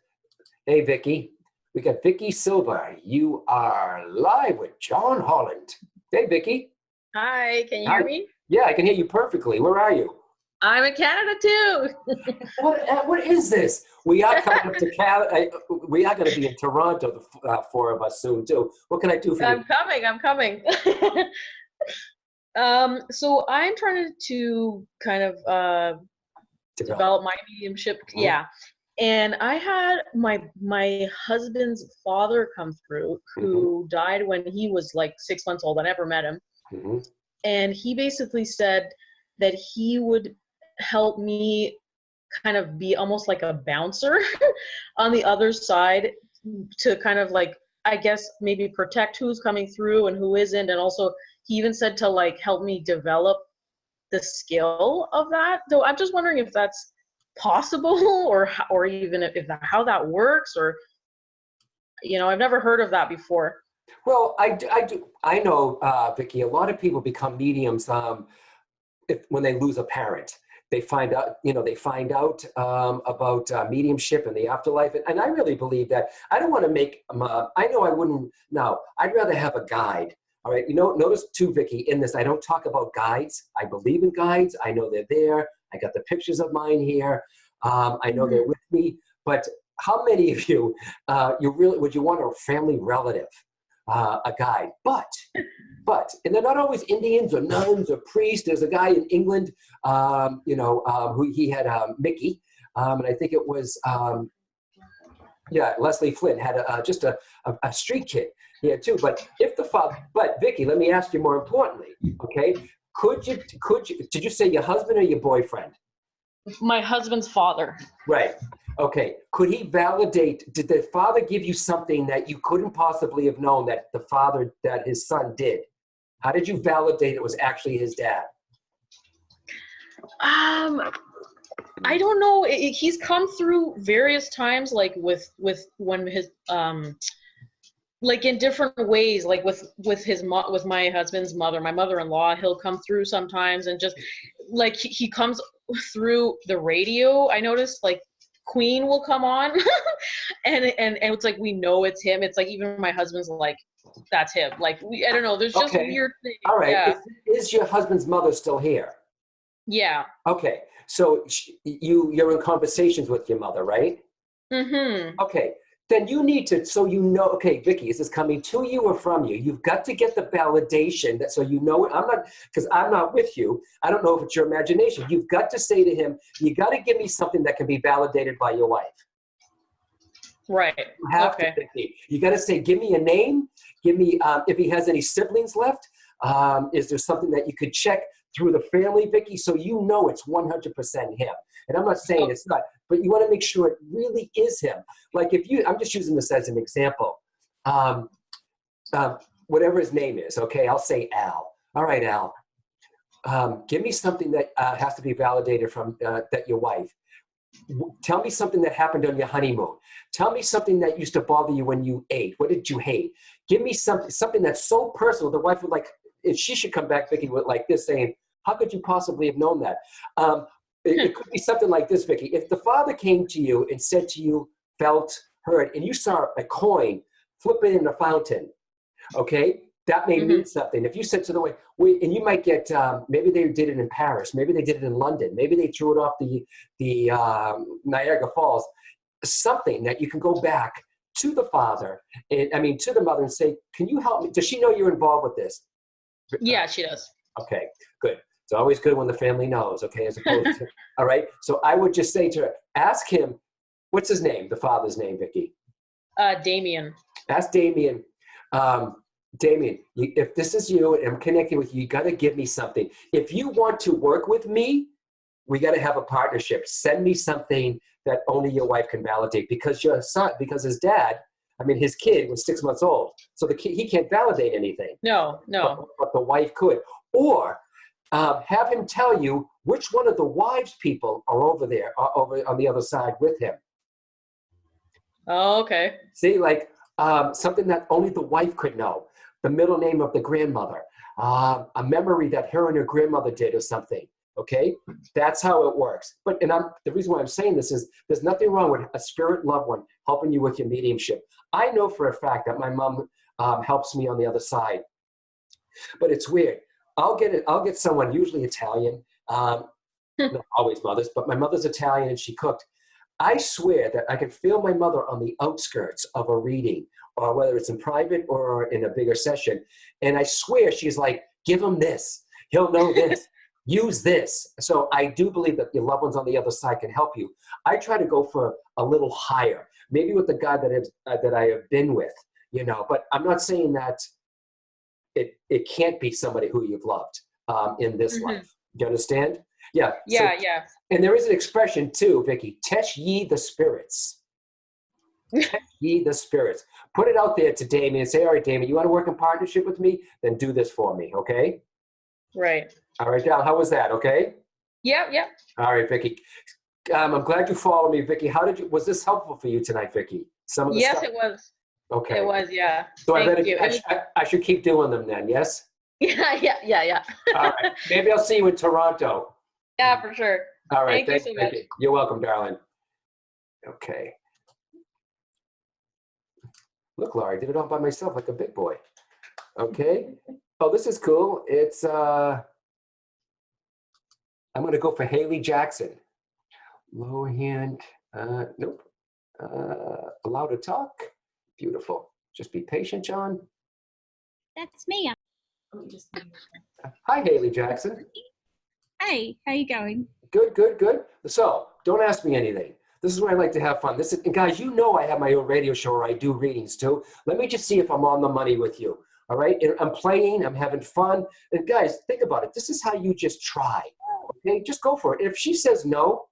hey, Vicky. We got Vicky Silva. You are live with John Holland. Hey, Vicky. Hi, can you Hi. hear me? Yeah, I can hear you perfectly. Where are you? I'm in Canada too. What is this? We are coming up to Canada. We are going to be in Toronto, the four of us soon too. What can I do for you? I'm coming. So I'm trying to kind of develop my mediumship. Mhm. Yeah. And I had my husband's father come through who died when he was like 6 months old. I never met him. Mhm. And he basically said that he would help me kind of be almost like a bouncer on the other side to kind of like, I guess, maybe protect who's coming through and who isn't. And also he even said to like help me develop the skill of that. So I'm just wondering if that's possible or even if how that works, or, you know, I've never heard of that before. Well, I know, Vicky, a lot of people become mediums when they lose a parent. They find out, about mediumship and the afterlife. And I really believe that. I don't want to make, I know I wouldn't, no, I'd rather have a guide. All right, notice too, Vicky, in this, I don't talk about guides. I believe in guides. I know they're there. I got the pictures of mine here. I know they're with me. But how many of you, would you want a family relative? A guide, but, and they're not always Indians or nuns or priests. There's a guy in England, who he had Mickey, and I think it was, Leslie Flynn had just a street kid. He had too. But but Vicky, let me ask you more importantly, okay? Did you say your husband or your boyfriend? My husband's father. Right. Okay. Could he validate? Did the father give you something that you couldn't possibly have known that his son did? How did you validate it was actually his dad? I don't know. He's come through various times, like with when his like in different ways, like with my husband's mother, my mother-in-law. He'll come through sometimes, and just like he comes through the radio. I noticed like Queen will come on, and it's like we know it's him. It's like even my husband's like, that's him. Like I don't know. There's just Okay. weird things. All right. Yeah. Is your husband's mother still here? Yeah. Okay. So you're in conversations with your mother, right? Mm-hmm. Okay. then you need to, so you know, okay, Vicky, is this coming to you or from you? You've got to get the validation that, so you know it. I'm not, because I'm not with you. I don't know if it's your imagination. You've got to say to him, you got to give me something that can be validated by your wife. Right. You have Okay. to, Vicky. You got to say, give me a name. Give me, if he has any siblings left. Is there something that you could check through the family, Vicky, so you know it's 100% him? And I'm not saying it's not, but you want to make sure it really is him. Like if you, I'm just using this as an example. Whatever his name is, okay, I'll say Al. All right, Al. Give me something that has to be validated from that your wife. Tell me something that happened on your honeymoon. Tell me something that used to bother you when you ate. What did you hate? Give me something that's so personal. The wife would like, if she should come back, Vicky, with like this saying, how could you possibly have known that? It could be something like this, Vicky. If the father came to you and said to you, felt, heard, and you saw a coin, flip it in a fountain, okay? That may mean something. If you said to the wife, and you might get, maybe they did it in Paris, maybe they did it in London, maybe they threw it off the Niagara Falls, something that you can go back to the father, and I mean, to the mother and say, can you help me? Does she know you're involved with this? Yeah, she does. Okay, good. It's always good when the family knows, okay, as opposed to, all right? So I would just say to her, ask him, what's his name, the father's name, Vicky? Damien. Ask Damien, Damien, if this is you and I'm connecting with you, you got to give me something. If you want to work with me, we got to have a partnership. Send me something that only your wife can validate, because your son, because his dad, I mean, his kid was 6 months old. So the kid, he can't validate anything. No. But the wife could. Or have him tell you which one of the wives' people are over there, over on the other side with him. Oh, okay. See, like something that only the wife could know. The middle name of the grandmother. A memory that her and her grandmother did or something. Okay? That's how it works. But the reason why I'm saying this is there's nothing wrong with a spirit loved one helping you with your mediumship. I know for a fact that my mom helps me on the other side. But it's weird. I'll get someone, usually Italian, not always mothers, but my mother's Italian and she cooked. I swear that I can feel my mother on the outskirts of a reading, or whether it's in private or in a bigger session. And I swear she's like, give him this. He'll know this. Use this. So I do believe that your loved ones on the other side can help you. I try to go for a little higher, maybe with the guy that I have been with, you know, but I'm not saying that it can't be somebody who you've loved in this life. Do you understand? Yeah. Yeah, So, yeah. and there is an expression too, Vicky, tesh ye the spirits. Tesh ye the spirits. Put it out there to Damien and say, all right, Damien, you want to work in partnership with me? Then do this for me, okay? Right. All right, Dal, how was that, okay? Yeah. All right, Vicky. I'm glad you followed me, Vicky. Was this helpful for you tonight, Vicky? Some of the Yes, stuff? it was. Okay. It was, yeah. So Thank you. I should keep doing them then, yes? Yeah. All right. Maybe I'll see you in Toronto. Yeah, for sure. All right. Thank you so much. You're welcome, darling. Okay. Look, Laura, I did it all by myself like a big boy. Okay. Oh, this is cool. It's, I'm going to go for Haley Jackson. Lower hand. Nope. Allow to talk. Beautiful. Just be patient, John. That's me. Hi, Haley Jackson. Hey, how you going? Good. So, don't ask me anything. This is where I like to have fun. And guys, you know I have my own radio show where I do readings too. Let me just see if I'm on the money with you. All right? And I'm playing. I'm having fun. And guys, think about it. This is how you just try. Okay? Just go for it. If she says no,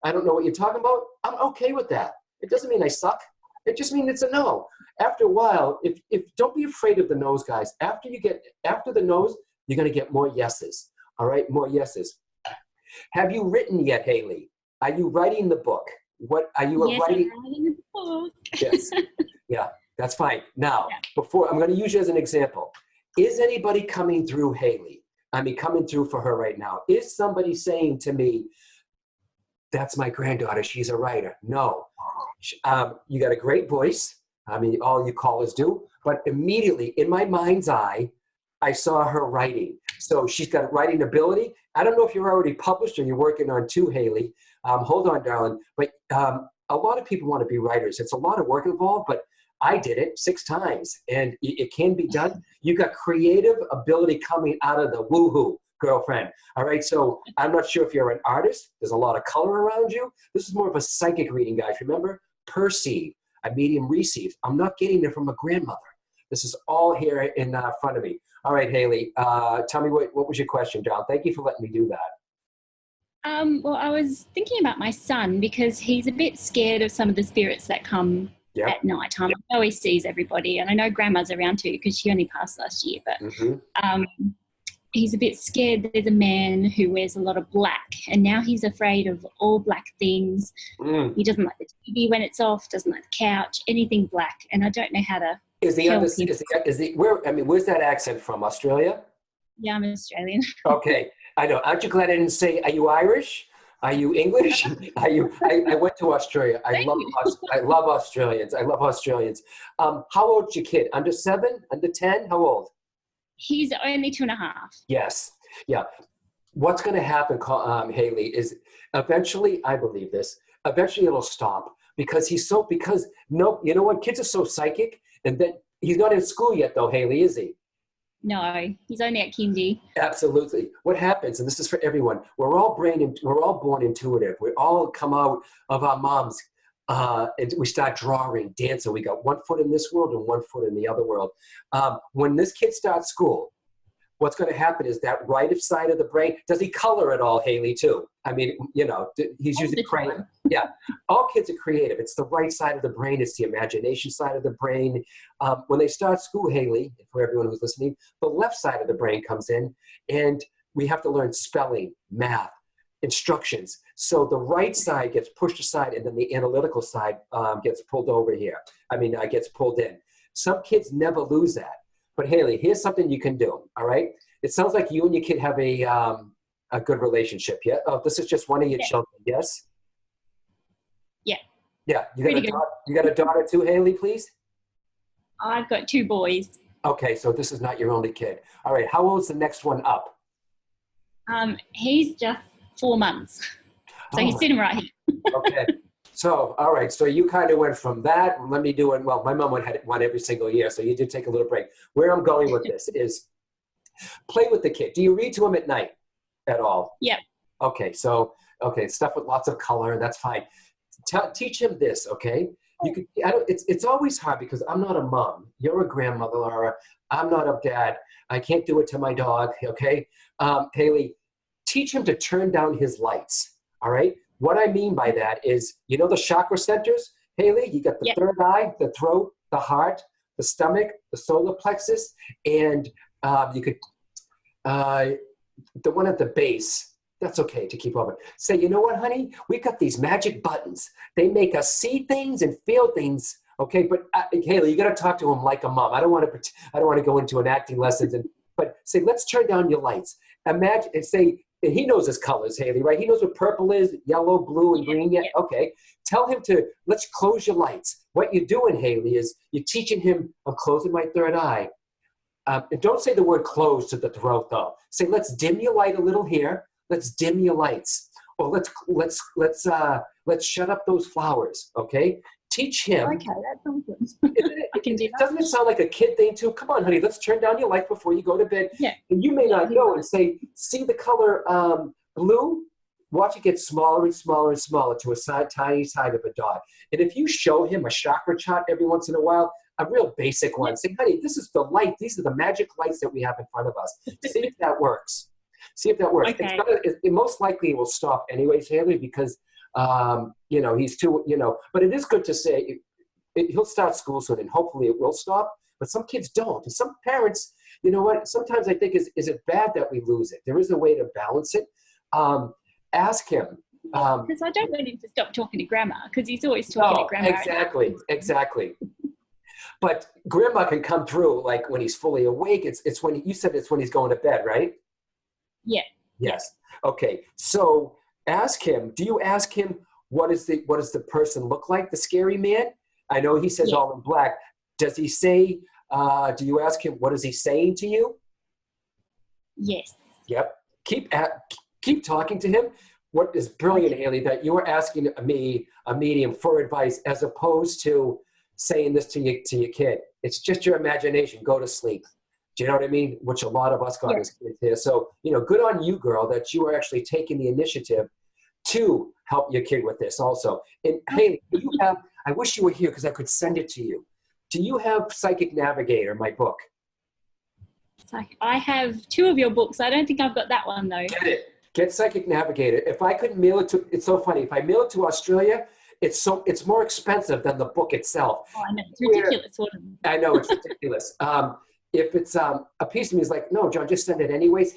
I don't know what you're talking about, I'm okay with that. It doesn't mean I suck. It just means it's a no. After a while, if don't be afraid of the no's, guys. After the no's, you're going to get more yeses. All right? More yeses. Have you written yet, Haley? Are you writing the book? What are you Yes, writing? I'm writing a book. Yes. Yeah, that's fine. Now, I'm going to use you as an example. Is anybody coming through Haley? I mean, coming through for her right now? Is somebody saying to me, that's my granddaughter, she's a writer? No. You got a great voice. I mean, all you callers do. But immediately, in my mind's eye, I saw her writing. So she's got writing ability. I don't know if you're already published or you're working on two, Haley. Hold on, darling. But a lot of people want to be writers. It's a lot of work involved, but I did it 6 times, and it can be done. You got creative ability coming out of the woohoo, girlfriend. All right, so I'm not sure if you're an artist. There's a lot of color around you. This is more of a psychic reading, guys. Remember, perceive, a medium receive. I'm not getting it from a grandmother. This is all here in front of me. All right, Haley, tell me what was your question, John? Thank you for letting me do that. Well, I was thinking about my son because he's a bit scared of some of the spirits that come Yep. at night time. I know he sees everybody, and I know Grandma's around too because she only passed last year. But he's a bit scared. There's a man who wears a lot of black, and now he's afraid of all black things. He doesn't like the TV when it's off. Doesn't like the couch. Anything black, and I don't know how to. Is the where? I mean, where's that accent from? Australia? Yeah, I'm Australian. Okay, I know. Aren't you glad I didn't say? Are you Irish? Are you English? Are you? I went to Australia. I love Australians. I love Australians. How old's your kid? Under 7? Under 10? How old? He's only 2.5. Yes. Yeah. What's going to happen, Haley, is eventually, I believe this, eventually it'll stop because you know what? Kids are so psychic, and then he's not in school yet though, Haley, is he? No, he's only at kindy. Absolutely. What happens, and this is for everyone, we're all born intuitive. We all come out of our moms and we start drawing, dancing. We got 1 foot in this world and 1 foot in the other world. When this kid starts school, what's going to happen is that right side of the brain, does he color at all, Haley, too? I mean, you know, he's All using the time. crayon. Yeah, all kids are creative. It's the right side of the brain. It's the imagination side of the brain. When they start school, Haley, for everyone who's listening, the left side of the brain comes in, and we have to learn spelling, math, instructions. So the right side gets pushed aside, and then the analytical side gets pulled over here. Gets pulled in. Some kids never lose that. But Haley, here's something you can do, all right? It sounds like you and your kid have a good relationship, yeah? Oh, this is just one of your children, yes? Yeah. Yeah, Pretty good. you got a daughter too, Haley, please? I've got 2 boys. Okay, so this is not your only kid. All right, how old's the next one up? He's just 4 months. So he's sitting right here. Okay. So, all right. So you kind of went from that. Let me do it. Well, my mom had one every single year. So you did take a little break. Where I'm going with this is play with the kid. Do you read to him at night at all? Yep. Okay. So, stuff with lots of color. That's fine. Teach him this. Okay. You could, it's always hard because I'm not a mom. You're a grandmother, Laura. I'm not a dad. I can't do it to my dog. Okay. Haley, teach him to turn down his lights. All right. What I mean by that is, you know the chakra centers, Haley? You got the third eye, the throat, the heart, the stomach, the solar plexus, and you could, the one at the base, that's okay to keep open. Say, you know what, honey? We've got these magic buttons. They make us see things and feel things, okay? But Haley, you got to talk to him like a mom. I don't want to go into an acting lessons, but say, let's turn down your lights. Imagine, and say, and he knows his colors, Haley, right? He knows what purple is, yellow, blue, and green. Yeah. Okay. Tell him let's close your lights. What you're doing, Haley, is you're teaching him, I'm closing my third eye. And don't say the word close to the throat, though. Say, let's dim your light a little here. Let's dim your lights. Or let's shut up those flowers, okay? Teach him. Okay, that sounds good. I can do that. Doesn't it sound like a kid thing too? Come on, honey, let's turn down your light before you go to bed. Yeah. And you may not know and say, see the color blue? Watch it get smaller and smaller and smaller to a tiny side of a dot. And if you show him a chakra chart every once in a while, a real basic one, say, honey, this is the light. These are the magic lights that we have in front of us. See if that works. See if that works. Okay. It most likely will stop anyways, Haley, because he's too, but it is good to say he'll start school soon and hopefully it will stop, but some kids don't. And some parents, you know what, sometimes I think, is it bad that we lose it? There is a way to balance it. Ask him. Because I don't want him to stop talking to Grandma because he's always talking to Grandma. Exactly. But Grandma can come through like when he's fully awake. It's when you said it's when he's going to bed, right? Yeah. Yes. Okay. So ask him. Do you ask him what does the person look like? The scary man? I know he says all in black. Does he say? Do you ask him what is he saying to you? Yes. Yep. Keep talking to him. what is brilliant, Haley, that you were asking me, a medium, for advice as opposed to saying this to your kid. It's just your imagination. Go to sleep. Do you know what I mean? Which a lot of us got as kids here. So, you know, good on you, girl, that you are actually taking the initiative to help your kid with this also. And Haley, do you have, I wish you were here because I could send it to you. Do you have Psychic Navigator, my book? I have 2 of your books. I don't think I've got that one though. Get it. Get Psychic Navigator. If I could mail it to, it's so funny. If I mail it to Australia, it's more expensive than the book itself. Oh, I know. It's ridiculous. I know, it's ridiculous. If it's a piece of me is like, no, John, just send it anyways.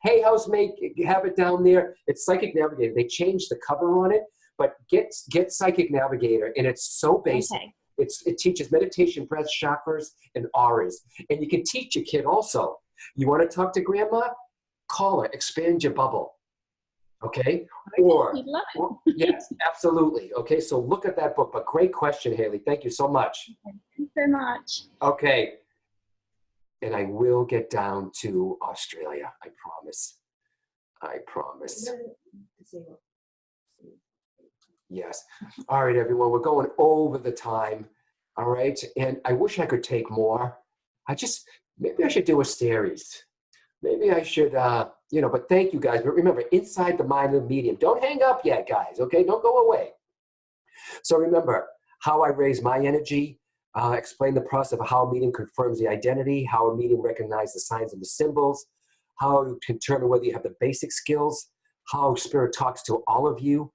Hey, housemate, have it down there. It's Psychic Navigator. They changed the cover on it, but get Psychic Navigator, and it's so basic. Okay. It teaches meditation, breath, chakras, and auras. And you can teach your kid also. You want to talk to grandma? Call her, expand your bubble. Okay? Or, yes, absolutely. Okay, so look at that book. But great question, Haley. Thank you so much. Thank you so much. Okay. And I will get down to Australia. I promise. I promise. Yes. All right, everyone. We're going over the time. All right. And I wish I could take more. Maybe I should do a series. Maybe I should, but thank you guys. But remember, inside the mind of the medium. Don't hang up yet, guys. Okay. Don't go away. So remember how I raise my energy. Explain the process of how a medium confirms the identity, how a medium recognizes the signs and the symbols, how you can determine whether you have the basic skills, how Spirit talks to all of you,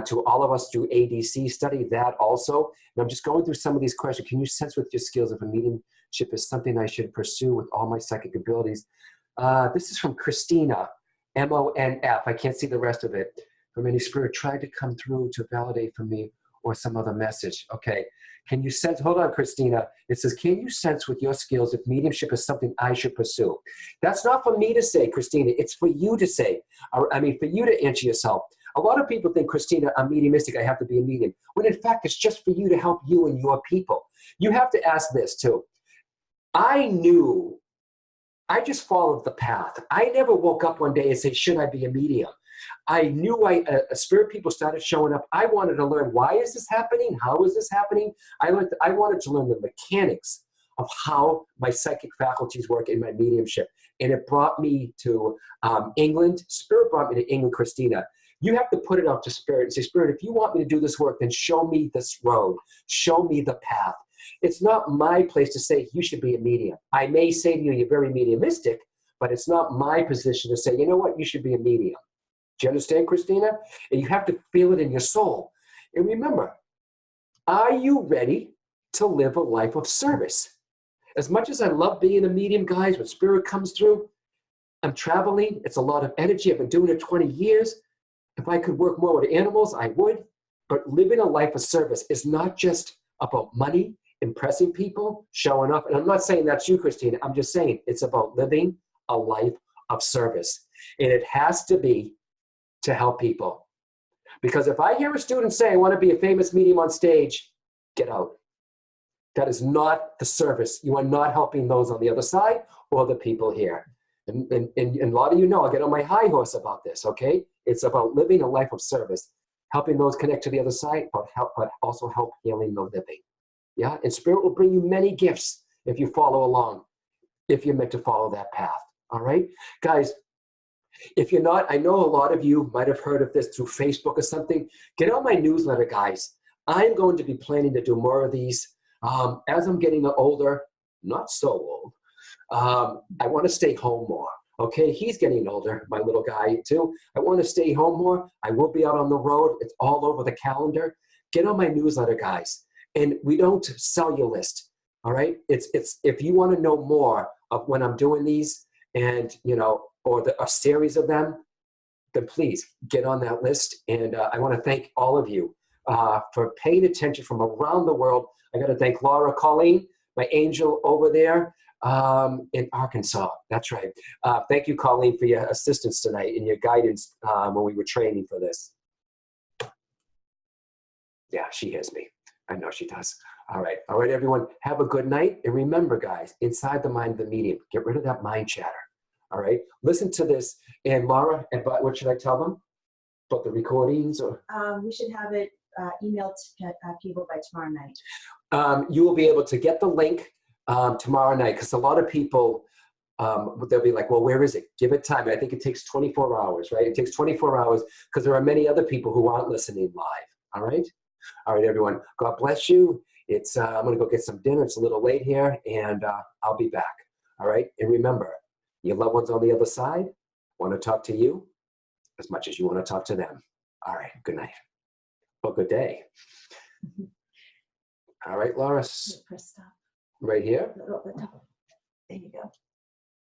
to all of us through ADC. Study that also. And I'm just going through some of these questions. Can you sense with your skills if a mediumship is something I should pursue with all my psychic abilities? This is from Christina, MONF. I can't see the rest of it. From any spirit tried to come through to validate for me or some other message. Okay. Can you sense, hold on, Christina. It says, can you sense with your skills if mediumship is something I should pursue? That's not for me to say, Christina. It's for you to say. For you to answer yourself. A lot of people think, Christina, I'm mediumistic. I have to be a medium. When in fact, it's just for you to help you and your people. You have to ask this too. I just followed the path. I never woke up one day and said, should I be a medium? I knew spirit people started showing up. I wanted to learn, why is this happening? How is this happening? I wanted to learn the mechanics of how my psychic faculties work in my mediumship. And it brought me to England. Spirit brought me to England, Christina. You have to put it out to Spirit and say, Spirit, if you want me to do this work, then show me this road. Show me the path. It's not my place to say you should be a medium. I may say to you, you're very mediumistic, but it's not my position to say, you know what, you should be a medium. Do you understand, Christina? And you have to feel it in your soul. And remember, are you ready to live a life of service? As much as I love being a medium, guys, when Spirit comes through, I'm traveling. It's a lot of energy. I've been doing it 20 years. If I could work more with animals, I would. But living a life of service is not just about money, impressing people, showing up. And I'm not saying that's you, Christina. I'm just saying it's about living a life of service. And it has to be to help people. Because if I hear a student say, I want to be a famous medium on stage, get out. That is not the service. You are not helping those on the other side or the people here. And a lot of you know, I'll get on my high horse about this, okay? It's about living a life of service, helping those connect to the other side, but also help healing the living. Yeah, and Spirit will bring you many gifts if you follow along, if you're meant to follow that path, all right? Guys, if you're not, I know a lot of you might have heard of this through Facebook or something. Get on my newsletter, guys. I'm going to be planning to do more of these. As I'm getting older, not so old, I want to stay home more. Okay, he's getting older, my little guy too. I want to stay home more. I will be out on the road. It's all over the calendar. Get on my newsletter, guys. And we don't sell your list. All right. It's if you want to know more of when I'm doing these and or a series of them, then please get on that list. And I want to thank all of you for paying attention from around the world. I got to thank Laura Colleen, my angel over there in Arkansas. That's right. Thank you, Colleen, for your assistance tonight and your guidance when we were training for this. Yeah, she hears me. I know she does. All right, everyone. Have a good night. And remember, guys, inside the mind of the medium, get rid of that mind chatter. All right, listen to this. And Laura, and what should I tell them? About the recordings, or We should have it emailed to people by tomorrow night. you will be able to get the link tomorrow night, because a lot of people, they'll be like, well, where is it? Give it time. I think it takes 24 hours, right? It takes 24 hours because there are many other people who aren't listening live. All right? All right, everyone. God bless you. It's I'm going to go get some dinner. It's a little late here, and I'll be back. All right? And remember, your loved ones on the other side want to talk to you as much as you want to talk to them. All right. Good night. Well, good day. All right, Laura. Press stop. Right here. No, no, no. There you go.